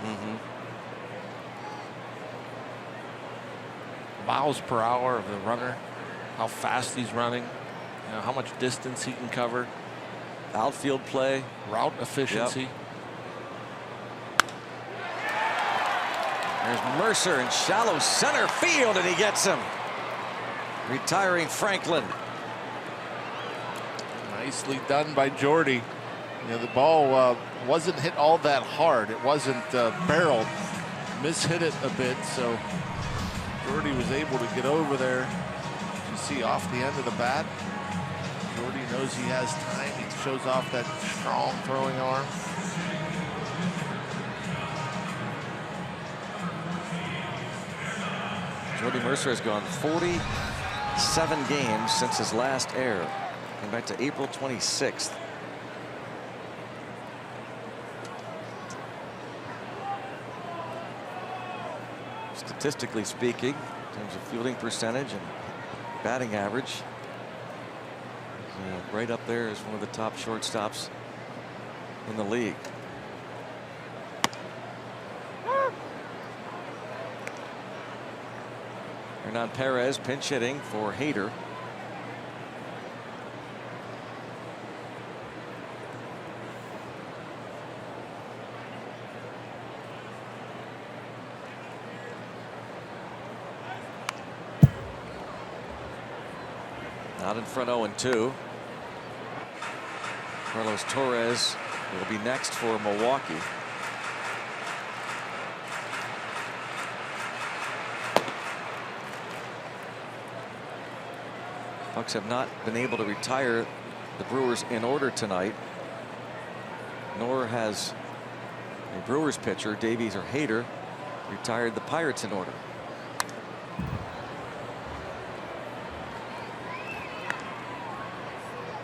Miles per hour of the runner, how fast he's running, you know, how much distance he can cover, outfield play, route efficiency. There's Mercer in shallow center field, and he gets him. Retiring Franklin. Nicely done by Jordy. You know, the ball wasn't hit all that hard. It wasn't barreled. Mishit it a bit, so Jordy was able to get over there. You see off the end of the bat. Jordy knows he has time. He shows off that strong throwing arm. Jordy Mercer has gone 47 games since his last error. Going back to April 26th. Statistically speaking, in terms of fielding percentage and batting average, right up there as one of the top shortstops in the league. Hernan Perez pinch hitting for Hader. Out in front 0-2. Carlos Torres will be next for Milwaukee. Bucks have not been able to retire the Brewers in order tonight, nor has a Brewers pitcher, Davies or Hader, retired the Pirates in order.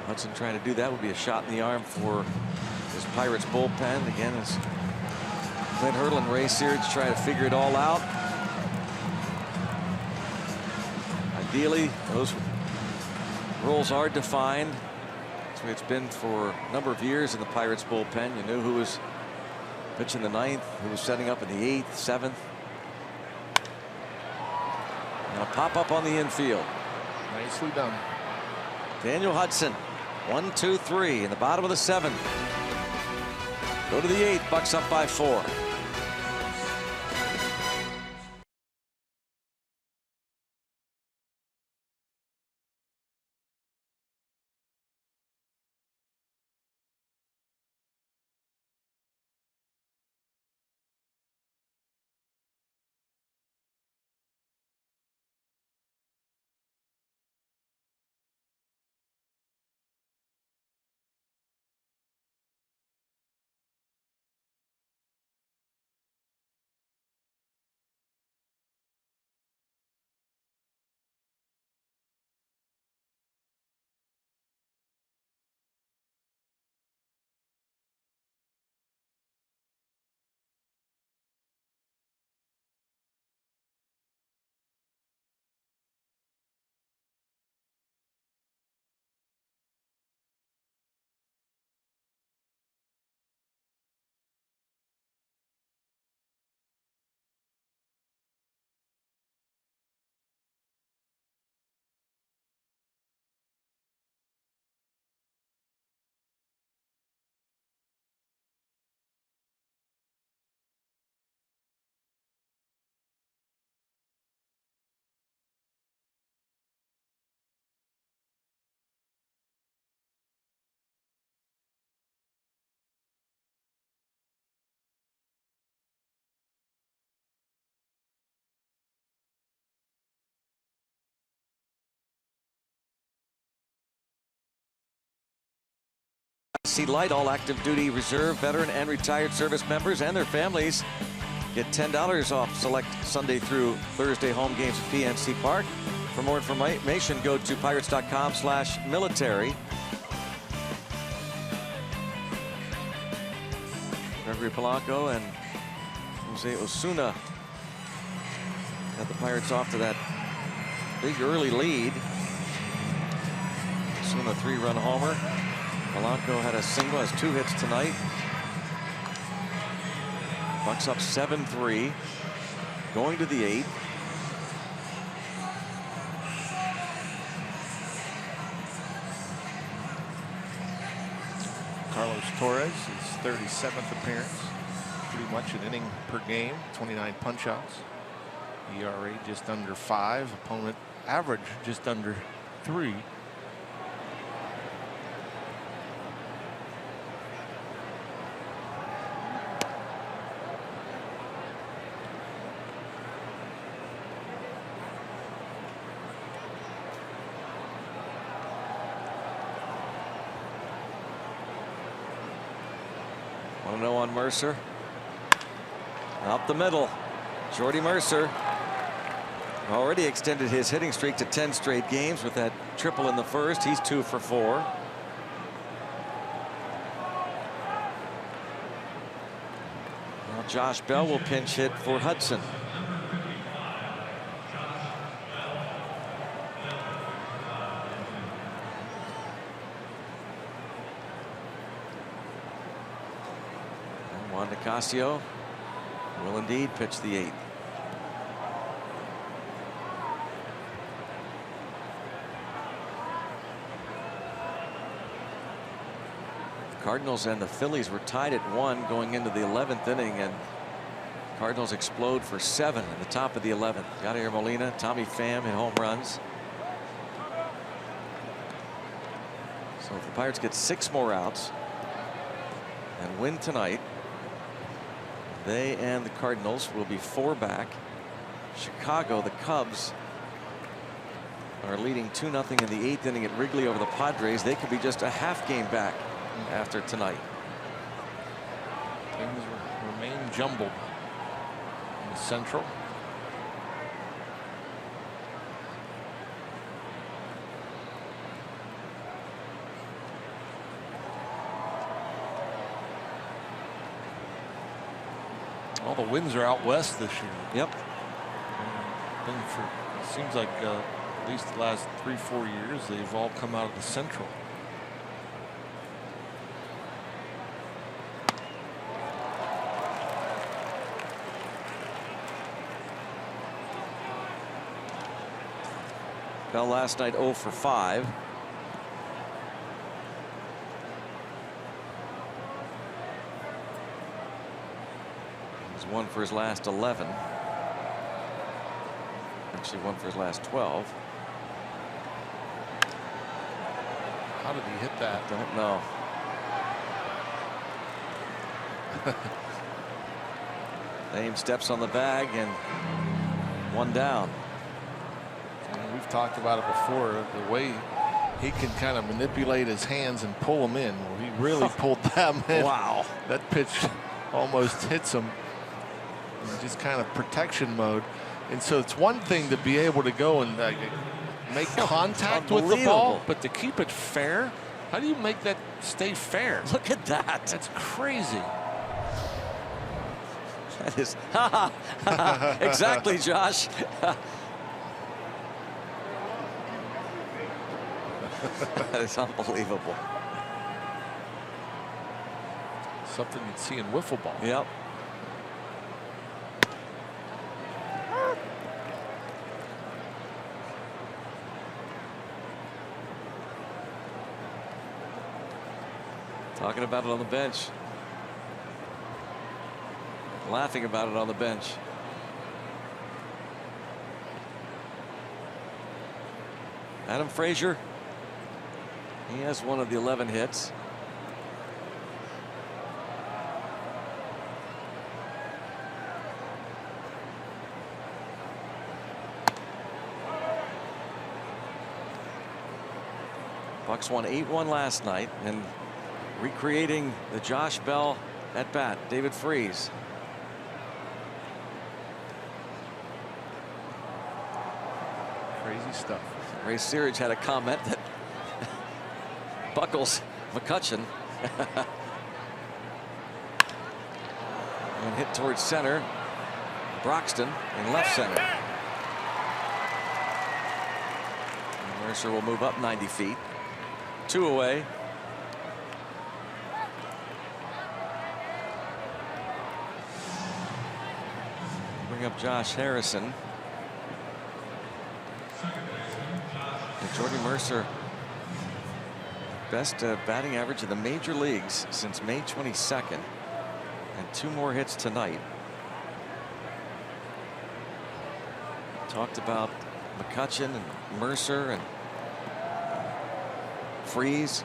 Hudson trying to do that would be a shot in the arm for this Pirates bullpen. Again, as Clint Hurdle and Ray Searage try to figure it all out. Ideally, those roles are defined. That's the way it's been for a number of years in the Pirates bullpen. You knew who was pitching the 9th, who was setting up in the 8th, 7th. And a pop up on the infield. Nicely done. Daniel Hudson, 1, 2, 3 in the bottom of the 7th. Go to the 8th. Bucks up by 4. See light. All active duty, reserve, veteran, and retired service members and their families get $10 off select Sunday through Thursday home games at PNC Park. For more information, go to pirates.com/military. Gregory Polanco and Jose Osuna got the Pirates off to that big early lead. Osuna 3-run homer. Polanco had a single, has 2 hits tonight. Bucks up 7-3, going to the 8th. Carlos Torres, his 37th appearance, pretty much an inning per game, 29 punch-outs. ERA just under 5, opponent average just under 3. Want to know on Mercer? Up the middle. Jordy Mercer already extended his hitting streak to 10 straight games with that triple in the first. He's 2 for 4. Now Josh Bell will pinch hit for Hudson. Juan Nicasio will indeed pitch the 8th. The Cardinals and the Phillies were tied at 1 going into the 11th inning, and Cardinals explode for 7 at the top of the 11th. Yadier Molina, Tommy Pham hit home runs. So if the Pirates get 6 more outs and win tonight, they and the Cardinals will be 4 back. Chicago, the Cubs, are leading 2-0 in the 8th inning at Wrigley over the Padres. They could be just a half game back after tonight. Things remain jumbled in the Central. All the wins are out west this year. Yep. It seems like at least the last 3-4 years they've all come out of the Central. Bell last night 0 for 5. won for his last 11. Actually won for his last 12. How did he hit that? Don't know. Name steps on the bag and one down. And we've talked about it before. The way he can kind of manipulate his hands and pull them in. Well, he really pulled them in. Wow. That pitch almost hits him. In just kind of protection mode. And so it's one thing to be able to go and make contact with the ball, but to keep it fair, how do you make that stay fair? Look at that. That's crazy. That is exactly, Josh. That is unbelievable. Something you'd see in wiffle ball. Yep. Talking about it on the bench. Laughing about it on the bench. Adam Frazier. He has one of the 11 hits. Bucks won 8-1 last night, and recreating the Josh Bell at bat, David Freese. Crazy stuff. Ray Searage had a comment that Buckles McCutchen and hit towards center. Broxton in left center. And Mercer will move up 90 feet. 2 away. Bring up Josh Harrison. And Jordy Mercer, best batting average in the major leagues since May 22nd, and 2 more hits tonight. Talked about McCutchen and Mercer and Freese.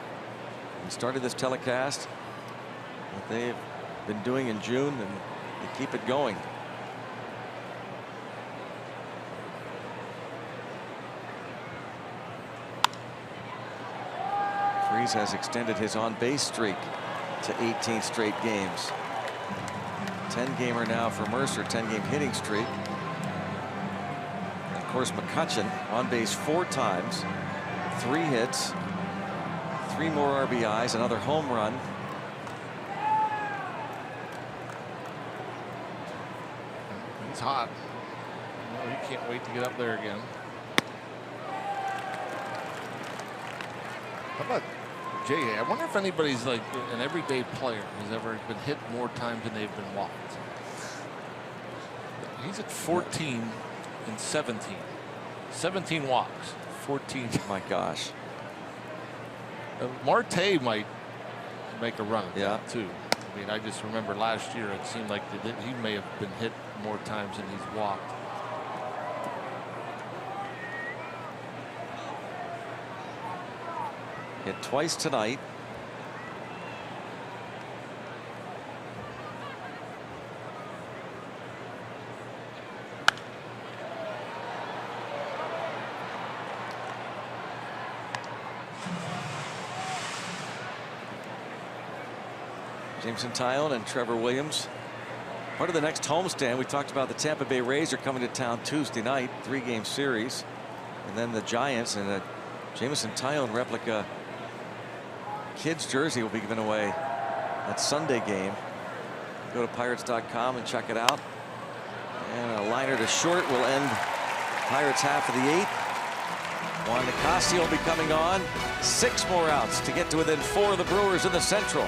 We started this telecast, what they've been doing in June, and they keep it going. Freese has extended his on-base streak to 18 straight games. 10-gamer now for Mercer, 10-game hitting streak. And of course, McCutchen on base 4 times, 3 hits, 3 more RBIs, another home run. He's hot. Well, he can't wait to get up there again. How about Jay? I wonder if anybody's like an everyday player has ever been hit more times than they've been walked. He's at 14 and 17. 17 walks, 14. My gosh. Marte might make a run at Yeah. that too. I mean, I just remember last year it seemed like he may have been hit more times than he's walked. Hit twice tonight. Jameson Tyone and Trevor Williams. Part of the next homestand, we talked about the Tampa Bay Rays are coming to town Tuesday night, 3-game series. And then the Giants, and a Jameson Tyone replica kids jersey will be given away that Sunday game. Go to Pirates.com and check it out. And a liner to short will end Pirates half of the 8th. Juan Nicasio will be coming on. 6 more outs to get to within 4 of the Brewers in the Central.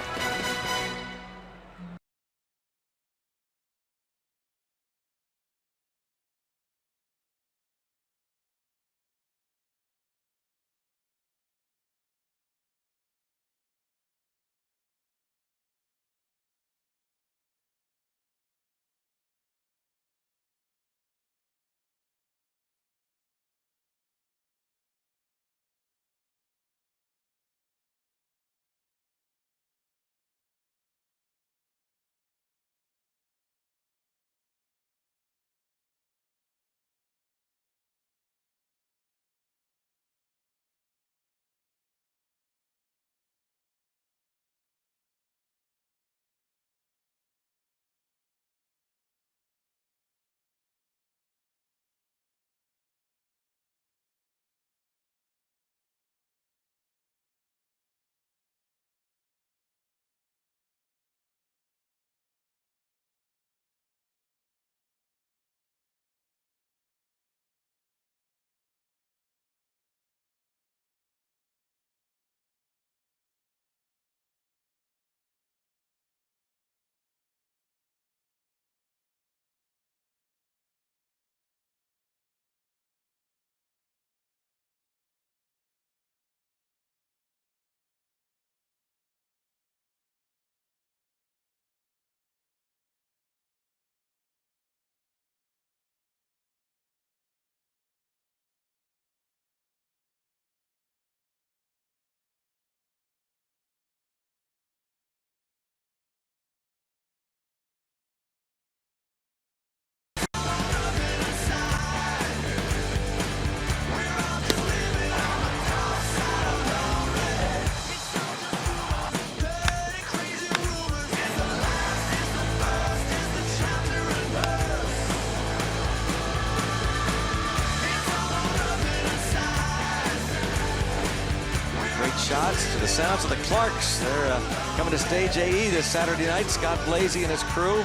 shots to the sounds of the Clarks. They're coming to Stage AE this Saturday night. Scott Blasey and his crew.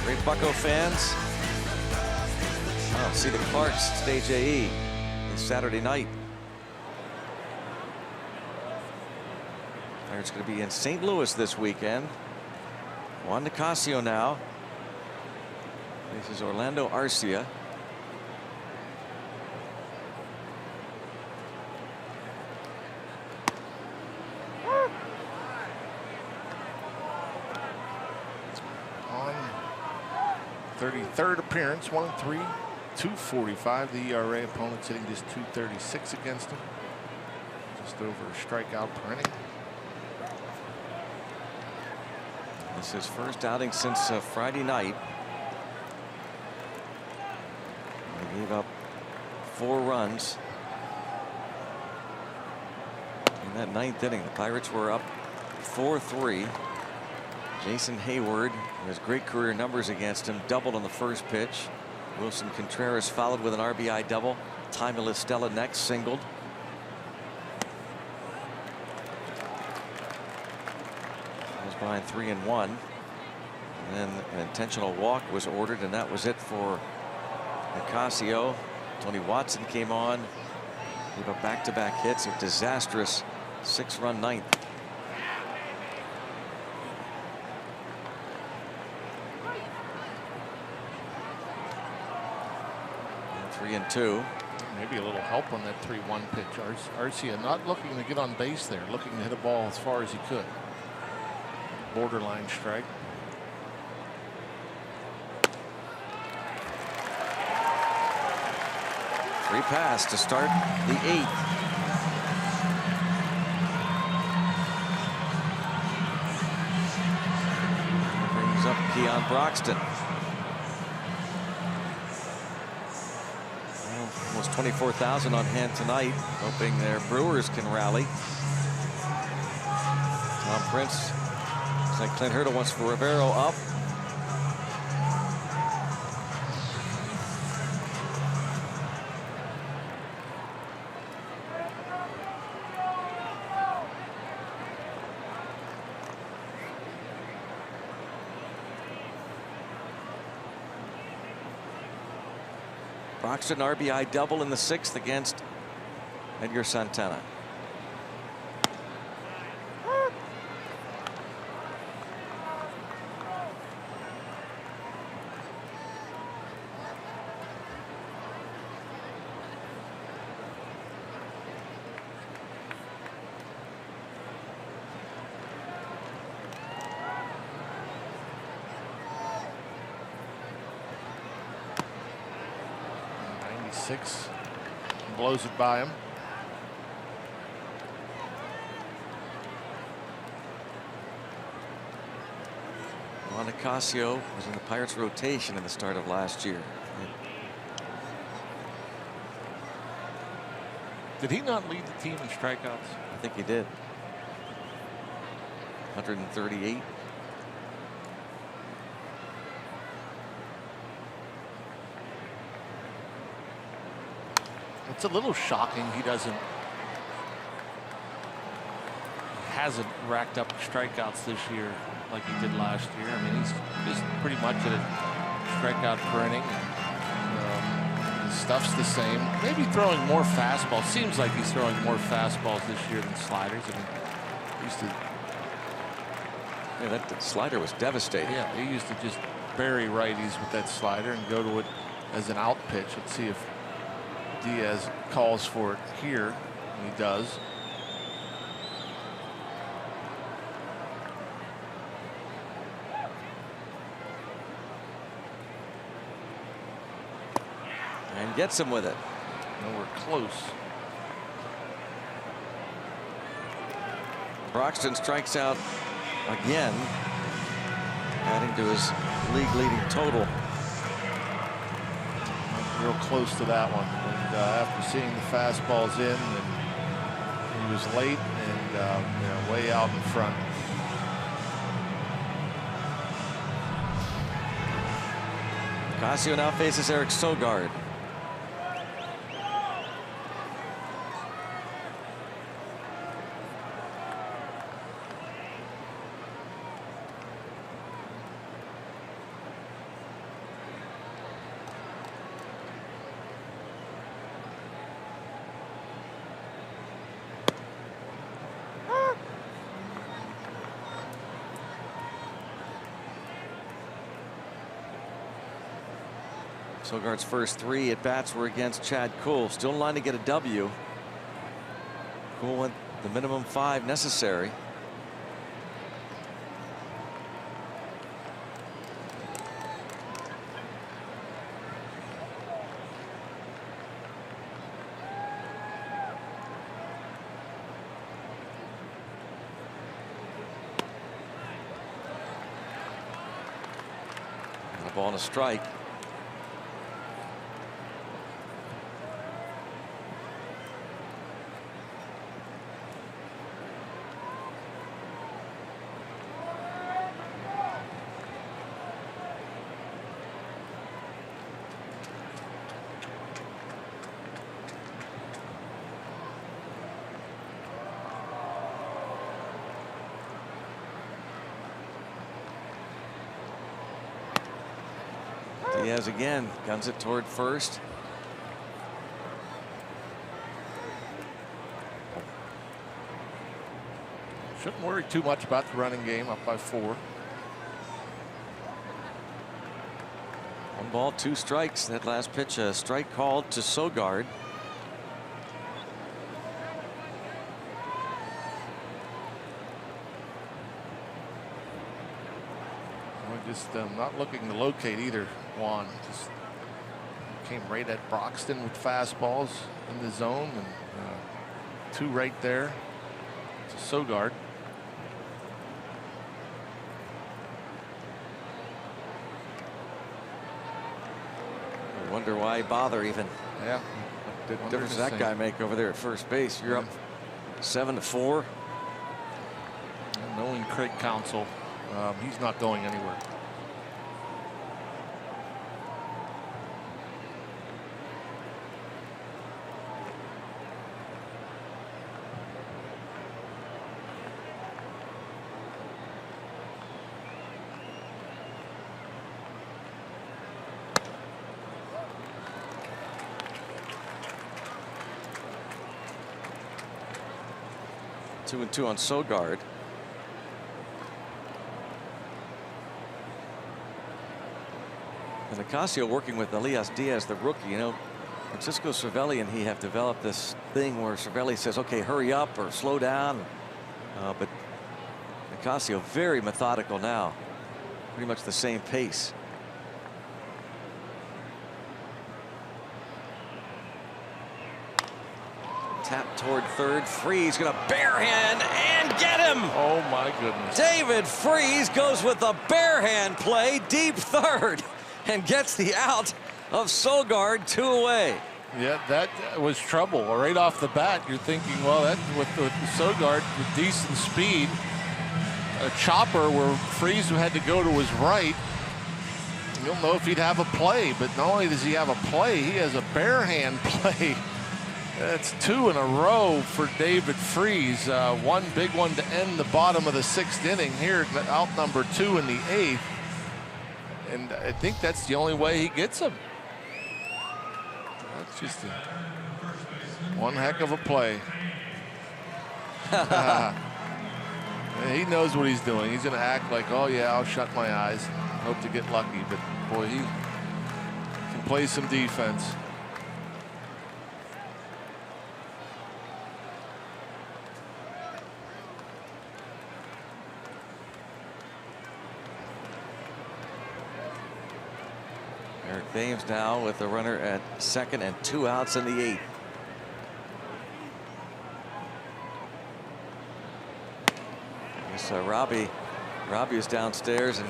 Great Bucco fans. Oh, see the Clarks Stage AE this Saturday night. It's going to be in St. Louis this weekend. Juan Nicasio now. This is Orlando Arcia. On 33rd appearance, 1-3, 2.45. The ERA, opponents hitting just 2.36 against him. Just over a strikeout per inning. This is his first outing since Friday night. They gave up 4 runs in that 9th inning. The Pirates were up 4-3. Jason Hayward, who has great career numbers against him, doubled on the first pitch. Wilson Contreras followed with an RBI double. Timely Listella next singled. Behind 3-1, and then an intentional walk was ordered, and that was it for Nicasio. Tony Watson came on, gave up back-to-back hits, a disastrous 6-run 9th. And 3-2. Maybe a little help on that 3-1 pitch. Arcia not looking to get on base there, looking to hit a ball as far as he could. Borderline strike. Free pass to start the 8th. Brings up Keon Broxton. Well, almost 24,000 on hand tonight, hoping their Brewers can rally. Tom Prince. Like Clint Hurdle wants for Rivero up. Broxton RBI double in the 6th against Edgar Santana. Blows it by him. Juan Nicasio was in the Pirates rotation in the start of last year. Did he not lead the team in strikeouts? I think he did. 138. It's a little shocking he hasn't racked up strikeouts this year like he did last year. I mean, he's just pretty much at a strikeout per inning. His stuff's the same. Maybe throwing more fastballs. Seems like he's throwing more fastballs this year than sliders. I mean, he used to. Yeah, that slider was devastating. Yeah, he used to just bury righties with that slider and go to it as an out pitch. Let's see if Diaz calls for it here. He does. And gets him with it. Nowhere close. Broxton strikes out again, adding to his league-leading total. Real close to that one. And after seeing the fastballs in, and he was late and way out in front. Nicasio now faces Eric Sogard. Sogard's first 3 at bats were against Chad Kuhl. Still in line to get a W. Kuhl went the minimum 5 necessary. A ball and a strike. Diaz again guns it toward first. Shouldn't worry too much about the running game, up by 4. 1 ball, 2 strikes. That last pitch, a strike called to Sogard. Just not looking to locate either. Juan just came right at Broxton with fastballs in the zone, and 2 right there to Sogard. I wonder why bother even. Yeah. What difference does that guy make over there at first base? You're up 7-4. And knowing Craig Counsell, he's not going anywhere. Two and 2 on Sogard. And Nicasio working with Elias Diaz, the rookie. You know, Francisco Cervelli and he have developed this thing where Cervelli says, okay, hurry up or slow down. But Nicasio very methodical now. Pretty much the same pace. Tap toward third. Freese gonna barehand and get him. Oh my goodness. David Freese goes with a barehand play deep third and gets the out of Sogard, 2 away. Yeah, that was trouble right off the bat. You're thinking, well, that with Sogard with decent speed, a chopper where Freese had to go to his right. You don't know if he'd have a play, but not only does he have a play, he has a barehand play. That's 2 in a row for David Freese. 1 big one to end the bottom of the 6th inning here, out number 2 in the 8th. And I think that's the only way he gets him. That's just one heck of a play. He knows what he's doing. He's going to act like, oh yeah, I'll shut my eyes, hope to get lucky. But boy, he can play some defense. Eric Thames now with the runner at second and 2 outs in the 8th. Yes, Robbie is downstairs and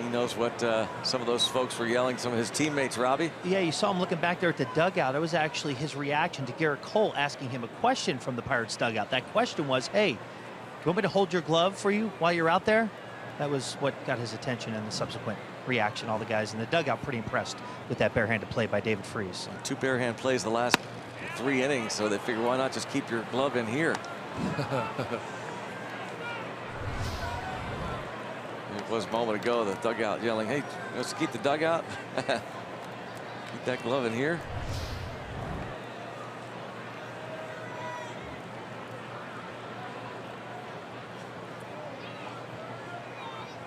he knows what some of those folks were yelling, some of his teammates. Robbie? Yeah, you saw him looking back there at the dugout. That was actually his reaction to Garrett Cole asking him a question from the Pirates dugout. That question was, hey, do you want me to hold your glove for you while you're out there? That was what got his attention and the subsequent reaction. All the guys in the dugout pretty impressed with that barehanded play by David Freese. 2 barehand plays the last 3 innings, so they figure why not just keep your glove in here. It was a moment ago, the dugout yelling, hey, let's keep the dugout. Keep that glove in here.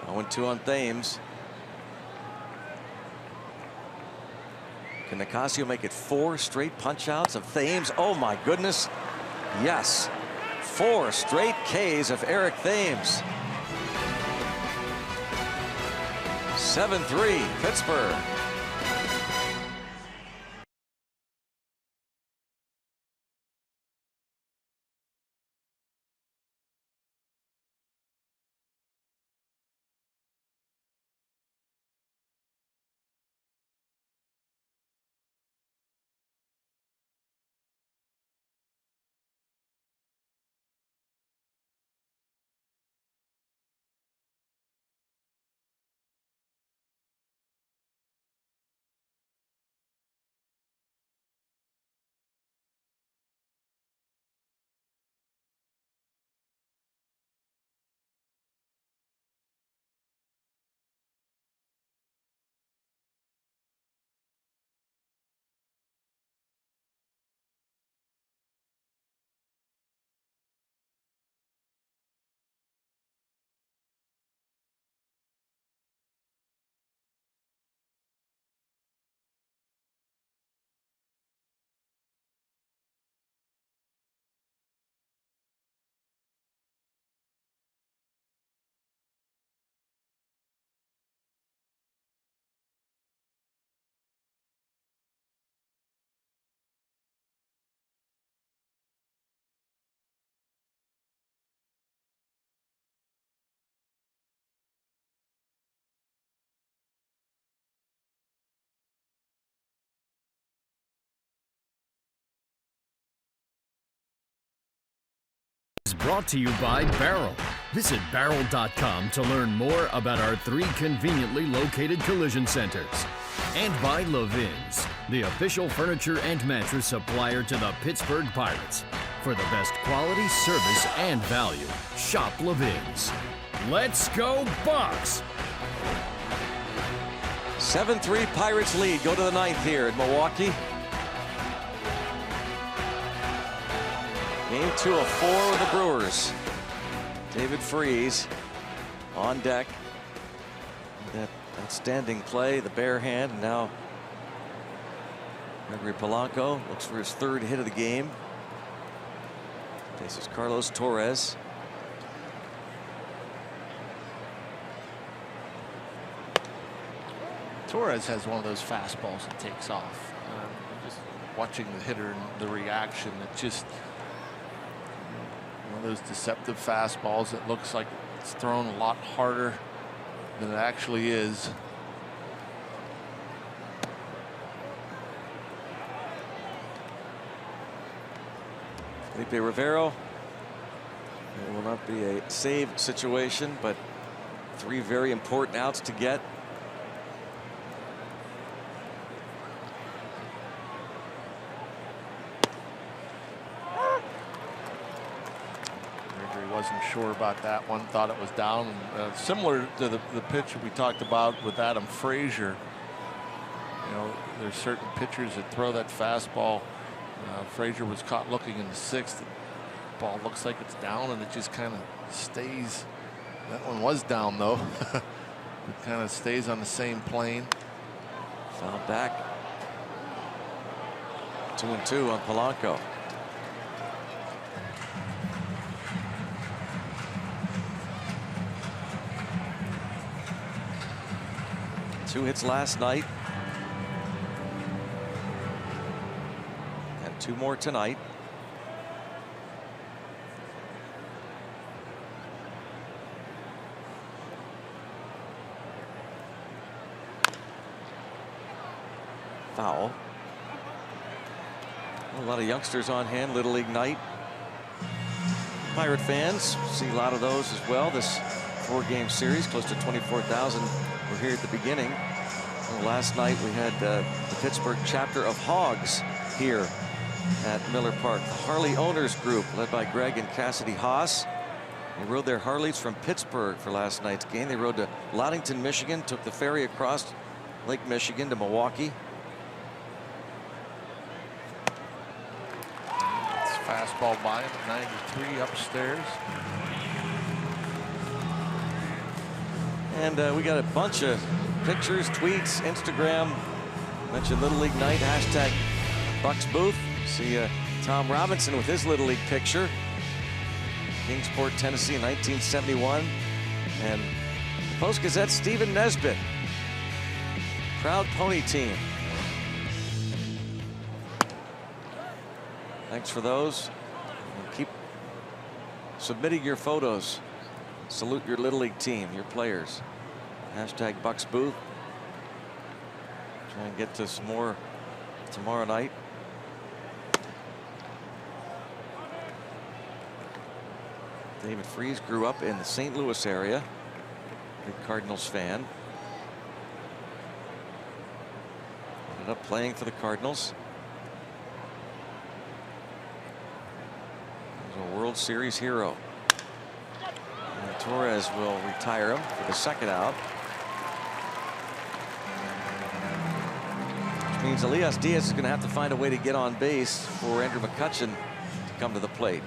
Oh, 1-2 on Thames. Can Nicasio make it 4 straight punch-outs of Thames? Oh my goodness. Yes. 4 straight Ks of Eric Thames. 7-3 Pittsburgh. Brought to you by Barrel. Visit Barrel.com to learn more about our 3 conveniently located collision centers. And by Levin's, the official furniture and mattress supplier to the Pittsburgh Pirates. For the best quality, service, and value, shop Levin's. Let's go Bucks! 7-3 Pirates lead. Go to the 9th here at Milwaukee. Game 2 of 4 with the Brewers. David Freese on deck. That outstanding play, the bare hand. And now Gregory Polanco looks for his 3rd hit of the game. Faces Carlos Torres. Torres has one of those fastballs that takes off. Just watching the hitter and the reaction, it just one of those deceptive fastballs that looks like it's thrown a lot harder than it actually is. Felipe Rivero. It will not be a save situation, but 3 very important outs to get. Wasn't sure about that one, thought it was down. Similar to the pitch we talked about with Adam Frazier. You know, there's certain pitchers that throw that fastball. Frazier was caught looking in the 6th. The ball looks like it's down and it just kind of stays. That one was down though. It kind of stays on the same plane. Foul back. 2-2 on Polanco. Two hits last night. And 2 more tonight. Foul. A lot of youngsters on hand, Little League night. Pirate fans, see a lot of those as well. This 4-game series, close to 24,000 were here at the beginning. Well, last night we had the Pittsburgh chapter of Hogs here at Miller Park. The Harley Owners Group, led by Greg and Cassidy Haas. They rode their Harleys from Pittsburgh for last night's game. They rode to Loudington, Michigan, took the ferry across Lake Michigan to Milwaukee. It's fastball by him at 93 upstairs. And we got a bunch of pictures, tweets, Instagram Mentioned Little League night, hashtag Bucks Booth. See Tom Robinson with his Little League picture. Kingsport, Tennessee in 1971. And the Post-Gazette, Stephen Nesbitt. Proud Pony team. Thanks for those. And keep submitting your photos. Salute your Little League team, your players. Hashtag Bucks Booth. Try and get to some more tomorrow night. David Freese grew up in the St. Louis area. Big Cardinals fan. Ended up playing for the Cardinals. He was a World Series hero. And Torres will retire him for the second out. Which means Elias Diaz is going to have to find a way to get on base for Andrew McCutchen to come to the plate.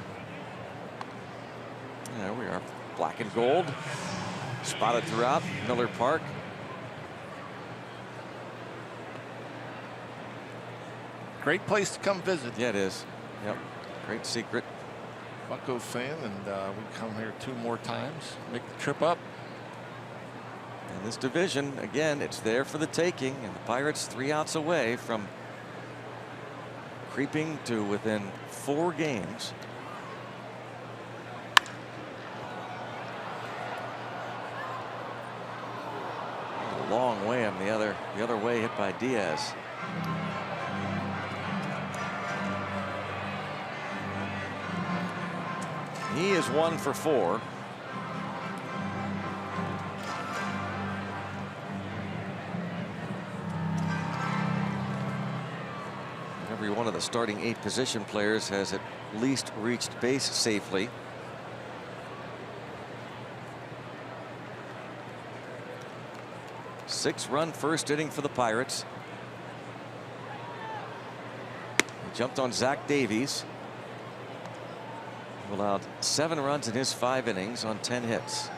There we are, black and gold, spotted throughout Miller Park. Great place to come visit. Yeah, it is. Yep, great secret. Bucco fan, and we come here 2 more times, make the trip up. And this division, again, it's there for the taking, and the Pirates 3 outs away from creeping to within 4 games. A long way on the other way, hit by Diaz. He is 1 for 4. Every one of the starting 8 position players has at least reached base safely. Six-run first inning for the Pirates. He jumped on Zach Davies. He allowed 7 runs in his 5 innings on 10 hits.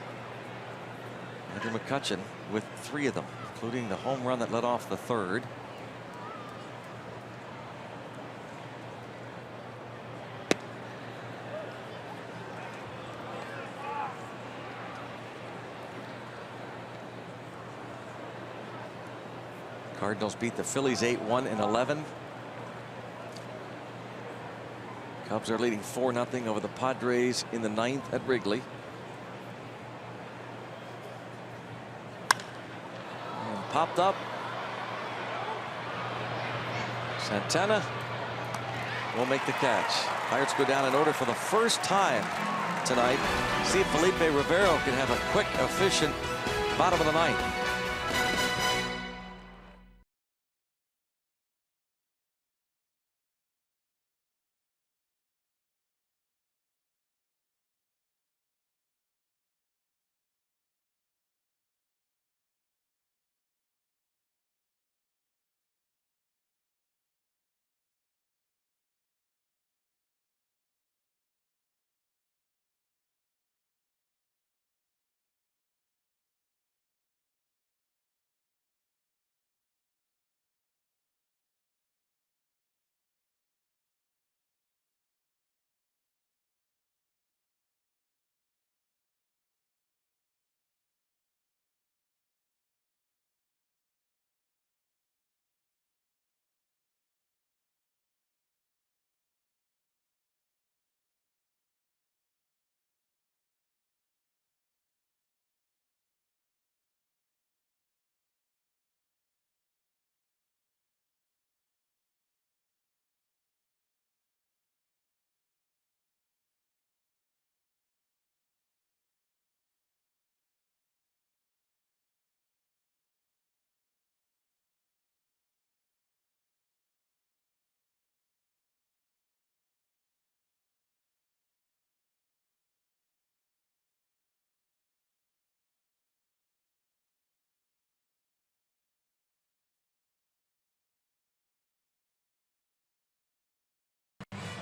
Andrew McCutchen with 3 of them, including the home run that led off the 3rd. Cardinals beat the Phillies 8-1 in 11. Cubs are leading 4-0 over the Padres in the 9th at Wrigley. And popped up. Santana will make the catch. Pirates go down in order for the first time tonight. See if Felipe Rivero can have a quick, efficient bottom of the 9th.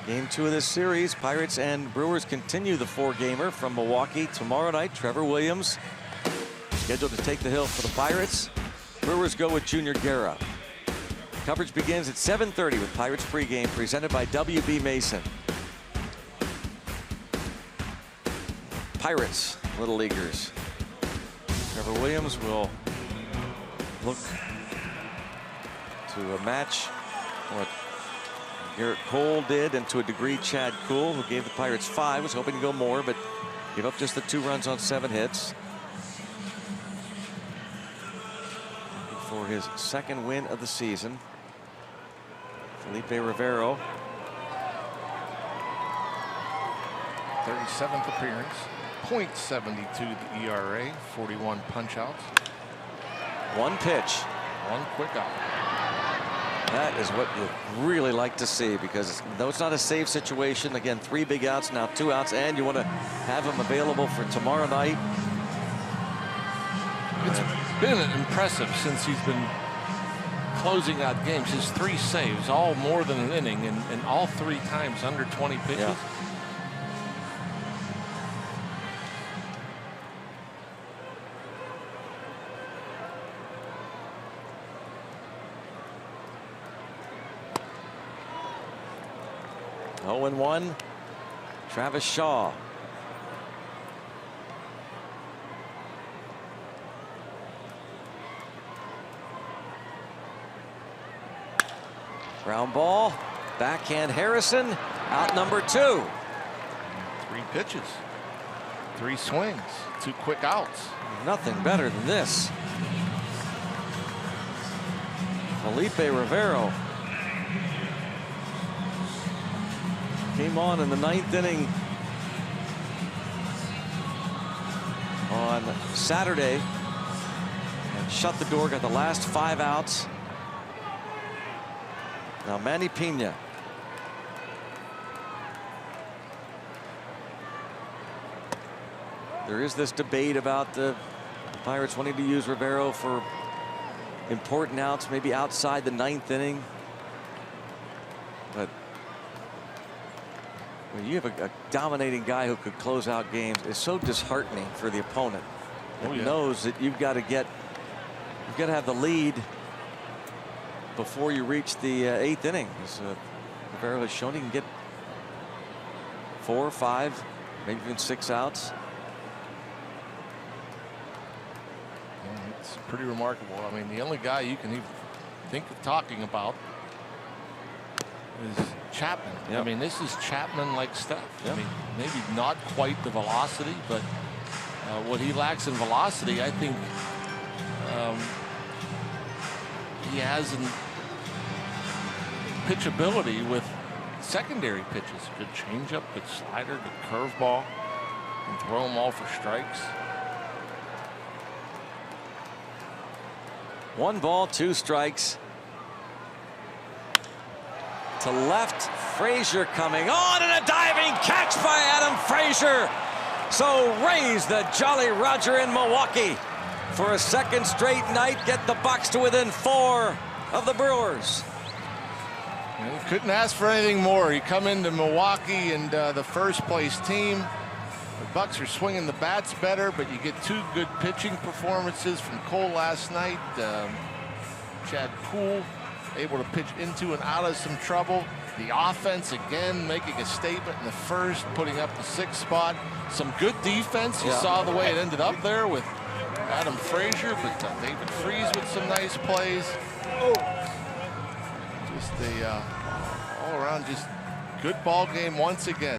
Game 2 of this series, Pirates and Brewers continue the 4-gamer from Milwaukee tomorrow night. Trevor Williams scheduled to take the hill for the Pirates. Brewers go with Junior Guerra. Coverage begins at 7:30 with Pirates pregame presented by WB Mason. Pirates, Little Leaguers. Trevor Williams will look to match what Garrett Cole did, and to a degree Chad Kuhl, who gave the Pirates 5, was hoping to go more, but gave up just the 2 runs on 7 hits. For his 2nd win of the season, Felipe Rivero. 37th appearance, .72 the ERA, 41 punch-outs. 1 pitch. 1 quick out. That is what you really like to see, because though it's not a safe situation, again, 3 big outs, now 2 outs, and you want to have him available for tomorrow night. It's been impressive since he's been closing out games. His 3 saves, all more than an inning, and all 3 times under 20 pitches. Yeah. Oh, 0-1. Travis Shaw. Ground ball. Backhand Harrison. Out number 2. 3 pitches. 3 swings. 2 quick outs. Nothing better than this. Felipe Rivero came on in the 9th inning on Saturday and shut the door, got the last 5 outs. Now Manny Pena. There is this debate about the Pirates wanting to use Rivero for important outs, maybe outside the 9th inning. But when you have a dominating guy who could close out games, it's so disheartening for the opponent. Oh, He yeah. knows that you've got to have the lead before you reach the 8th inning. Rivero has shown he can get 4, 5, maybe even 6 outs. It's pretty remarkable. I mean, the only guy you can even think of talking about is Chapman. Yep. I mean, this is Chapman-like stuff. Yep. I mean, maybe not quite the velocity, but what he lacks in velocity, I think he has in pitchability with secondary pitches. Good changeup, good slider, good curveball. Can throw them all for strikes. 1 ball, 2 strikes. To left, Frazier coming on, and a diving catch by Adam Frazier. So raise the Jolly Roger in Milwaukee for a 2nd straight night. Get the Bucks to within 4 of the Brewers. And he couldn't ask for anything more. You come into Milwaukee and the 1st place team. The Bucks are swinging the bats better, but you get 2 good pitching performances from Cole last night. Chad Kuhl able to pitch into and out of some trouble. The offense again making a statement in the 1st, putting up the 6th spot. Some good defense. You saw the way it ended up there with Adam Frazier, but David Freese with some nice plays. Just a all around just good ball game once again.